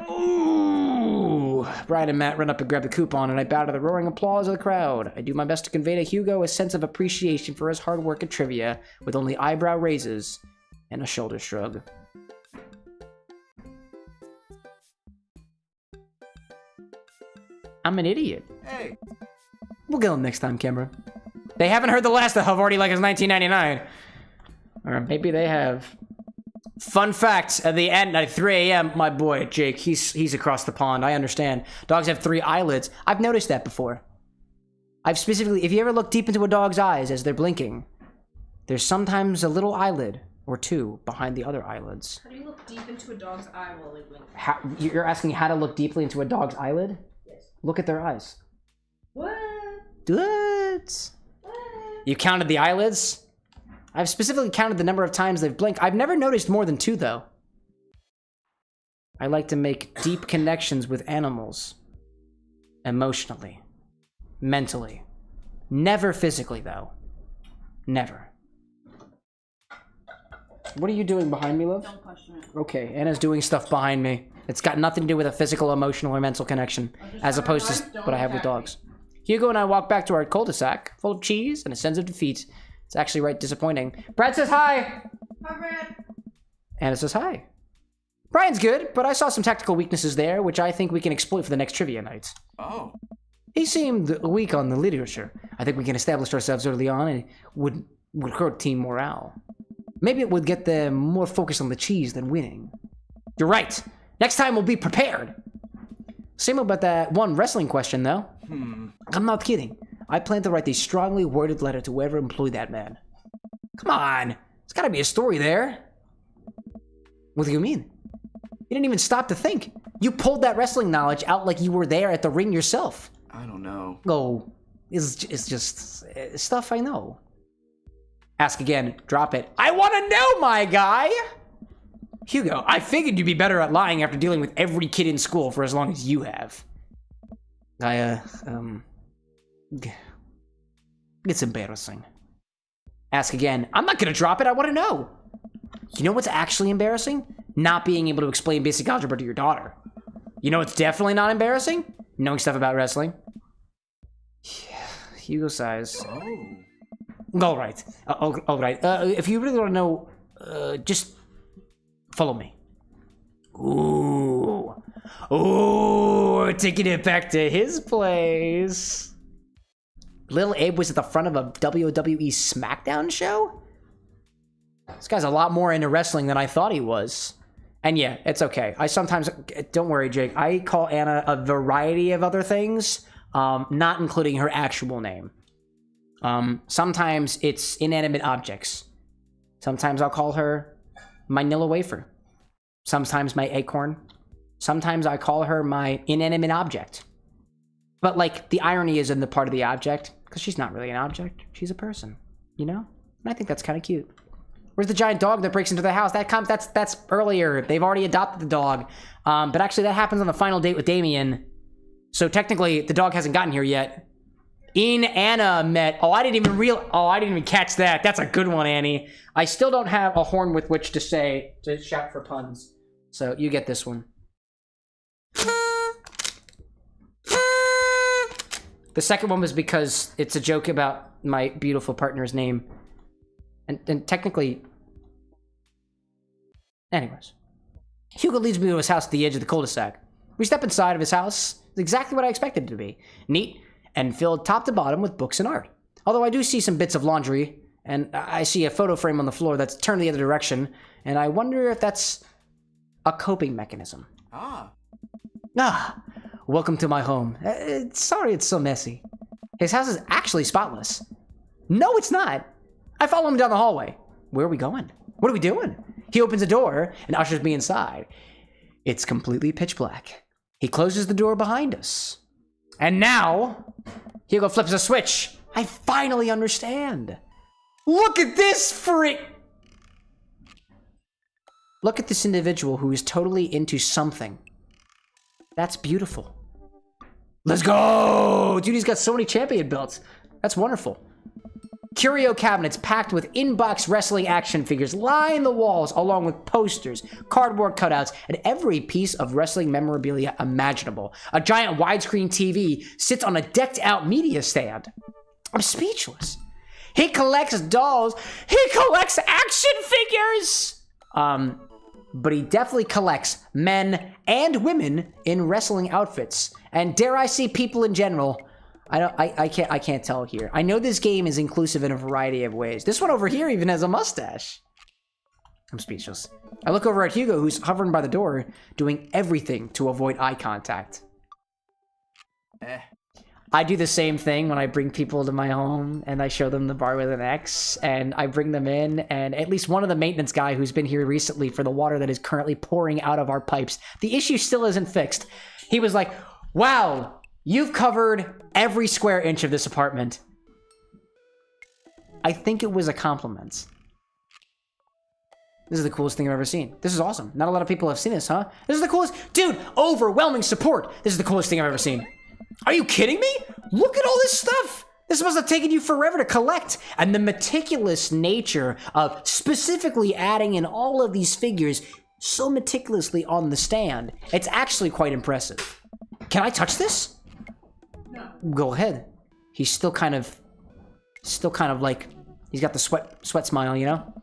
Ooh. Brian and Matt run up and grab the coupon, and I bow to the roaring applause of the crowd. I do my best to convey to Hugo a sense of appreciation for his hard work at trivia, with only eyebrow raises and a shoulder shrug. I'm an idiot. Hey. We'll get them next time, Camera. They haven't heard the last of Havarti like it's 1999. Or maybe they have. Fun fact, at the end, at 3 a.m., my boy, Jake, he's across the pond. I understand. Dogs have 3 eyelids. I've noticed that before. I've specifically, if you ever look deep into a dog's eyes as they're blinking, there's sometimes a little eyelid or 2 behind the other eyelids. How do you look deep into a dog's eye while they blink? You're asking how to look deeply into a dog's eyelid? Yes. Look at their eyes. What? What? You counted the eyelids? I've specifically counted the number of times they've blinked. I've never noticed more than 2, though. I like to make deep connections with animals. Emotionally. Mentally. Never physically, though. Never. What are you doing behind me, love? Don't question it. Okay, Anna's doing stuff behind me. It's got nothing to do with a physical, emotional, or mental connection, as opposed to what I have with dogs. Hugo and I walk back to our cul-de-sac, full of cheese and a sense of defeat. It's actually right disappointing. Brad says hi! Hi, Brad. Anna says hi. Brian's good, but I saw some tactical weaknesses there, which I think we can exploit for the next trivia night. Oh. He seemed weak on the literature. I think we can establish ourselves early on and it would hurt team morale. Maybe it would get them more focused on the cheese than winning. You're right. Next time we'll be prepared. Same about that one wrestling question, though. I'm not kidding. I plan to write a strongly worded letter to whoever employed that man. Come on. There's gotta be a story there. What do you mean? You didn't even stop to think. You pulled that wrestling knowledge out like you were there at the ring yourself. I don't know. Oh, it's just stuff I know. Ask again. Drop it. I want to know, my guy! Hugo, I figured you'd be better at lying after dealing with every kid in school for as long as you have. It's embarrassing. Ask again. I'm not gonna drop it. I want to know. You know what's actually embarrassing? Not being able to explain basic algebra to your daughter. You know what's definitely not embarrassing? Knowing stuff about wrestling. Yeah, Hugo sighs. All right. All right. If you really want to know, just follow me. Ooh, taking it back to his place. Lil Abe was at the front of a WWE SmackDown show? This guy's a lot more into wrestling than I thought he was. And yeah, it's okay. I sometimes, don't worry, Jake, I call Anna a variety of other things, not including her actual name. Sometimes it's inanimate objects. Sometimes I'll call her my Nilla wafer. Sometimes my acorn. Sometimes I call her my inanimate object. But like, the irony is in the part of the object, because she's not really an object. She's a person, you know? And I think that's kind of cute. Where's the giant dog that breaks into the house? That's earlier. They've already adopted the dog. But actually, that happens on the final date with Damien. So technically, the dog hasn't gotten here yet. Anna met. I didn't even catch that. That's a good one, Annie. I still don't have a horn with which to shout for puns. So you get this one. The second one was because it's a joke about my beautiful partner's name. And technically... Anyways. Hugo leads me to his house at the edge of the cul-de-sac. We step inside of his house. It's exactly what I expected it to be. Neat and filled top to bottom with books and art. Although I do see some bits of laundry, and I see a photo frame on the floor that's turned the other direction, and I wonder if that's a coping mechanism. Welcome to my home. Sorry it's so messy. His house is actually spotless. No, it's not. I follow him down the hallway. Where are we going? What are we doing? He opens a door and ushers me inside. It's completely pitch black. He closes the door behind us. And now, Hugo flips a switch. I finally understand. Look at this freak! Look at this individual who is totally into something. That's beautiful. Let's go! Dude, he's got so many champion belts. That's wonderful. Curio cabinets packed with in-box wrestling action figures line the walls along with posters, cardboard cutouts, and every piece of wrestling memorabilia imaginable. A giant widescreen TV sits on a decked-out media stand. I'm speechless. He collects dolls. He collects action figures! But he definitely collects men and women in wrestling outfits. And dare I say people in general. I can't tell here. I know this game is inclusive in a variety of ways. This one over here even has a mustache. I'm speechless. I look over at Hugo, who's hovering by the door, doing everything to avoid eye contact. I do the same thing when I bring people to my home and I show them the bar with an X and I bring them in, and at least one of the maintenance guy who's been here recently for the water that is currently pouring out of our pipes, the issue still isn't fixed. He was like, wow, you've covered every square inch of this apartment. I think it was a compliment. This is the coolest thing I've ever seen. This is awesome. Not a lot of people have seen this, huh? This is the coolest. Dude, overwhelming support. This is the coolest thing I've ever seen. Are you kidding me? Look at all this stuff. This must have taken you forever to collect. And the meticulous nature of specifically adding in all of these figures so meticulously on the stand. It's actually quite impressive. Can I touch this? No. Go ahead. He's still kind of like, he's got the sweat smile, you know?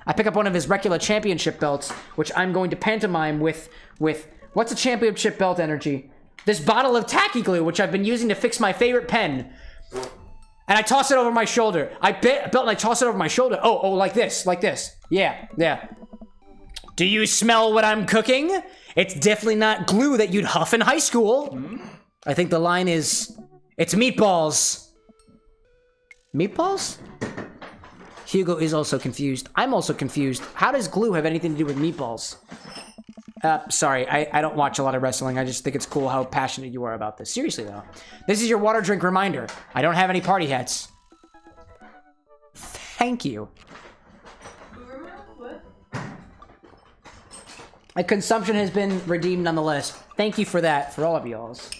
I pick up one of his regular championship belts, which I'm going to pantomime with what's a championship belt energy? This bottle of tacky glue, which I've been using to fix my favorite pen. And I toss it over my shoulder. I belt and I toss it over my shoulder. Oh, like this. Yeah. Do you smell what I'm cooking? It's definitely not glue that you'd huff in high school. I think the line is, It's meatballs. Meatballs? Hugo is also confused. I'm also confused. How does glue have anything to do with meatballs? Sorry, I don't watch a lot of wrestling. I just think it's cool how passionate you are about this. Seriously, though. This is your water drink reminder. I don't have any party hats. Thank you. What? My consumption has been redeemed nonetheless. Thank you for that, for all of y'all's.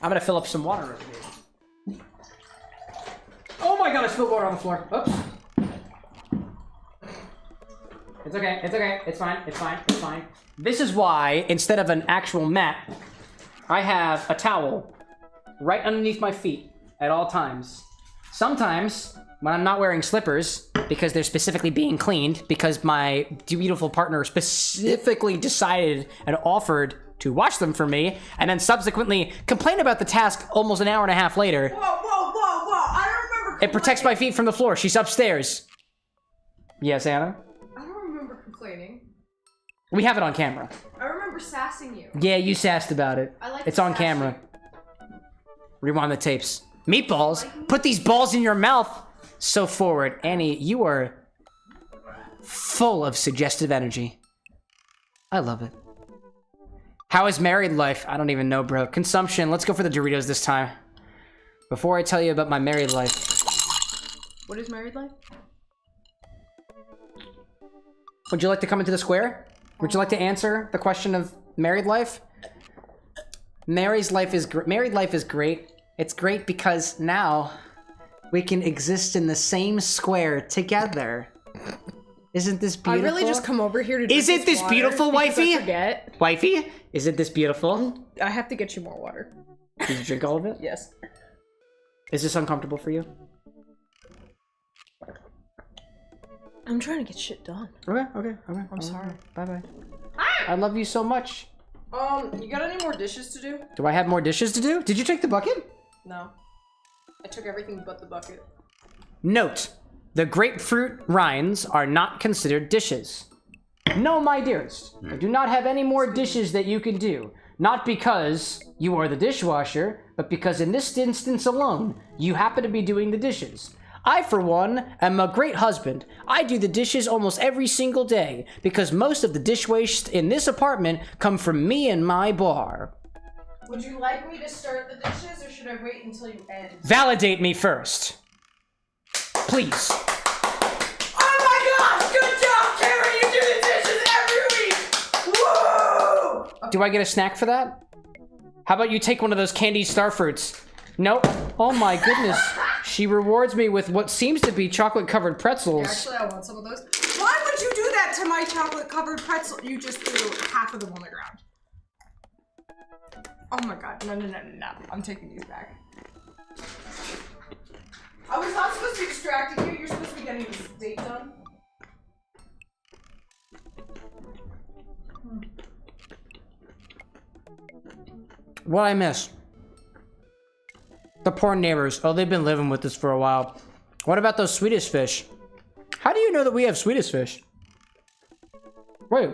I'm gonna fill up some water over here. Oh my god, I spilled water on the floor. Oops. It's okay, it's okay, it's fine, it's fine, it's fine. This is why, instead of an actual mat, I have a towel right underneath my feet at all times. Sometimes, when I'm not wearing slippers, because they're specifically being cleaned, because my beautiful partner specifically decided and offered to wash them for me, and then subsequently complained about the task almost an hour and a half later. Whoa, whoa, whoa, whoa! I don't remember. It protects my feet from the floor. She's upstairs. Yes, Anna? I don't remember complaining. We have it on camera. I remember sassing you. Yeah, you sassed about it. I like it's to on sass camera. Rewind the tapes. Meatballs? Put these balls in your mouth. So forward. Annie, you are full of suggestive energy. I love it. How is married life? I don't even know, bro. Consumption. Let's go for the Doritos this time. Before I tell you about my married life. What is married life? Would you like to come into the square? Would you like to answer the question of married life? Married life is great. It's great because now we can exist in the same square together. Isn't this beautiful? I really just come over here to drink Isn't this water beautiful, because wifey? I forget. Wifey? Isn't this beautiful? I have to get you more water. Did you drink all of it? Yes. Is this uncomfortable for you? I'm trying to get shit done. Okay. I'm sorry. Bye-bye. I love you so much. You got any more dishes to do? Do I have more dishes to do? Did you take the bucket? No. I took everything but the bucket. Note, the grapefruit rinds are not considered dishes. No, my dearest, I do not have any more dishes that you can do. Not because you are the dishwasher, but because in this instance alone, you happen to be doing the dishes. I, for one, am a great husband. I do the dishes almost every single day, because most of the dish waste in this apartment come from me and my bar. Would you like me to start the dishes, or should I wait until you end? Validate me first. Please. Oh my gosh! Good job, Karen! You do the dishes every week! Woo! Do I get a snack for that? How about you take one of those candy star fruits? Nope. Oh my goodness. She rewards me with what seems to be chocolate-covered pretzels. Actually, I want some of those. Why would you do that to my chocolate-covered pretzel? You just threw half of them on the ground. Oh my god. No. I'm taking these back. I was not supposed to be distracting you. You're supposed to be getting this date done. What I miss? The poor neighbors. Oh, they've been living with us for a while. What about those Swedish fish? How do you know that we have Swedish fish? Wait.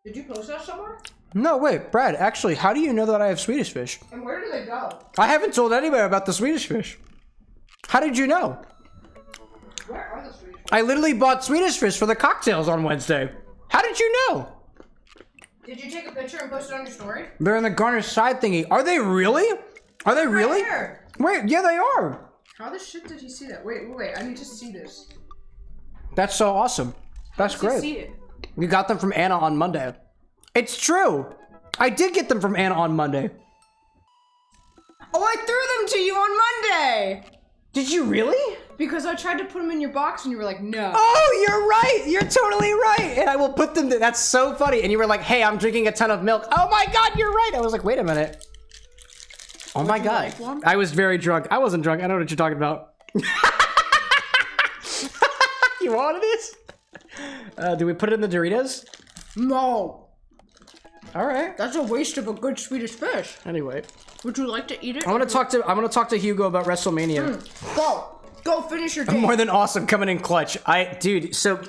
Did you post that somewhere? No, wait, Brad, actually, how do you know that I have Swedish fish? And where do they go? I haven't told anybody about the Swedish fish. How did you know? Where are the Swedish fish? I literally bought Swedish fish for the cocktails on Wednesday. How did you know? Did you take a picture and post it on your story? They're in the Garnish side thingy. Are they really? Are they really? Right here. Wait, yeah, they are. How the shit did you see that? Wait, I need to see this. That's so awesome. That's Did you great. see it? We got them from Anna on Monday. It's true. I did get them from Anna on Monday. Oh, I threw them to you on Monday! Did you really? Because I tried to put them in your box and you were like, no. Oh, you're right. You're totally right. And I will put them. That's so funny. And you were like, hey, I'm drinking a ton of milk. Oh my God, you're right. I was like, wait a minute. Oh my God. Like one? I was very drunk. I wasn't drunk. I don't know what you're talking about. You wanted this? Do we put it in the Doritos? No. All right. That's a waste of a good Swedish fish. Anyway, Would you like to eat it? I'm gonna talk to Hugo about WrestleMania. Go. Go finish your game. More than awesome, coming in clutch. Dude, so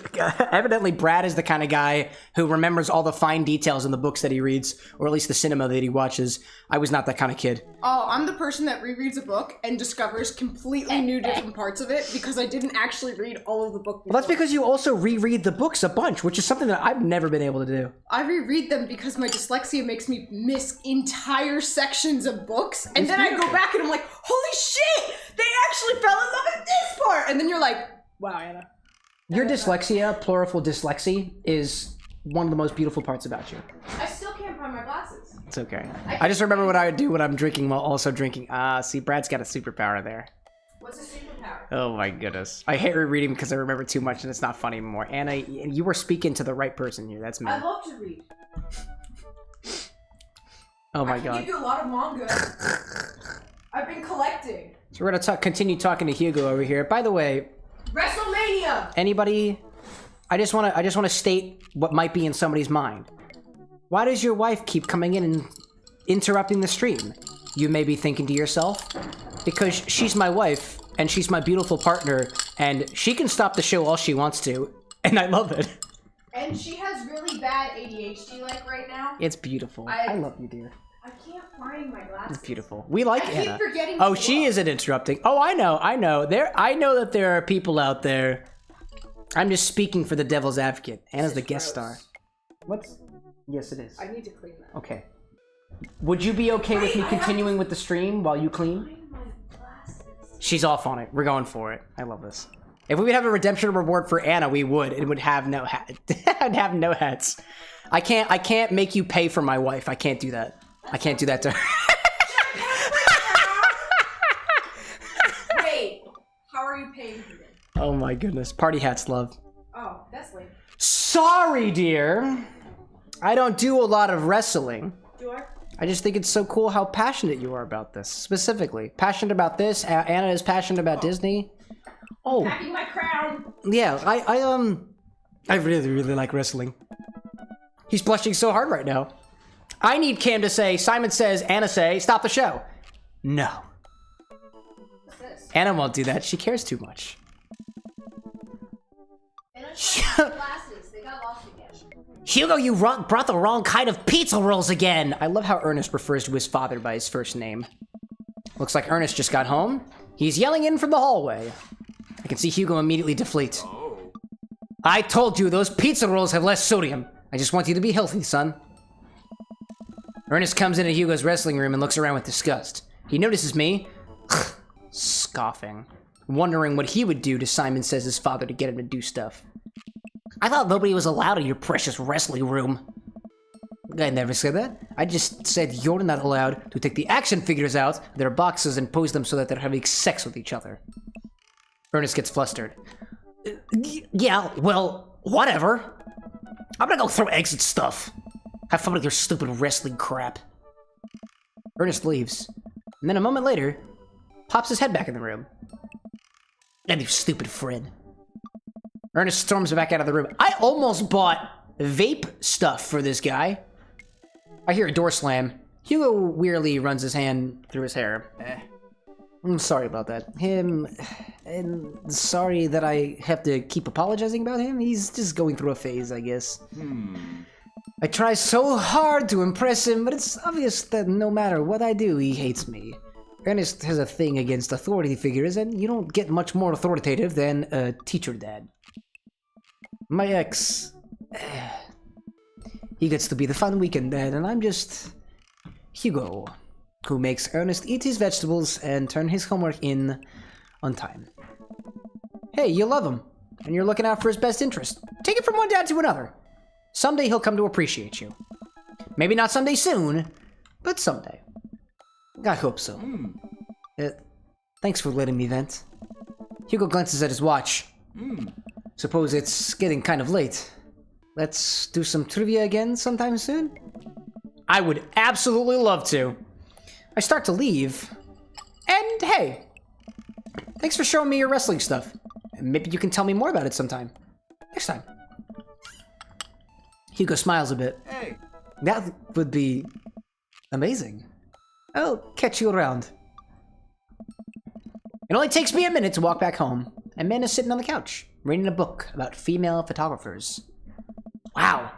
evidently Brad is the kind of guy who remembers all the fine details in the books that he reads, or at least the cinema that he watches. I was not that kind of kid. Oh, I'm the person that rereads a book and discovers completely new different parts of it because I didn't actually read all of the book before. Well, that's because you also reread the books a bunch, which is something that I've never been able to do. I reread them because my dyslexia makes me miss entire sections of books, and then I go back and I'm like, holy shit! They actually fell in love with this part! And then you're like, wow, Anna. Your dyslexia, pluriform dyslexia, is one of the most beautiful parts about you. I still can't find my glasses. It's okay. I just remember what I would do when I'm drinking while also drinking. See, Brad's got a superpower there. What's a superpower? Oh my goodness. I hate rereading because I remember too much and it's not funny anymore. Anna, you were speaking to the right person here. That's me. I love to read. Oh my I can god. give you a lot of manga. I've been collecting. So we're gonna continue talking to Hugo over here. By the way, WrestleMania! anybody, I just wanna state what might be in somebody's mind. Why does your wife keep coming in and interrupting the stream? You may be thinking to yourself, because she's my wife and she's my beautiful partner and she can stop the show all she wants to, and I love it. And she has really bad ADHD like right now. It's beautiful. I love you, dear. I can't find my glasses. It's beautiful. We like I Anna. keep forgetting Oh, to she look. isn't interrupting. Oh, I know. I know that there are people out there. I'm just speaking for the devil's advocate. Anna's the guest star. What's? Yes, it is. I need to clean that. Okay. Would you be okay with me I have continuing with the stream while you clean? Find my glasses. She's off on it. We're going for it. I love this. If we would have a redemption reward for Anna, we would. It would have no hat. I'd have no hats. I can't make you pay for my wife. I can't do that. I can't do that to her. Wait, how are you paying for this? Oh my goodness. Party hats, love. Oh, that's lame. Sorry, dear. I don't do a lot of wrestling. Do I? I just think it's so cool how passionate you are about this. Specifically. Passionate about this. Anna is passionate about Disney. Oh. Packing my crown. Yeah, I really, really like wrestling. He's blushing so hard right now. I need Cam to say, Simon says, Anna say, stop the show. No. What's this? Anna won't do that. She cares too much. And I found my glasses. They got lost again. Hugo, you brought the wrong kind of pizza rolls again. I love how Ernest refers to his father by his first name. Looks like Ernest just got home. He's yelling in from the hallway. I can see Hugo immediately deflate. Oh. I told you, those pizza rolls have less sodium. I just want you to be healthy, son. Ernest comes into Hugo's wrestling room and looks around with disgust. He notices me, scoffing, wondering what he would do to Simon Says his father to get him to do stuff. I thought nobody was allowed in your precious wrestling room. I never said that. I just said you're not allowed to take the action figures out of their boxes and pose them so that they're having sex with each other. Ernest gets flustered. Yeah, well, whatever. I'm gonna go throw eggs at stuff. Have fun with your stupid wrestling crap. Ernest leaves, and then a moment later, pops his head back in the room. And you stupid Fred. Ernest storms back out of the room. I almost bought vape stuff for this guy. I hear a door slam. Hugo wearily runs his hand through his hair. I'm sorry about that. And sorry that I have to keep apologizing about him. He's just going through a phase, I guess. I try so hard to impress him, but it's obvious that no matter what I do, he hates me. Ernest has a thing against authority figures, and you don't get much more authoritative than a teacher dad. My ex... he gets to be the fun weekend dad, and I'm just... Hugo, who makes Ernest eat his vegetables and turn his homework in on time. Hey, you love him, and you're looking out for his best interest. Take it from one dad to another. Someday he'll come to appreciate you. Maybe not someday soon, but someday. I hope so. Thanks for letting me vent. Hugo glances at his watch. Suppose it's getting kind of late. Let's do some trivia again sometime soon? I would absolutely love to. I start to leave. And hey, thanks for showing me your wrestling stuff. Maybe you can tell me more about it sometime. Next time. Hugo smiles a bit. Hey. That would be amazing. I'll catch you around. It only takes me a minute to walk back home. Amanda's sitting on the couch, reading a book about female photographers. Wow.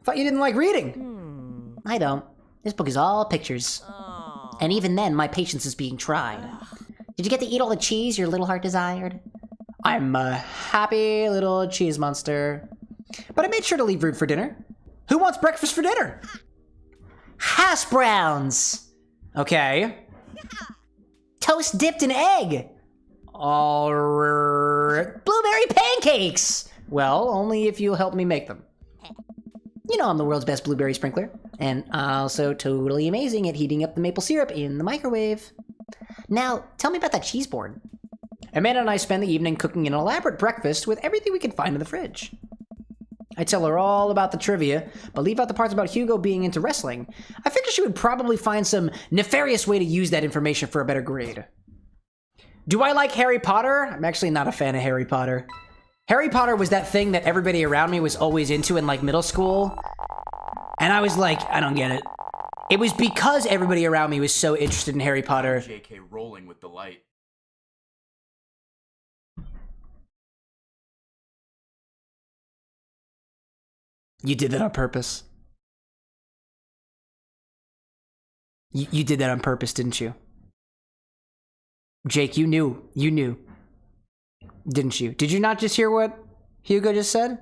Thought you didn't like reading. I don't. This book is all pictures. And even then, my patience is being tried. Did you get to eat all the cheese your little heart desired? I'm a happy little cheese monster. But I made sure to leave room for dinner. Who wants breakfast for dinner? Hash browns! Okay. Toast dipped in egg! Blueberry pancakes! Well, only if you'll help me make them. You know I'm the world's best blueberry sprinkler. And also totally amazing at heating up the maple syrup in the microwave. Now, tell me about that cheese board. Amanda and I spend the evening cooking an elaborate breakfast with everything we can find in the fridge. I tell her all about the trivia, but leave out the parts about Hugo being into wrestling. I figure she would probably find some nefarious way to use that information for a better grade. Do I like Harry Potter? I'm actually not a fan of Harry Potter. Harry Potter was that thing that everybody around me was always into in like middle school. And I was like, I don't get it. It was because everybody around me was so interested in Harry Potter. JK rolling with delight. You did that on purpose. You did that on purpose, didn't you? Jake, you knew. You knew. Didn't you? Did you not just hear what Hugo just said?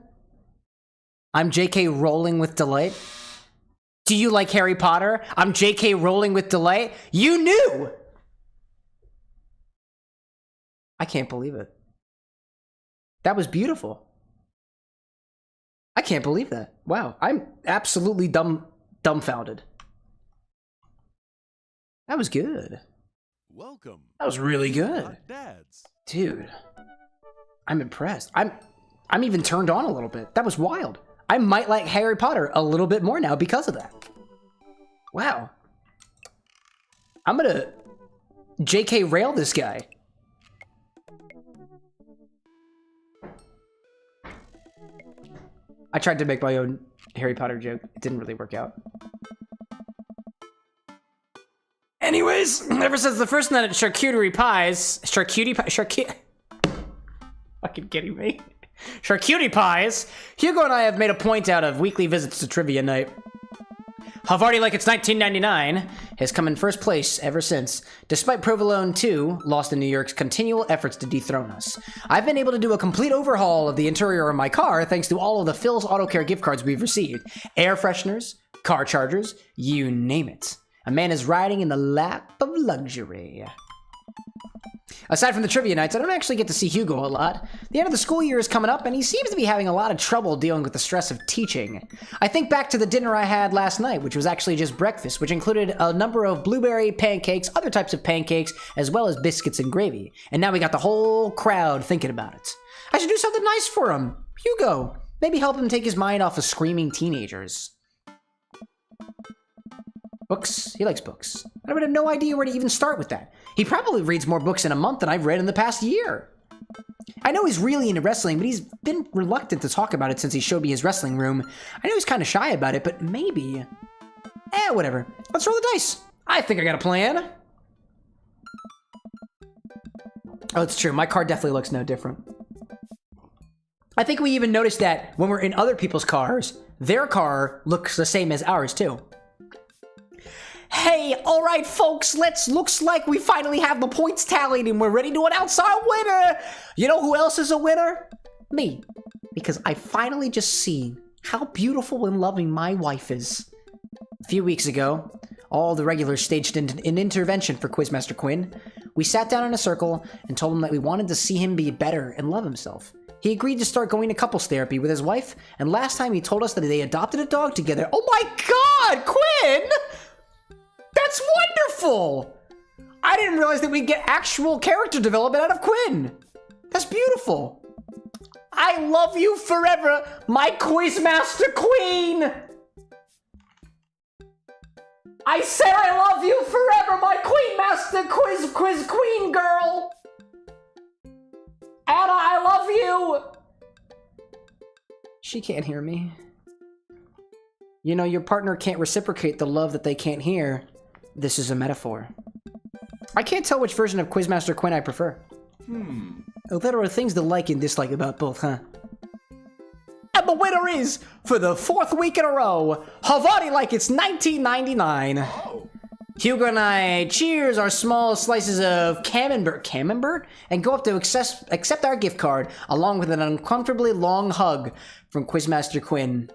I'm JK rolling with delight. Do you like Harry Potter? I'm JK rolling with delight. You knew! I can't believe it. That was beautiful. I can't believe that. Wow, I'm absolutely dumbfounded. That was good. Welcome. That was really You've good. got Dads. Dude, I'm impressed. I'm even turned on a little bit. That was wild. I might like Harry Potter a little bit more now because of that. Wow. I'm gonna JK rail this guy. I tried to make my own Harry Potter joke. It didn't really work out. Anyways, ever since the first night at charcuterie pies, fucking kidding me? Charcuterie pies, Hugo and I have made a point out of weekly visits to trivia night. Havarti like it's 1999 has come in first place ever since, despite Provolone 2, Lost in New York's continual efforts to dethrone us. I've been able to do a complete overhaul of the interior of my car thanks to all of the Phil's Auto Care gift cards we've received. Air fresheners, car chargers, you name it. A man is riding in the lap of luxury. Aside from the trivia nights, I don't actually get to see Hugo a lot. The end of the school year is coming up, and he seems to be having a lot of trouble dealing with the stress of teaching. I think back to the dinner I had last night, which was actually just breakfast, which included a number of blueberry pancakes, other types of pancakes, as well as biscuits and gravy. And now we got the whole crowd thinking about it. I should do something nice for him. Hugo. Maybe help him take his mind off of screaming teenagers. Books? He likes books. I would have no idea where to even start with that. He probably reads more books in a month than I've read in the past year. I know he's really into wrestling, but he's been reluctant to talk about it since he showed me his wrestling room. I know he's kind of shy about it, but maybe... whatever. Let's roll the dice. I think I got a plan. Oh, it's true. My car definitely looks no different. I think we even noticed that when we're in other people's cars, their car looks the same as ours, too. Hey, all right, folks, looks like we finally have the points tallied and we're ready to announce our winner. You know who else is a winner? Me, because I finally just seen how beautiful and loving my wife is. A few weeks ago, all the regulars staged an intervention for Quizmaster Quinn. We sat down in a circle and told him that we wanted to see him be better and love himself. He agreed to start going to couples therapy with his wife, and last time he told us that they adopted a dog together. Oh my God, Quinn! That's wonderful! I didn't realize that we'd get actual character development out of Quinn. That's beautiful. I love you forever, my Quizmaster Queen! I said I love you forever, my Queenmaster Quiz Queen girl! Anna, I love you! She can't hear me. You know, your partner can't reciprocate the love that they can't hear. This is a metaphor. I can't tell which version of Quizmaster Quinn I prefer. There are things to like and dislike about both, huh? And the winner is, for the 4th week in a row, Havani like it's 1999. Hugo and I cheers our small slices of camembert, and go up to accept our gift card, along with an uncomfortably long hug from Quizmaster Quinn.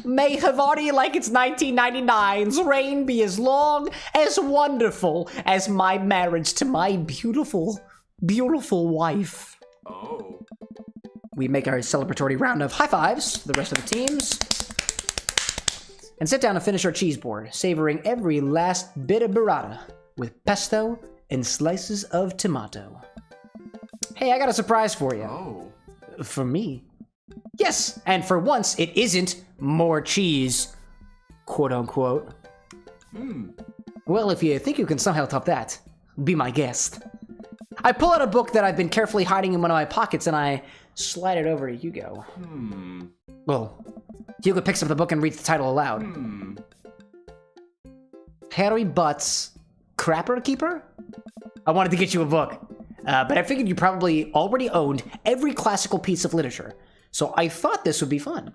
May Havani like it's 1999's reign be as long, as wonderful as my marriage to my beautiful, beautiful wife. Oh. We make our celebratory round of high fives to the rest of the teams. And sit down and finish our cheese board, savoring every last bit of burrata with pesto and slices of tomato. Hey, I got a surprise for you. Oh. For me. Yes, and for once, it isn't more cheese, quote unquote. Well, if you think you can somehow top that, be my guest. I pull out a book that I've been carefully hiding in one of my pockets and I slide it over to Hugo. Well, Hugo picks up the book and reads the title aloud. Harry Butt's Crapper Keeper? I wanted to get you a book, but I figured you probably already owned every classical piece of literature, so I thought this would be fun.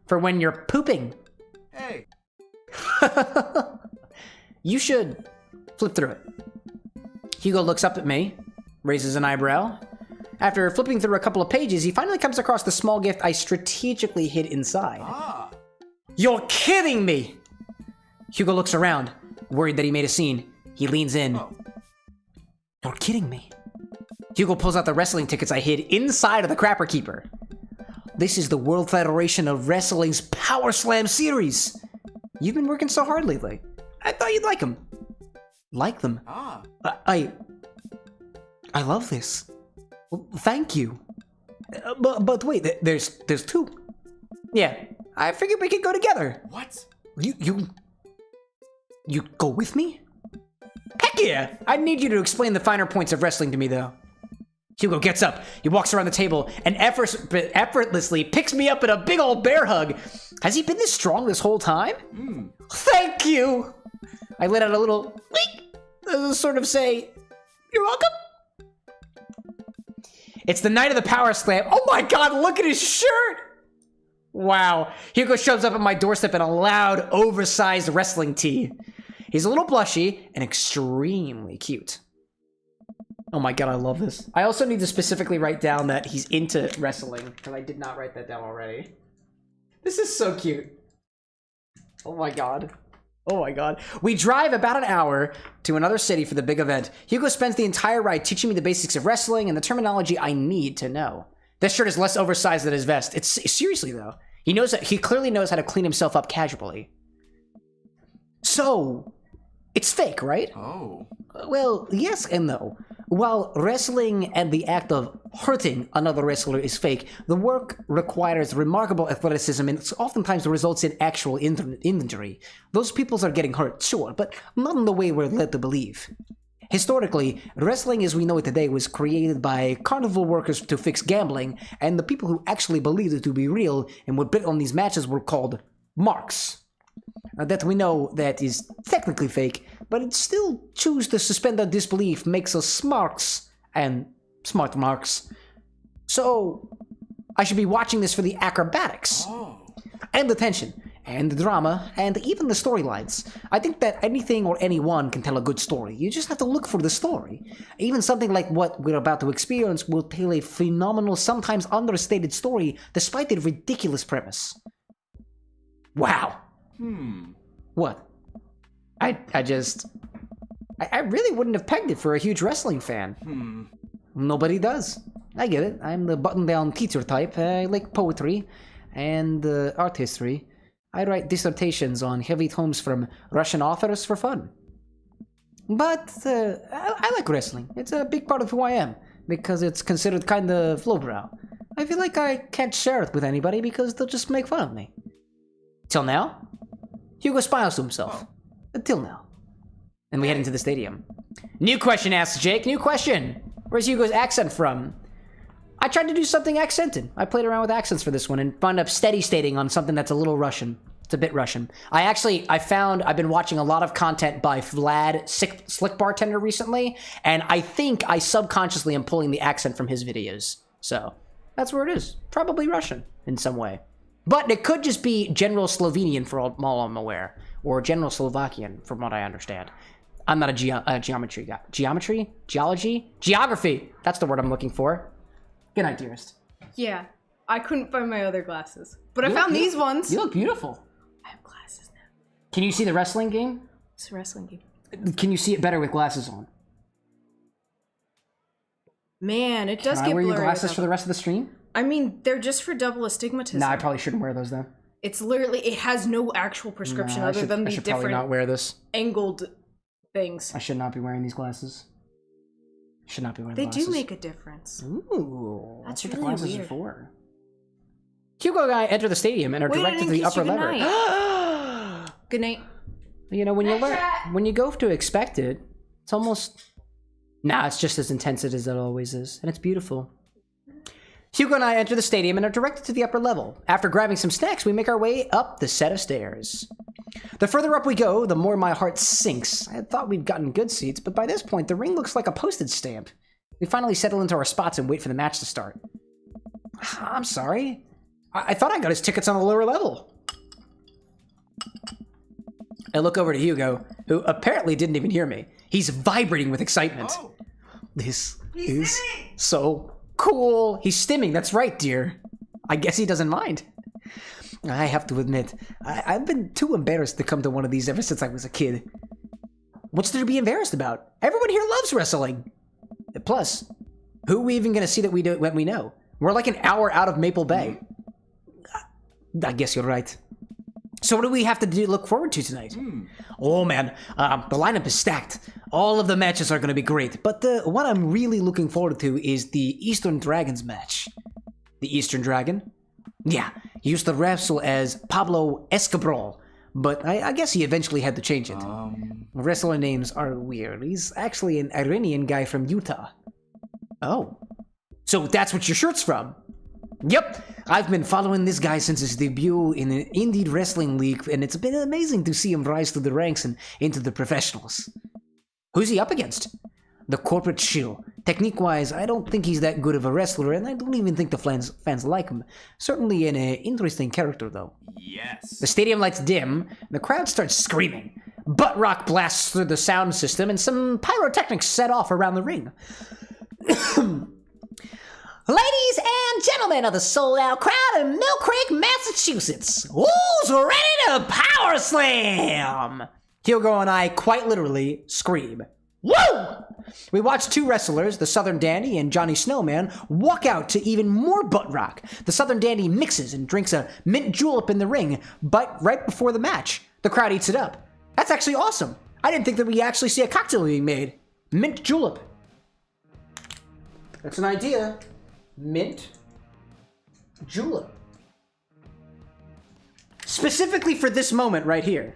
For when you're pooping. Hey. You should flip through it. Hugo looks up at me, raises an eyebrow. After flipping through a couple of pages, he finally comes across the small gift I strategically hid inside. You're kidding me! Hugo looks around, worried that he made a scene. He leans in. You're kidding me. Hugo pulls out the wrestling tickets I hid inside of the Crapper Keeper. This is the World Federation of Wrestling's Power Slam series. You've been working so hard lately. I thought you'd like them. Like them? I love this. Well, thank you. But wait, there's 2. Yeah, I figured we could go together. What? You go with me? Heck yeah! I need you to explain the finer points of wrestling to me, though. Hugo gets up, he walks around the table, and effortlessly picks me up in a big old bear hug. Has he been this strong this whole time? Thank you! I let out a little week, sort of say, you're welcome. It's the night of the Power Slam. Oh my god, look at his shirt! Wow. Hugo shows up at my doorstep in a loud, oversized wrestling tee. He's a little blushy and extremely cute. Oh my god, I love this. I also need to specifically write down that he's into wrestling, because I did not write that down already. This is so cute. Oh my god. Oh my god. We drive about an hour to another city for the big event. Hugo spends the entire ride teaching me the basics of wrestling and the terminology I need to know. This shirt is less oversized than his vest. It's seriously though. He clearly knows how to clean himself up casually. So, it's fake, right? Oh. Well, yes and no. While wrestling and the act of hurting another wrestler is fake, the work requires remarkable athleticism and oftentimes results in actual injury. Those people are getting hurt, sure, but not in the way we're led to believe. Historically, wrestling as we know it today was created by carnival workers to fix gambling, and the people who actually believed it to be real and would bet on these matches were called marks. That we know that is technically fake, but it still choose to suspend our disbelief makes us smarks and smart marks. So, I should be watching this for the acrobatics, and the tension, and the drama, and even the storylines. I think that anything or anyone can tell a good story. You just have to look for the story. Even something like what we're about to experience will tell a phenomenal, sometimes understated story, despite the ridiculous premise. Wow. What? I really wouldn't have pegged it for a huge wrestling fan. Nobody does. I get it. I'm the button-down teacher type. I like poetry and art history. I write dissertations on heavy tomes from Russian authors for fun. But I like wrestling. It's a big part of who I am because it's considered kind of lowbrow. I feel like I can't share it with anybody because they'll just make fun of me. Till now? Hugo smiles to himself. Until now. And we head into the stadium. New question, asks Jake. New question. Where's Hugo's accent from? I tried to do something accented. I played around with accents for this one and wound up steady stating on something that's a little Russian. It's a bit Russian. I've been watching a lot of content by Vlad Slick Bartender recently, and I think I subconsciously am pulling the accent from his videos. So that's where it is. Probably Russian in some way. But it could just be General Slovenian for all I'm aware, or General Slovakian from what I understand. I'm not a geometry guy. Geography. That's the word I'm looking for. Good night, dearest. Yeah, I couldn't find my other glasses, but I found these ones. You look beautiful. I have glasses now. Can you see the wrestling game? It's a wrestling game. Can you see it better with glasses on? Man, it does Can I get wear blurry. your glasses without for the rest of the stream? I mean, they're just for double astigmatism. Nah, I probably shouldn't wear those then. It's literally, it has no actual prescription other than I the should probably not different wear this. angled things. I should not be wearing these glasses. I should not be wearing They glasses. do make a difference. Ooh, That's what the really glasses weird. are for. Hugo and I enter the stadium and are Wait, I directed to didn't the kiss upper you lever. Good night. You know, when you go to expect it, it's almost... Nah, it's just as intense as it always is, and it's beautiful. Hugo and I enter the stadium and are directed to the upper level. After grabbing some snacks, we make our way up the set of stairs. The further up we go, the more my heart sinks. I had thought we'd gotten good seats, but by this point, the ring looks like a postage stamp. We finally settle into our spots and wait for the match to start. I'm sorry. I thought I got his tickets on the lower level. I look over to Hugo, who apparently didn't even hear me. He's vibrating with excitement. Oh. This is so cool. He's stimming. That's right, dear. I guess he doesn't mind. I have to admit, I've been too embarrassed to come to one of these ever since I was a kid. What's there to be embarrassed about? Everyone here loves wrestling. Plus, who are we even going to see that we do when we know? We're like an hour out of Maple Bay. I guess you're right. So what do we have to look forward to tonight? Oh man, the lineup is stacked. All of the matches are going to be great, but the one I'm really looking forward to is the Eastern Dragons match. The Eastern Dragon? Yeah, he used to wrestle as Pablo Escobar, but I guess he eventually had to change it. Wrestler names are weird. He's actually an Iranian guy from Utah. Oh. So that's what your shirt's from? Yep, I've been following this guy since his debut in an indie wrestling league, and it's been amazing to see him rise through the ranks and into the professionals. Who's he up against? The corporate shill. Technique-wise, I don't think he's that good of a wrestler, and I don't even think the fans like him. Certainly an interesting character, though. Yes. The stadium lights dim, and the crowd starts screaming. Butt rock blasts through the sound system, and some pyrotechnics set off around the ring. Ladies and gentlemen of the sold-out crowd in Mill Creek, Massachusetts, who's ready to power slam? Hugo and I quite literally scream, woo! We watch two wrestlers, the Southern Dandy and Johnny Snowman, walk out to even more butt rock. The Southern Dandy mixes and drinks a mint julep in the ring, but right before the match, the crowd eats it up. That's actually awesome. I didn't think that we actually see a cocktail being made. Mint julep. That's an idea. Mint julep. Specifically for this moment right here.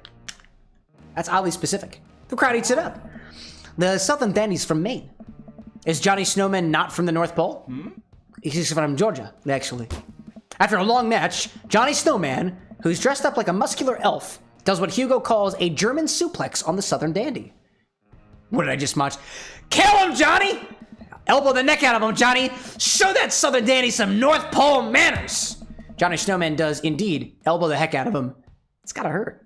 That's oddly specific. The crowd eats it up. The Southern Dandy's from Maine. Is Johnny Snowman not from the North Pole? He's from Georgia, actually. After a long match, Johnny Snowman, who's dressed up like a muscular elf, does what Hugo calls a German suplex on the Southern Dandy. What did I just watch? Kill him, Johnny! Elbow the neck out of him, Johnny! Show that Southern Dandy some North Pole manners! Johnny Snowman does indeed elbow the heck out of him. It's gotta hurt.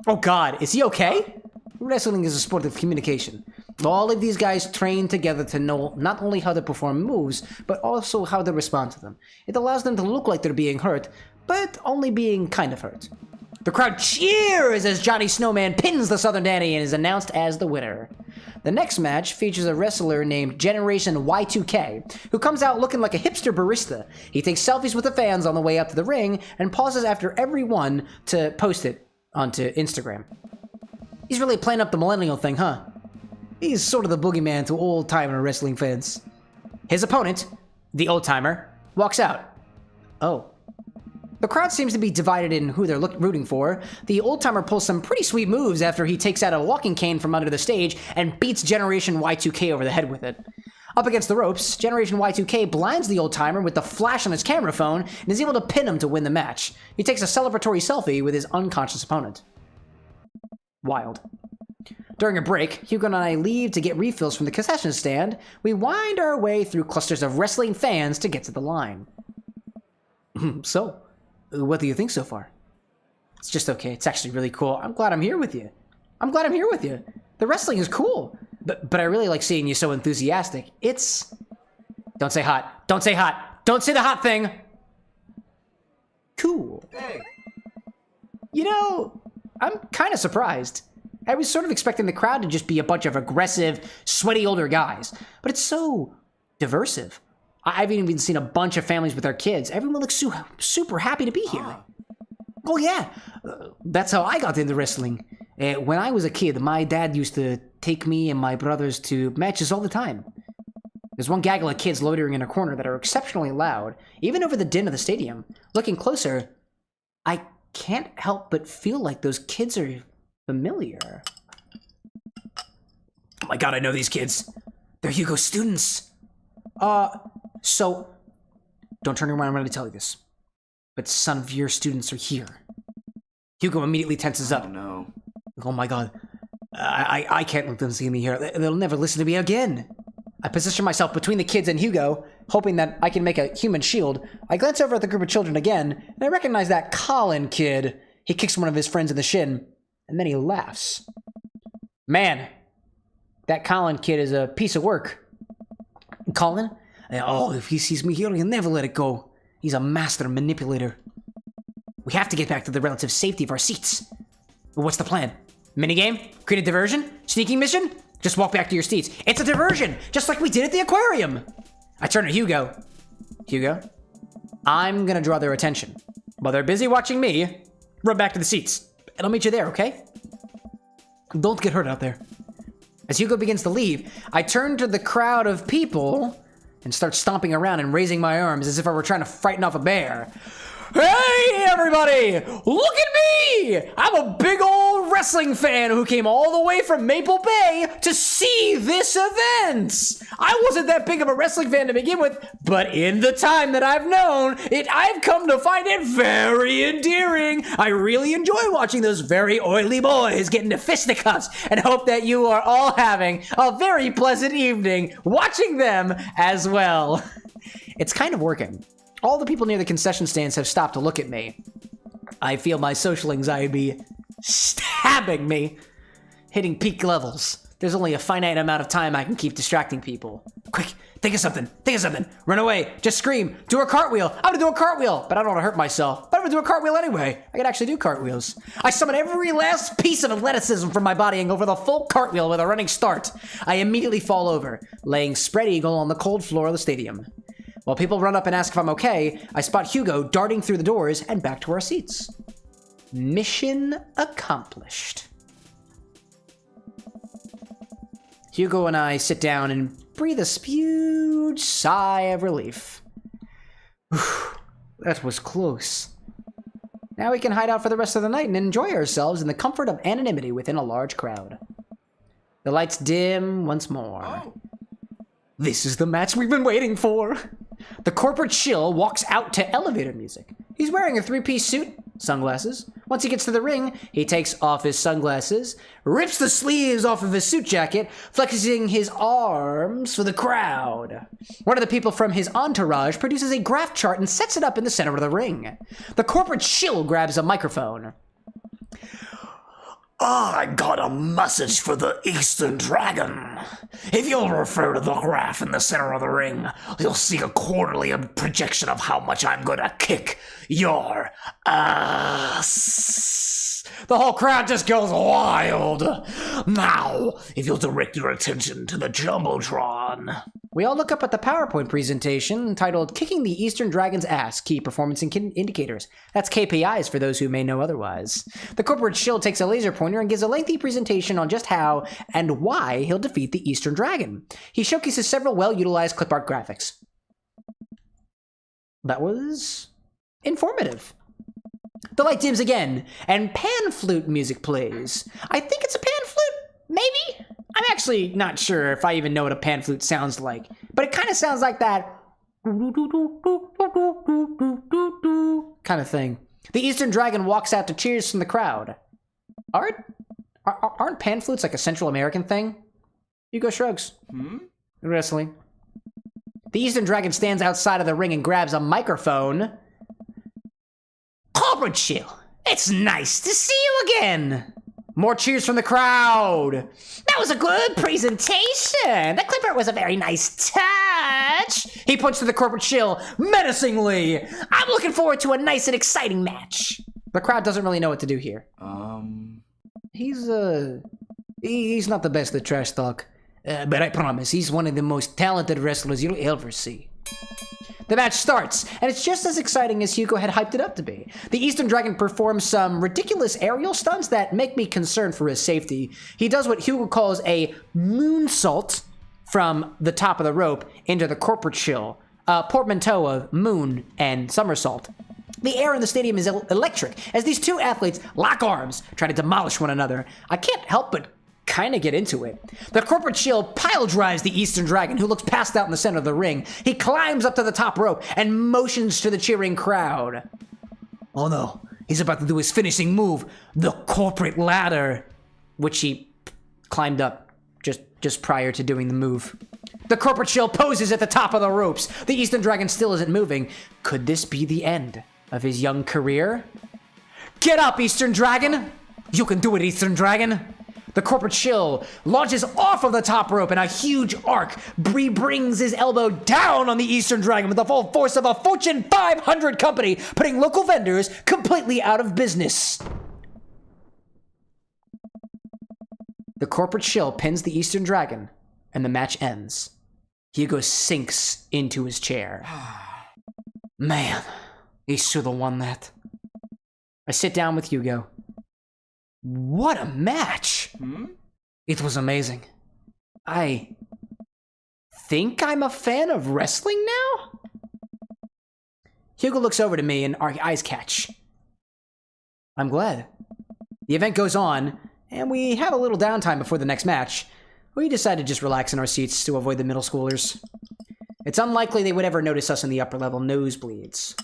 Oh god, is he okay? Wrestling is a sport of communication. All of these guys train together to know not only how to perform moves, but also how to respond to them. It allows them to look like they're being hurt, but only being kind of hurt. The crowd cheers as Johnny Snowman pins the Southern Dandy and is announced as the winner. The next match features a wrestler named Generation Y2K, who comes out looking like a hipster barista. He takes selfies with the fans on the way up to the ring and pauses after every one to post it onto Instagram. He's really playing up the millennial thing, huh? He's sort of the boogeyman to old-timer wrestling fans. His opponent, the old-timer, walks out. Oh. The crowd seems to be divided in who they're rooting for. The old-timer pulls some pretty sweet moves after he takes out a walking cane from under the stage and beats Generation Y2K over the head with it. Up against the ropes, Generation Y2K blinds the old-timer with the flash on his camera phone and is able to pin him to win the match. He takes a celebratory selfie with his unconscious opponent. Wild. During a break, Hugo and I leave to get refills from the concession stand. We wind our way through clusters of wrestling fans to get to the line. So, what do you think so far? It's just okay. It's actually really cool. I'm glad I'm here with you. The wrestling is cool. But I really like seeing you so enthusiastic. It's... Don't say hot. Don't say hot. Don't say the hot thing. Cool. Hey. You know, I'm kind of surprised. I was sort of expecting the crowd to just be a bunch of aggressive, sweaty older guys. But it's so diversive. I've even seen a bunch of families with their kids. Everyone looks super happy to be here. Oh yeah, that's how I got into wrestling. When I was a kid, my dad used to take me and my brothers to matches all the time. There's one gaggle of kids loitering in a corner that are exceptionally loud, even over the din of the stadium. Looking closer, I can't help but feel like those kids are familiar. Oh my god, I know these kids. They're Hugo's students. So, don't turn around, I'm going to tell you this. But some of your students are here. Hugo immediately tenses up. Oh no. Oh my god. I can't let them see me here. They'll never listen to me again. I position myself between the kids and Hugo, hoping that I can make a human shield. I glance over at the group of children again, and I recognize that Colin kid. He kicks one of his friends in the shin, and then he laughs. Man, that Colin kid is a piece of work. Colin? Oh, if he sees me here, he'll never let it go. He's a master manipulator. We have to get back to the relative safety of our seats. What's the plan? Minigame? Create a diversion? Sneaking mission? Just walk back to your seats. It's a diversion, just like we did at the aquarium. I turn to Hugo. Hugo, I'm gonna draw their attention. While they're busy watching me, run back to the seats. And I'll meet you there, okay? Don't get hurt out there. As Hugo begins to leave, I turn to the crowd of people and start stomping around and raising my arms as if I were trying to frighten off a bear. Hey, everybody! Look at me! I'm a big old wrestling fan who came all the way from Maple Bay to see this event! I wasn't that big of a wrestling fan to begin with, but in the time that I've known it, I've come to find it very endearing. I really enjoy watching those very oily boys get into fisticuffs and hope that you are all having a very pleasant evening watching them as well. It's kind of working. All the people near the concession stands have stopped to look at me. I feel my social anxiety stabbing me, hitting peak levels. There's only a finite amount of time I can keep distracting people. Quick, think of something, run away, just scream, do a cartwheel. I'm gonna do a cartwheel, but I don't want to hurt myself. But I'm gonna do a cartwheel anyway. I can actually do cartwheels. I summon every last piece of athleticism from my body and go for the full cartwheel with a running start. I immediately fall over, laying spread eagle on the cold floor of the stadium. While people run up and ask if I'm okay, I spot Hugo darting through the doors and back to our seats. Mission accomplished. Hugo and I sit down and breathe a huge sigh of relief. Whew, that was close. Now we can hide out for the rest of the night and enjoy ourselves in the comfort of anonymity within a large crowd. The lights dim once more. Oh. This is the match we've been waiting for. The corporate shill walks out to elevator music. He's wearing a three-piece suit, sunglasses. Once he gets to the ring, he takes off his sunglasses, rips the sleeves off of his suit jacket, flexing his arms for the crowd. One of the people from his entourage produces a graph chart and sets it up in the center of the ring. The corporate shill grabs a microphone. I got a message for the Eastern Dragon. If you'll refer to the graph in the center of the ring, you'll see a quarterly projection of how much I'm gonna kick your ass. The whole crowd just goes wild. Now, if you'll direct your attention to the Jumbotron. We all look up at the PowerPoint presentation titled Kicking the Eastern Dragon's Ass, Key Performance Indicators. That's KPIs for those who may know otherwise. The corporate shill takes a laser pointer and gives a lengthy presentation on just how and why he'll defeat the Eastern Dragon. He showcases several well-utilized clip art graphics. That was informative. The light dims again, and pan flute music plays. I think it's a pan flute, maybe? I'm actually not sure if I even know what a pan flute sounds like, but it kind of sounds like that kind of thing. The Eastern Dragon walks out to cheers from the crowd. Aren't pan flutes like a Central American thing? Hugo shrugs. Wrestling. The Eastern Dragon stands outside of the ring and grabs a microphone. Corporate Chill, it's nice to see you again. More cheers from the crowd. That was a good presentation. The clipper was a very nice touch. He points to the Corporate Chill menacingly. I'm looking forward to a nice and exciting match. The crowd doesn't really know what to do here. He's not the best at trash talk. But I promise, he's one of the most talented wrestlers you'll ever see. The match starts, and it's just as exciting as Hugo had hyped it up to be. The Eastern Dragon performs some ridiculous aerial stunts that make me concerned for his safety. He does what Hugo calls a moonsault from the top of the rope into the Corporate Chill, a portmanteau of moon and somersault. The air in the stadium is electric as these two athletes lock arms, trying to demolish one another. I can't help but kind of get into it. The Corporate Chill pile drives the Eastern Dragon, who looks passed out in the center of the ring. He climbs up to the top rope and motions to the cheering crowd. Oh no, he's about to do his finishing move, the Corporate Ladder, which he climbed up just prior to doing the move. The Corporate Chill poses at the top of the ropes. The Eastern Dragon still isn't moving. Could this be the end of his young career? Get up, Eastern Dragon! You can do it, Eastern Dragon! The Corporate Chill launches off of the top rope in a huge arc. Bree brings his elbow down on the Eastern Dragon with the full force of a Fortune 500 company, putting local vendors completely out of business. The Corporate Chill pins the Eastern Dragon, and the match ends. Hugo sinks into his chair. Man, he should have won that. I sit down with Hugo. What a match! It was amazing. I think I'm a fan of wrestling now? Hugo looks over to me and our eyes catch. I'm glad. The event goes on, and we have a little downtime before the next match. We decide to just relax in our seats to avoid the middle schoolers. It's unlikely they would ever notice us in the upper level nosebleeds.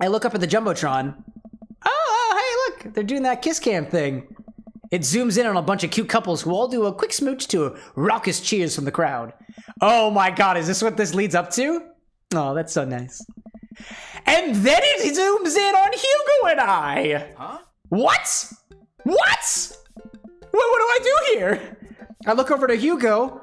I look up at the Jumbotron. Oh, hey, look! They're doing that kiss cam thing. It zooms in on a bunch of cute couples who all do a quick smooch to raucous cheers from the crowd. Oh my god, is this what this leads up to? Oh, that's so nice. And then it zooms in on Hugo and I! Huh? What? What? What do I do here? I look over to Hugo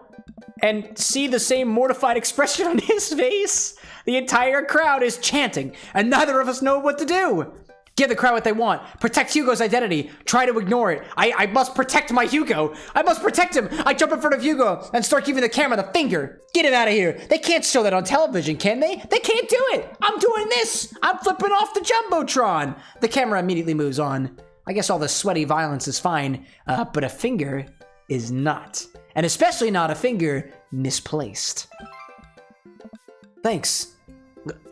and see the same mortified expression on his face. The entire crowd is chanting, and neither of us know what to do. Give the crowd what they want. Protect Hugo's identity. Try to ignore it. I must protect my Hugo. I must protect him. I jump in front of Hugo and start giving the camera the finger. Get him out of here. They can't show that on television, can they? They can't do it. I'm doing this. I'm flipping off the Jumbotron. The camera immediately moves on. I guess all the sweaty violence is fine, but a finger is not. And especially not a finger misplaced. Thanks.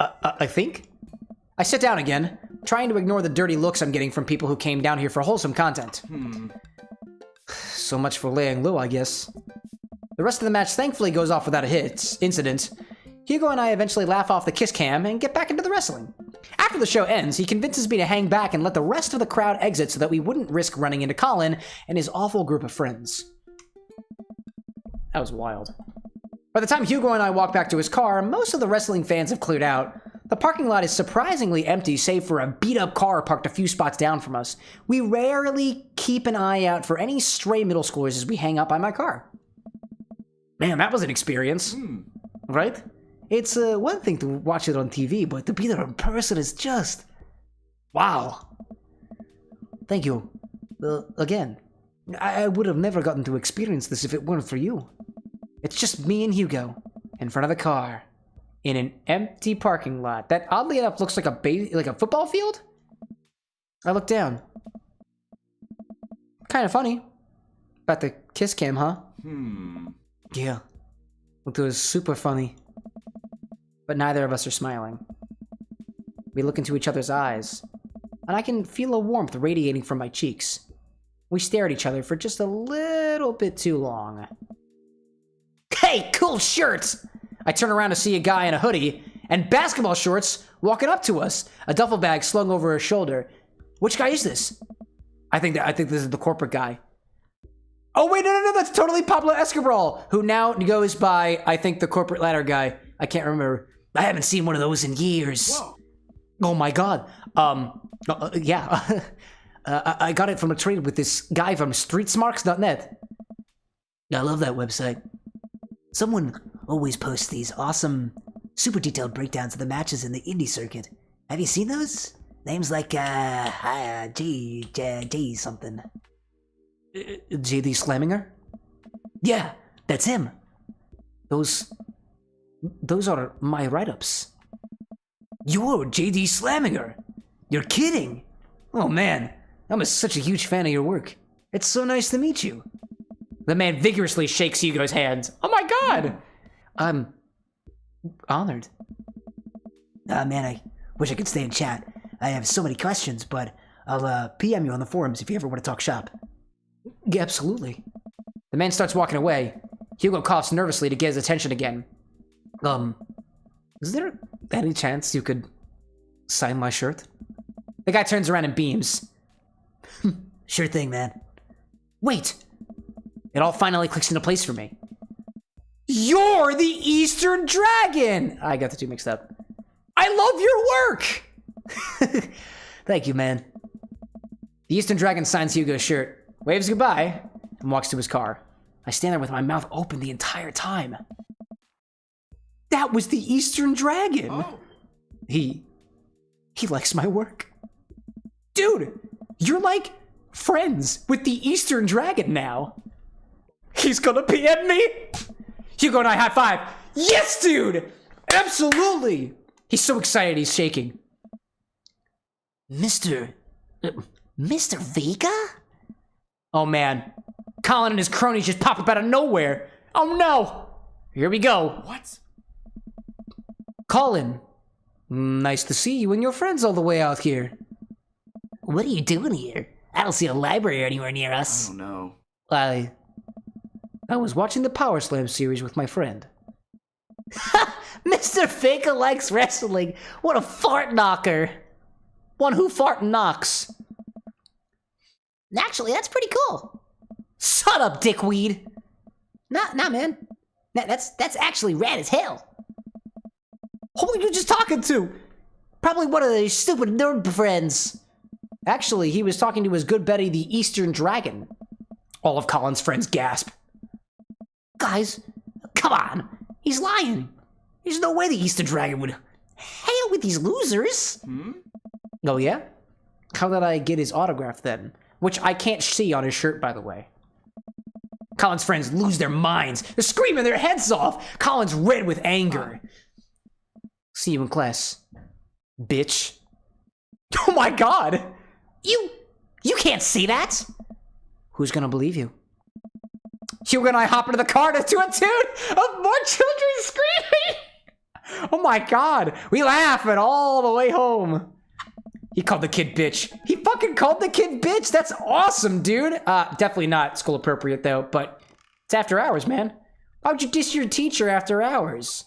I think? I sit down again, trying to ignore the dirty looks I'm getting from people who came down here for wholesome content. So much for laying low, I guess. The rest of the match thankfully goes off without a incident. Hugo and I eventually laugh off the kiss cam and get back into the wrestling. After the show ends, he convinces me to hang back and let the rest of the crowd exit so that we wouldn't risk running into Colin and his awful group of friends. That was wild. By the time Hugo and I walk back to his car, most of the wrestling fans have cleared out. The parking lot is surprisingly empty, save for a beat-up car parked a few spots down from us. We rarely keep an eye out for any stray middle schoolers as we hang out by my car. Man, that was an experience. Right? It's one thing to watch it on TV, but to be there in person is just... wow. Thank you. Again. I would have never gotten to experience this if it weren't for you. It's just me and Hugo, in front of the car, in an empty parking lot that oddly enough looks like a football field? I look down. Kind of funny. About the kiss cam, huh? Yeah. It was super funny. But neither of us are smiling. We look into each other's eyes, and I can feel a warmth radiating from my cheeks. We stare at each other for just a little bit too long. Hey, cool shirts! I turn around to see a guy in a hoodie and basketball shorts walking up to us, a duffel bag slung over his shoulder. Which guy is this? I think this is the corporate guy. Oh wait, no, that's totally Pablo Escobar, who now goes by, I think, the corporate ladder guy. I can't remember. I haven't seen one of those in years. Whoa. Oh my god. Yeah. I got it from a trade with this guy from streetsmarks.net. I love that website. Someone always posts these awesome, super detailed breakdowns of the matches in the indie circuit. Have you seen those? Names like, J something. JD Slaminger? Yeah, that's him. Those are my write-ups. You're JD Slaminger. You're kidding. Oh man, I'm such a huge fan of your work. It's so nice to meet you. The man vigorously shakes Hugo's hands. Oh my god! I'm honored. Man, I wish I could stay and chat. I have so many questions, but I'll PM you on the forums if you ever want to talk shop. Yeah, absolutely. The man starts walking away. Hugo coughs nervously to get his attention again. Is there any chance you could sign my shirt? The guy turns around and beams. Sure thing, man. Wait! It all finally clicks into place for me. You're the Eastern Dragon! I got the two mixed up. I love your work! Thank you, man. The Eastern Dragon signs Hugo's shirt, waves goodbye, and walks to his car. I stand there with my mouth open the entire time. That was the Eastern Dragon! Oh. He likes my work. Dude, you're like friends with the Eastern Dragon now. He's gonna PM me? Hugo and I high five. Yes, dude! Absolutely! He's so excited he's shaking. Mr. Vega? Oh man, Colin and his cronies just pop up out of nowhere. Oh no! Here we go. What? Colin, nice to see you and your friends all the way out here. What are you doing here? I don't see a library anywhere near I us. don't know. I was watching the Power Slam series with my friend. Mr. Vega likes wrestling. What a fart knocker. One who fart knocks. Actually, that's pretty cool. Shut up, dickweed. Nah, man. That's actually rad as hell. Who are you just talking to? Probably one of those stupid nerd friends. Actually, he was talking to his good buddy, the Eastern Dragon. All of Colin's friends gasp. Guys, come on. He's lying. There's no way the Eastern Dragon would hang out with these losers. Oh yeah? How did I get his autograph then? Which I can't see on his shirt, by the way. Colin's friends lose their minds. They're screaming their heads off. Colin's red with anger. See you in class, bitch. Oh my god! You can't see that. Who's gonna believe you? Hugo and I hop into the car to a tune of more children screaming! Oh my god! We laugh it all the way home. He called the kid bitch. He fucking called the kid bitch! That's awesome, dude! Definitely not school appropriate though, but it's after hours, man. Why would you diss your teacher after hours?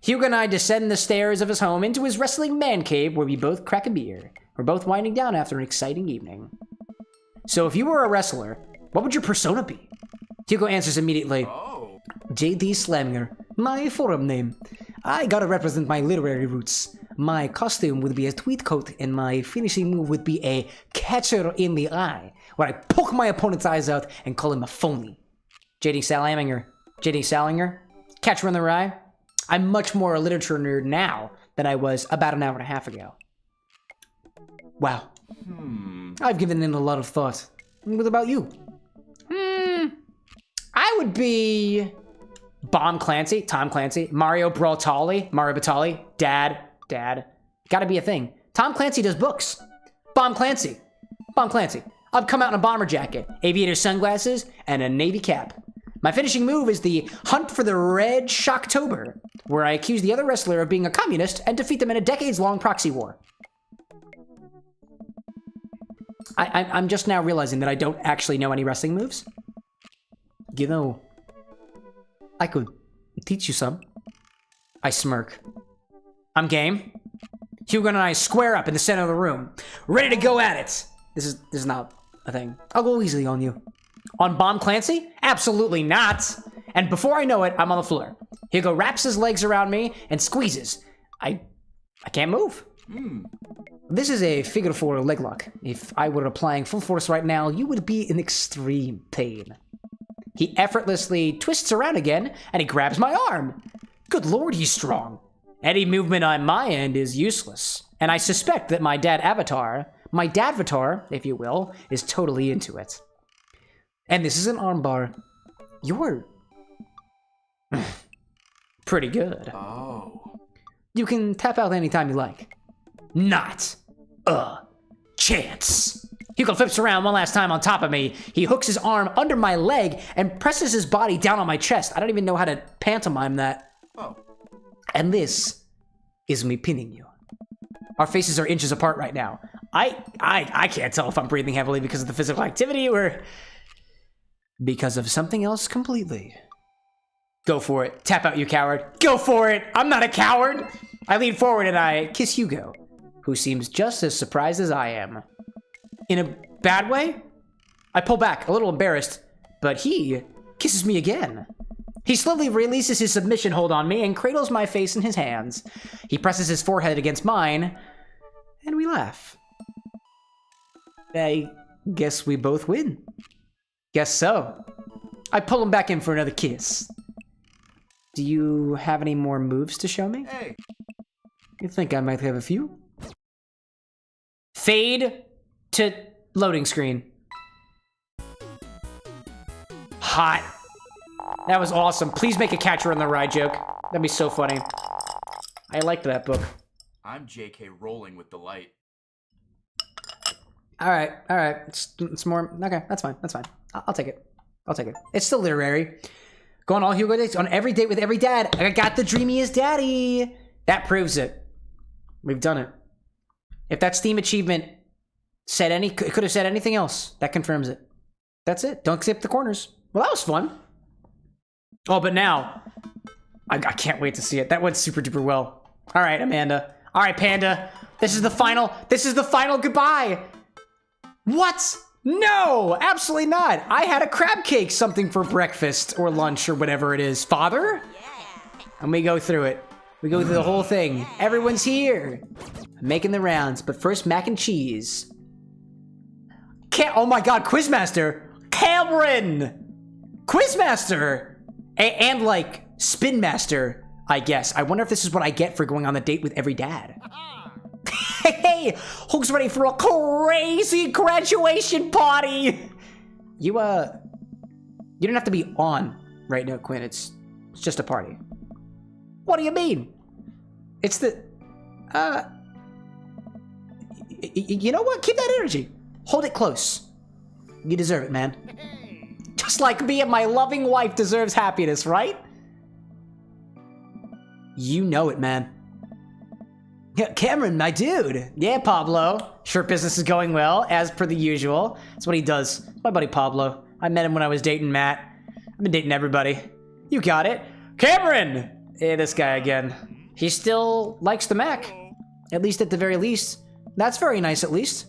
Hugo and I descend the stairs of his home into his wrestling man cave where we both crack a beer. We're both winding down after an exciting evening. So if you were a wrestler, what would your persona be? Hugo answers immediately. Oh. JD Slaminger, my forum name. I gotta represent my literary roots. My costume would be a tweed coat and my finishing move would be a catcher in the eye, where I poke my opponent's eyes out and call him a phony. JD Slaminger. JD Salinger? Catcher in the eye? I'm much more a literature nerd now than I was about an hour and a half ago. Wow. I've given in a lot of thought. What about you? I would be Tom Clancy, Mario Batali, Dad. Gotta be a thing. Tom Clancy does books. Bomb Clancy. I'd come out in a bomber jacket, aviator sunglasses, and a navy cap. My finishing move is the Hunt for the Red Shocktober, where I accuse the other wrestler of being a communist and defeat them in a decades-long proxy war. I'm just now realizing that I don't actually know any wrestling moves. You know, I could teach you some. I smirk. I'm game. Hugo and I square up in the center of the room, ready to go at it. This is not a thing. I'll go easily on you. On Bomb Clancy? Absolutely not. And before I know it, I'm on the floor. Hugo wraps his legs around me and squeezes. I can't move. This is a figure four leg lock. If I were applying full force right now, you would be in extreme pain. He effortlessly twists around again, and he grabs my arm. Good lord, he's strong. Any movement on my end is useless. And I suspect that my dadvatar, if you will, is totally into it. And this is an armbar. You're pretty good. Oh. You can tap out anytime you like. Not a chance. Hugo flips around one last time on top of me. He hooks his arm under my leg and presses his body down on my chest. I don't even know how to pantomime that. Oh. And this is me pinning you. Our faces are inches apart right now. I can't tell if I'm breathing heavily because of the physical activity or because of something else completely. Go for it. Tap out, you coward. Go for it. I'm not a coward. I lean forward and I kiss Hugo, who seems just as surprised as I am. In a bad way? I pull back, a little embarrassed, but he kisses me again. He slowly releases his submission hold on me and cradles my face in his hands. He presses his forehead against mine, and we laugh. I guess we both win. Guess so. I pull him back in for another kiss. Do you have any more moves to show me? Hey. You think I might have a few? Fade to loading screen. Hot. That was awesome. Please make a Catcher in the Rye joke. That'd be so funny. I liked that book. I'm JK rolling with delight. All right. It's more. Okay, that's fine. I'll take it. It's still literary. Go on all Hugo dates, on every date with every dad. I got the dreamiest daddy. That proves it. We've done it. If that Steam achievement could have said anything else, that confirms it. That's it. Don't skip the corners. Well, that was fun. Oh, but now, I can't wait to see it. That went super duper well. All right, Amanda. All right, Panda. This is the final goodbye. What? No, absolutely not. I had a crab cake something for breakfast or lunch or whatever it is. Father? And we go through it. We go through the whole thing. Everyone's here. I'm making the rounds, but first mac and cheese. Oh my god, Quizmaster. Cameron! Quizmaster! And like, Spin Master, I guess. I wonder if this is what I get for going on the date with every dad. Hey, Hulk's ready for a crazy graduation party. You don't have to be on right now, Quinn. It's just a party. What do you mean? It's the, you know what? Keep that energy. Hold it close. You deserve it, man. Just like me and my loving wife deserves happiness, right? You know it, man. Yeah, Cameron, my dude. Yeah, Pablo. Sure, business is going well, as per the usual. That's what he does. My buddy Pablo. I met him when I was dating Matt. I've been dating everybody. You got it. Cameron! Hey, this guy again. He still likes the Mac. At least at the very least. That's very nice, at least.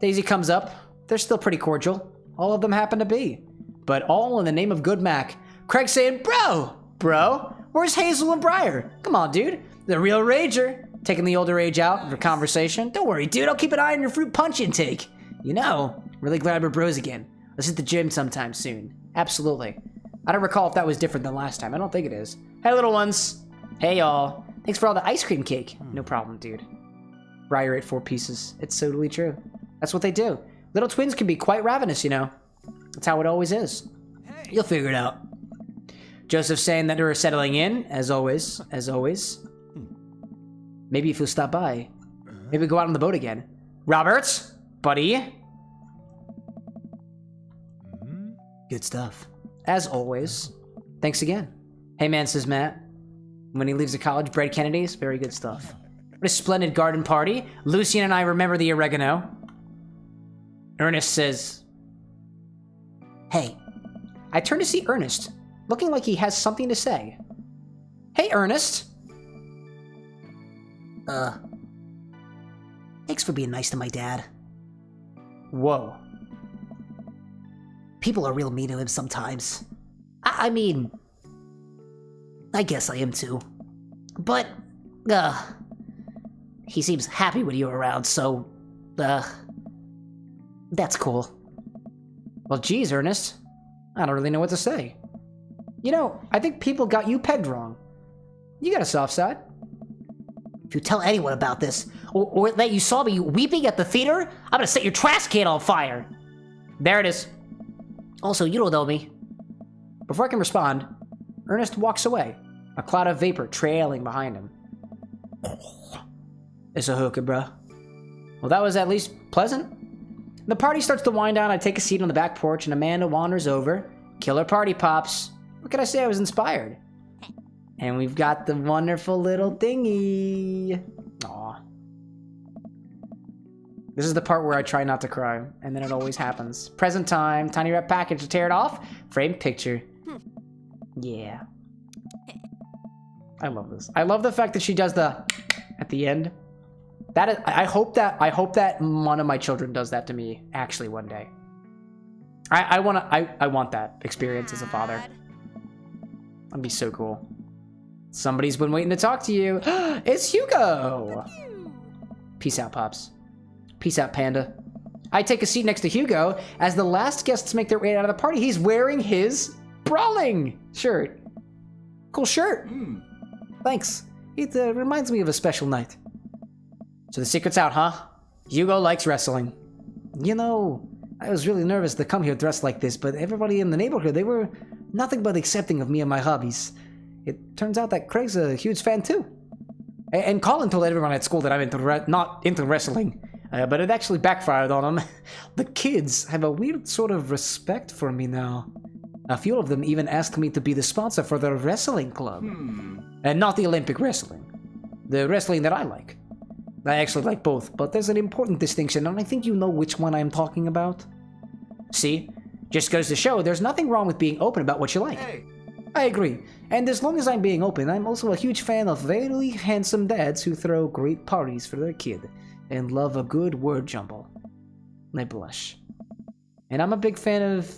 Daisy comes up. They're still pretty cordial. All of them happen to be. But all in the name of good Mac. Craig's saying, Bro, where's Hazel and Briar? Come on, dude. The real rager. Taking the older age out for conversation. Don't worry, dude. I'll keep an eye on your fruit punch intake. You know, really glad we're bros again. Let's hit the gym sometime soon. Absolutely. I don't recall if that was different than last time. I don't think it is. Hey, little ones. Hey, y'all. Thanks for all the ice cream cake. No problem, dude. Briar ate 4 pieces. It's totally true. That's what they do. Little twins can be quite ravenous, you know. That's how it always is. You'll figure it out. Joseph saying that we're settling in, as always. Maybe if you'll stop by. Maybe go out on the boat again. Robert, buddy. Good stuff. As always. Thanks again. Hey man, says Matt. When he leaves the college, bread Kennedy's. Very good stuff. What a splendid garden party. Lucien and I remember the oregano. Ernest says, Hey, I turn to see Ernest, looking like he has something to say. Hey, Ernest. thanks for being nice to my dad. Whoa. People are real mean to him sometimes. I mean, I guess I am too. But, he seems happy when you're around, so, that's cool. Well, geez, Ernest. I don't really know what to say. You know, I think people got you pegged wrong. You got a soft side. If you tell anyone about this, or that you saw me weeping at the theater, I'm gonna set your trash can on fire. There it is. Also, you don't know me. Before I can respond, Ernest walks away, a cloud of vapor trailing behind him. It's a hooker, bruh. Well, that was at least pleasant. The party starts to wind down. I take a seat on the back porch, and Amanda wanders over. Killer party pops. What can I say? I was inspired. And we've got the wonderful little thingy. Aw. This is the part where I try not to cry, and then it always happens. Present time, tiny wrap package to tear it off, framed picture. Yeah. I love this. I love the fact that she does the at the end. That is, I hope that one of my children does that to me actually one day. I want that experience as a father. That'd be so cool. Somebody's been waiting to talk to you. It's Hugo. Peace out, Pops. Peace out, Panda. I take a seat next to Hugo as the last guests make their way out of the party. He's wearing his brawling shirt. Cool shirt. Thanks. It reminds me of a special night. So the secret's out, huh? Hugo likes wrestling. You know, I was really nervous to come here dressed like this, but everybody in the neighborhood, they were nothing but accepting of me and my hobbies. It turns out that Craig's a huge fan too. And Colin told everyone at school that I'm not into wrestling, but it actually backfired on him. The kids have a weird sort of respect for me now. A few of them even asked me to be the sponsor for their wrestling club. And not the Olympic wrestling. The wrestling that I like. I actually like both, but there's an important distinction, and I think you know which one I'm talking about. See? Just goes to show there's nothing wrong with being open about what you like. Hey. I agree. And as long as I'm being open, I'm also a huge fan of very handsome dads who throw great parties for their kid and love a good word jumble. I blush. And I'm a big fan of...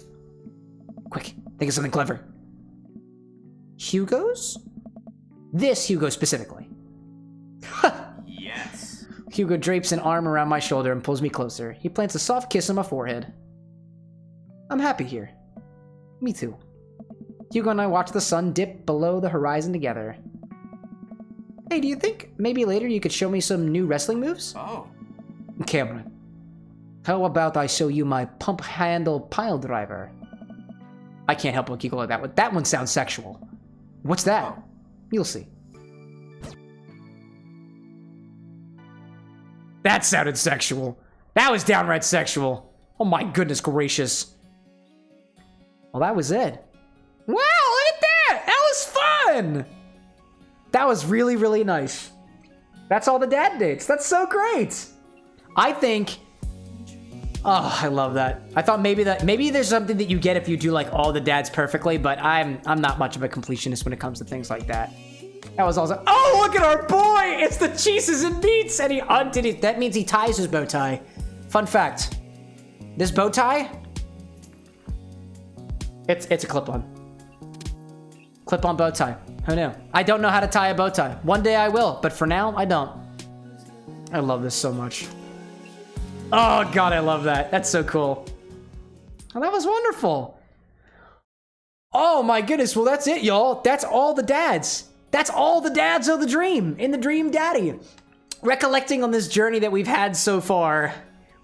Quick, think of something clever. Hugo's? This Hugo specifically. Yes. Hugo drapes an arm around my shoulder and pulls me closer. He plants a soft kiss on my forehead. I'm happy here. Me too. Hugo and I watch the sun dip below the horizon together. Hey, do you think maybe later you could show me some new wrestling moves? Oh. Cameron, how about I show you my pump handle pile driver? I can't help but giggle at that one. That one sounds sexual. What's that? Oh. You'll see. That sounded sexual. That was downright sexual. Oh my goodness gracious. Well, that was it. Wow, look at that! That was fun! That was really, really nice. That's all the dad dates. That's so great. I think... Oh, I love that. I thought maybe there's something that you get if you do like all the dads perfectly, but I'm not much of a completionist when it comes to things like that. That was awesome. Oh, look at our boy! It's the cheeses and meats, and he undid it. That means he ties his bow tie. Fun fact: this bow tie, it's a clip-on. Clip-on bow tie. Who knew? I don't know how to tie a bow tie. One day I will, but for now, I don't. I love this so much. Oh god, I love that. That's so cool. Oh, that was wonderful. Oh my goodness, well that's it, y'all. That's all the dads. That's all the dads of the dream, in the Dream Daddy. Recollecting on this journey that we've had so far,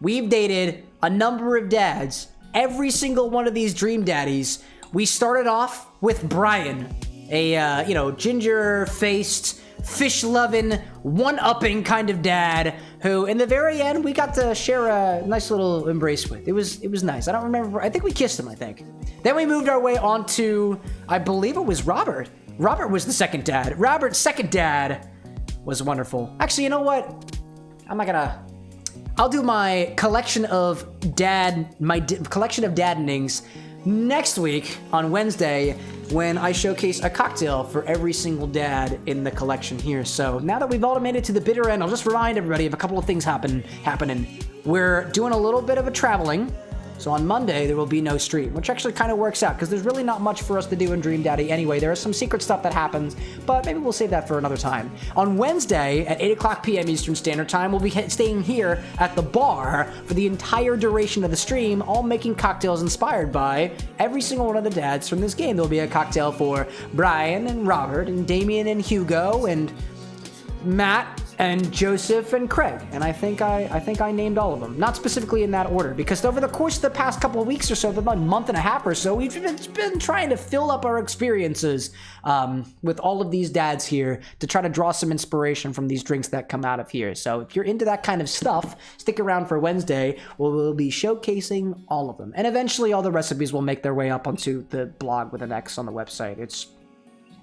we've dated a number of dads. Every single one of these Dream Daddies. We started off with Brian, a, ginger-faced, fish-loving, one-upping kind of dad who, in the very end, we got to share a nice little embrace with. It was nice. I don't remember. I think we kissed him, I think. Then we moved our way on to, I believe it was Robert. Robert was the second dad. Robert's second dad was wonderful. Actually, you know what? I'm not I'll do my collection of collection of daddenings next week on Wednesday when I showcase a cocktail for every single dad in the collection here. So now that we've all made it to the bitter end, I'll just remind everybody of a couple of things happening. We're doing a little bit of a traveling. So on Monday, there will be no stream, which actually kind of works out because there's really not much for us to do in Dream Daddy anyway. There is some secret stuff that happens, but maybe we'll save that for another time. On Wednesday at 8 o'clock p.m. Eastern Standard Time, we'll be staying here at the bar for the entire duration of the stream, all making cocktails inspired by every single one of the dads from this game. There'll be a cocktail for Brian and Robert and Damien and Hugo and Matt and Joseph and Craig, and I think I named all of them, not specifically in that order, because over the course of the past couple of weeks or so, about a month and a half or so, we've been trying to fill up our experiences with all of these dads here to try to draw some inspiration from these drinks that come out of here. So if you're into that kind of stuff, stick around for Wednesday. We'll be showcasing all of them, and eventually all the recipes will make their way up onto the blog with an X on the website.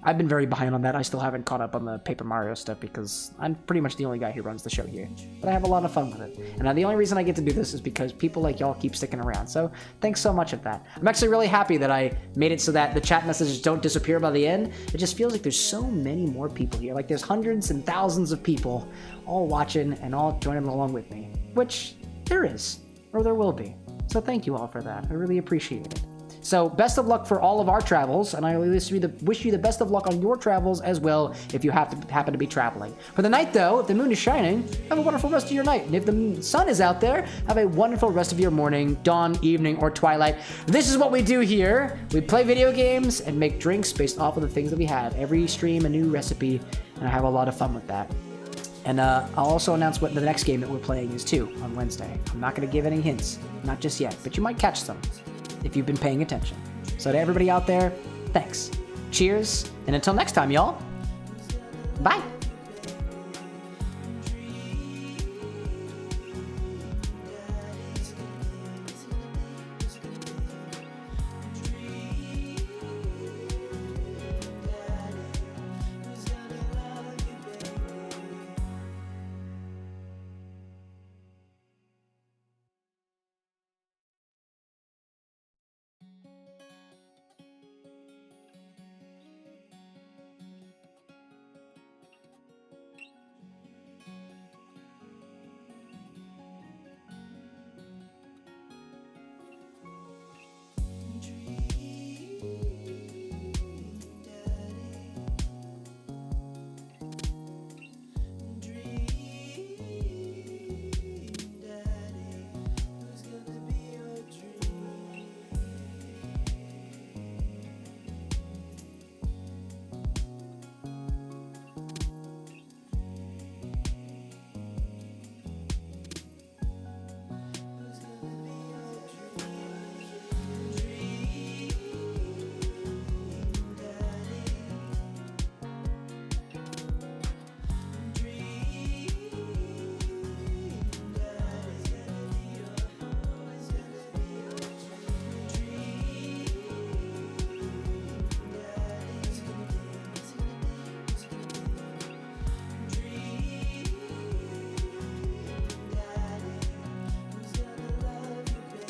I've been very behind on that. I still haven't caught up on the Paper Mario stuff because I'm pretty much the only guy who runs the show here. But I have a lot of fun with it. And the only reason I get to do this is because people like y'all keep sticking around. So thanks so much of that. I'm actually really happy that I made it so that the chat messages don't disappear by the end. It just feels like there's so many more people here. Like there's hundreds and thousands of people all watching and all joining along with me. Which there is, or there will be. So thank you all for that. I really appreciate it. So best of luck for all of our travels, and I wish you the best of luck on your travels as well if you happen to be traveling. For the night though, if the moon is shining, have a wonderful rest of your night. And if the sun is out there, have a wonderful rest of your morning, dawn, evening, or twilight. This is what we do here. We play video games and make drinks based off of the things that we have. Every stream a new recipe, and I have a lot of fun with that. And I'll also announce what the next game that we're playing is too on Wednesday. I'm not going to give any hints, not just yet, but you might catch some if you've been paying attention. So to everybody out there, thanks. Cheers, and until next time, y'all. Bye.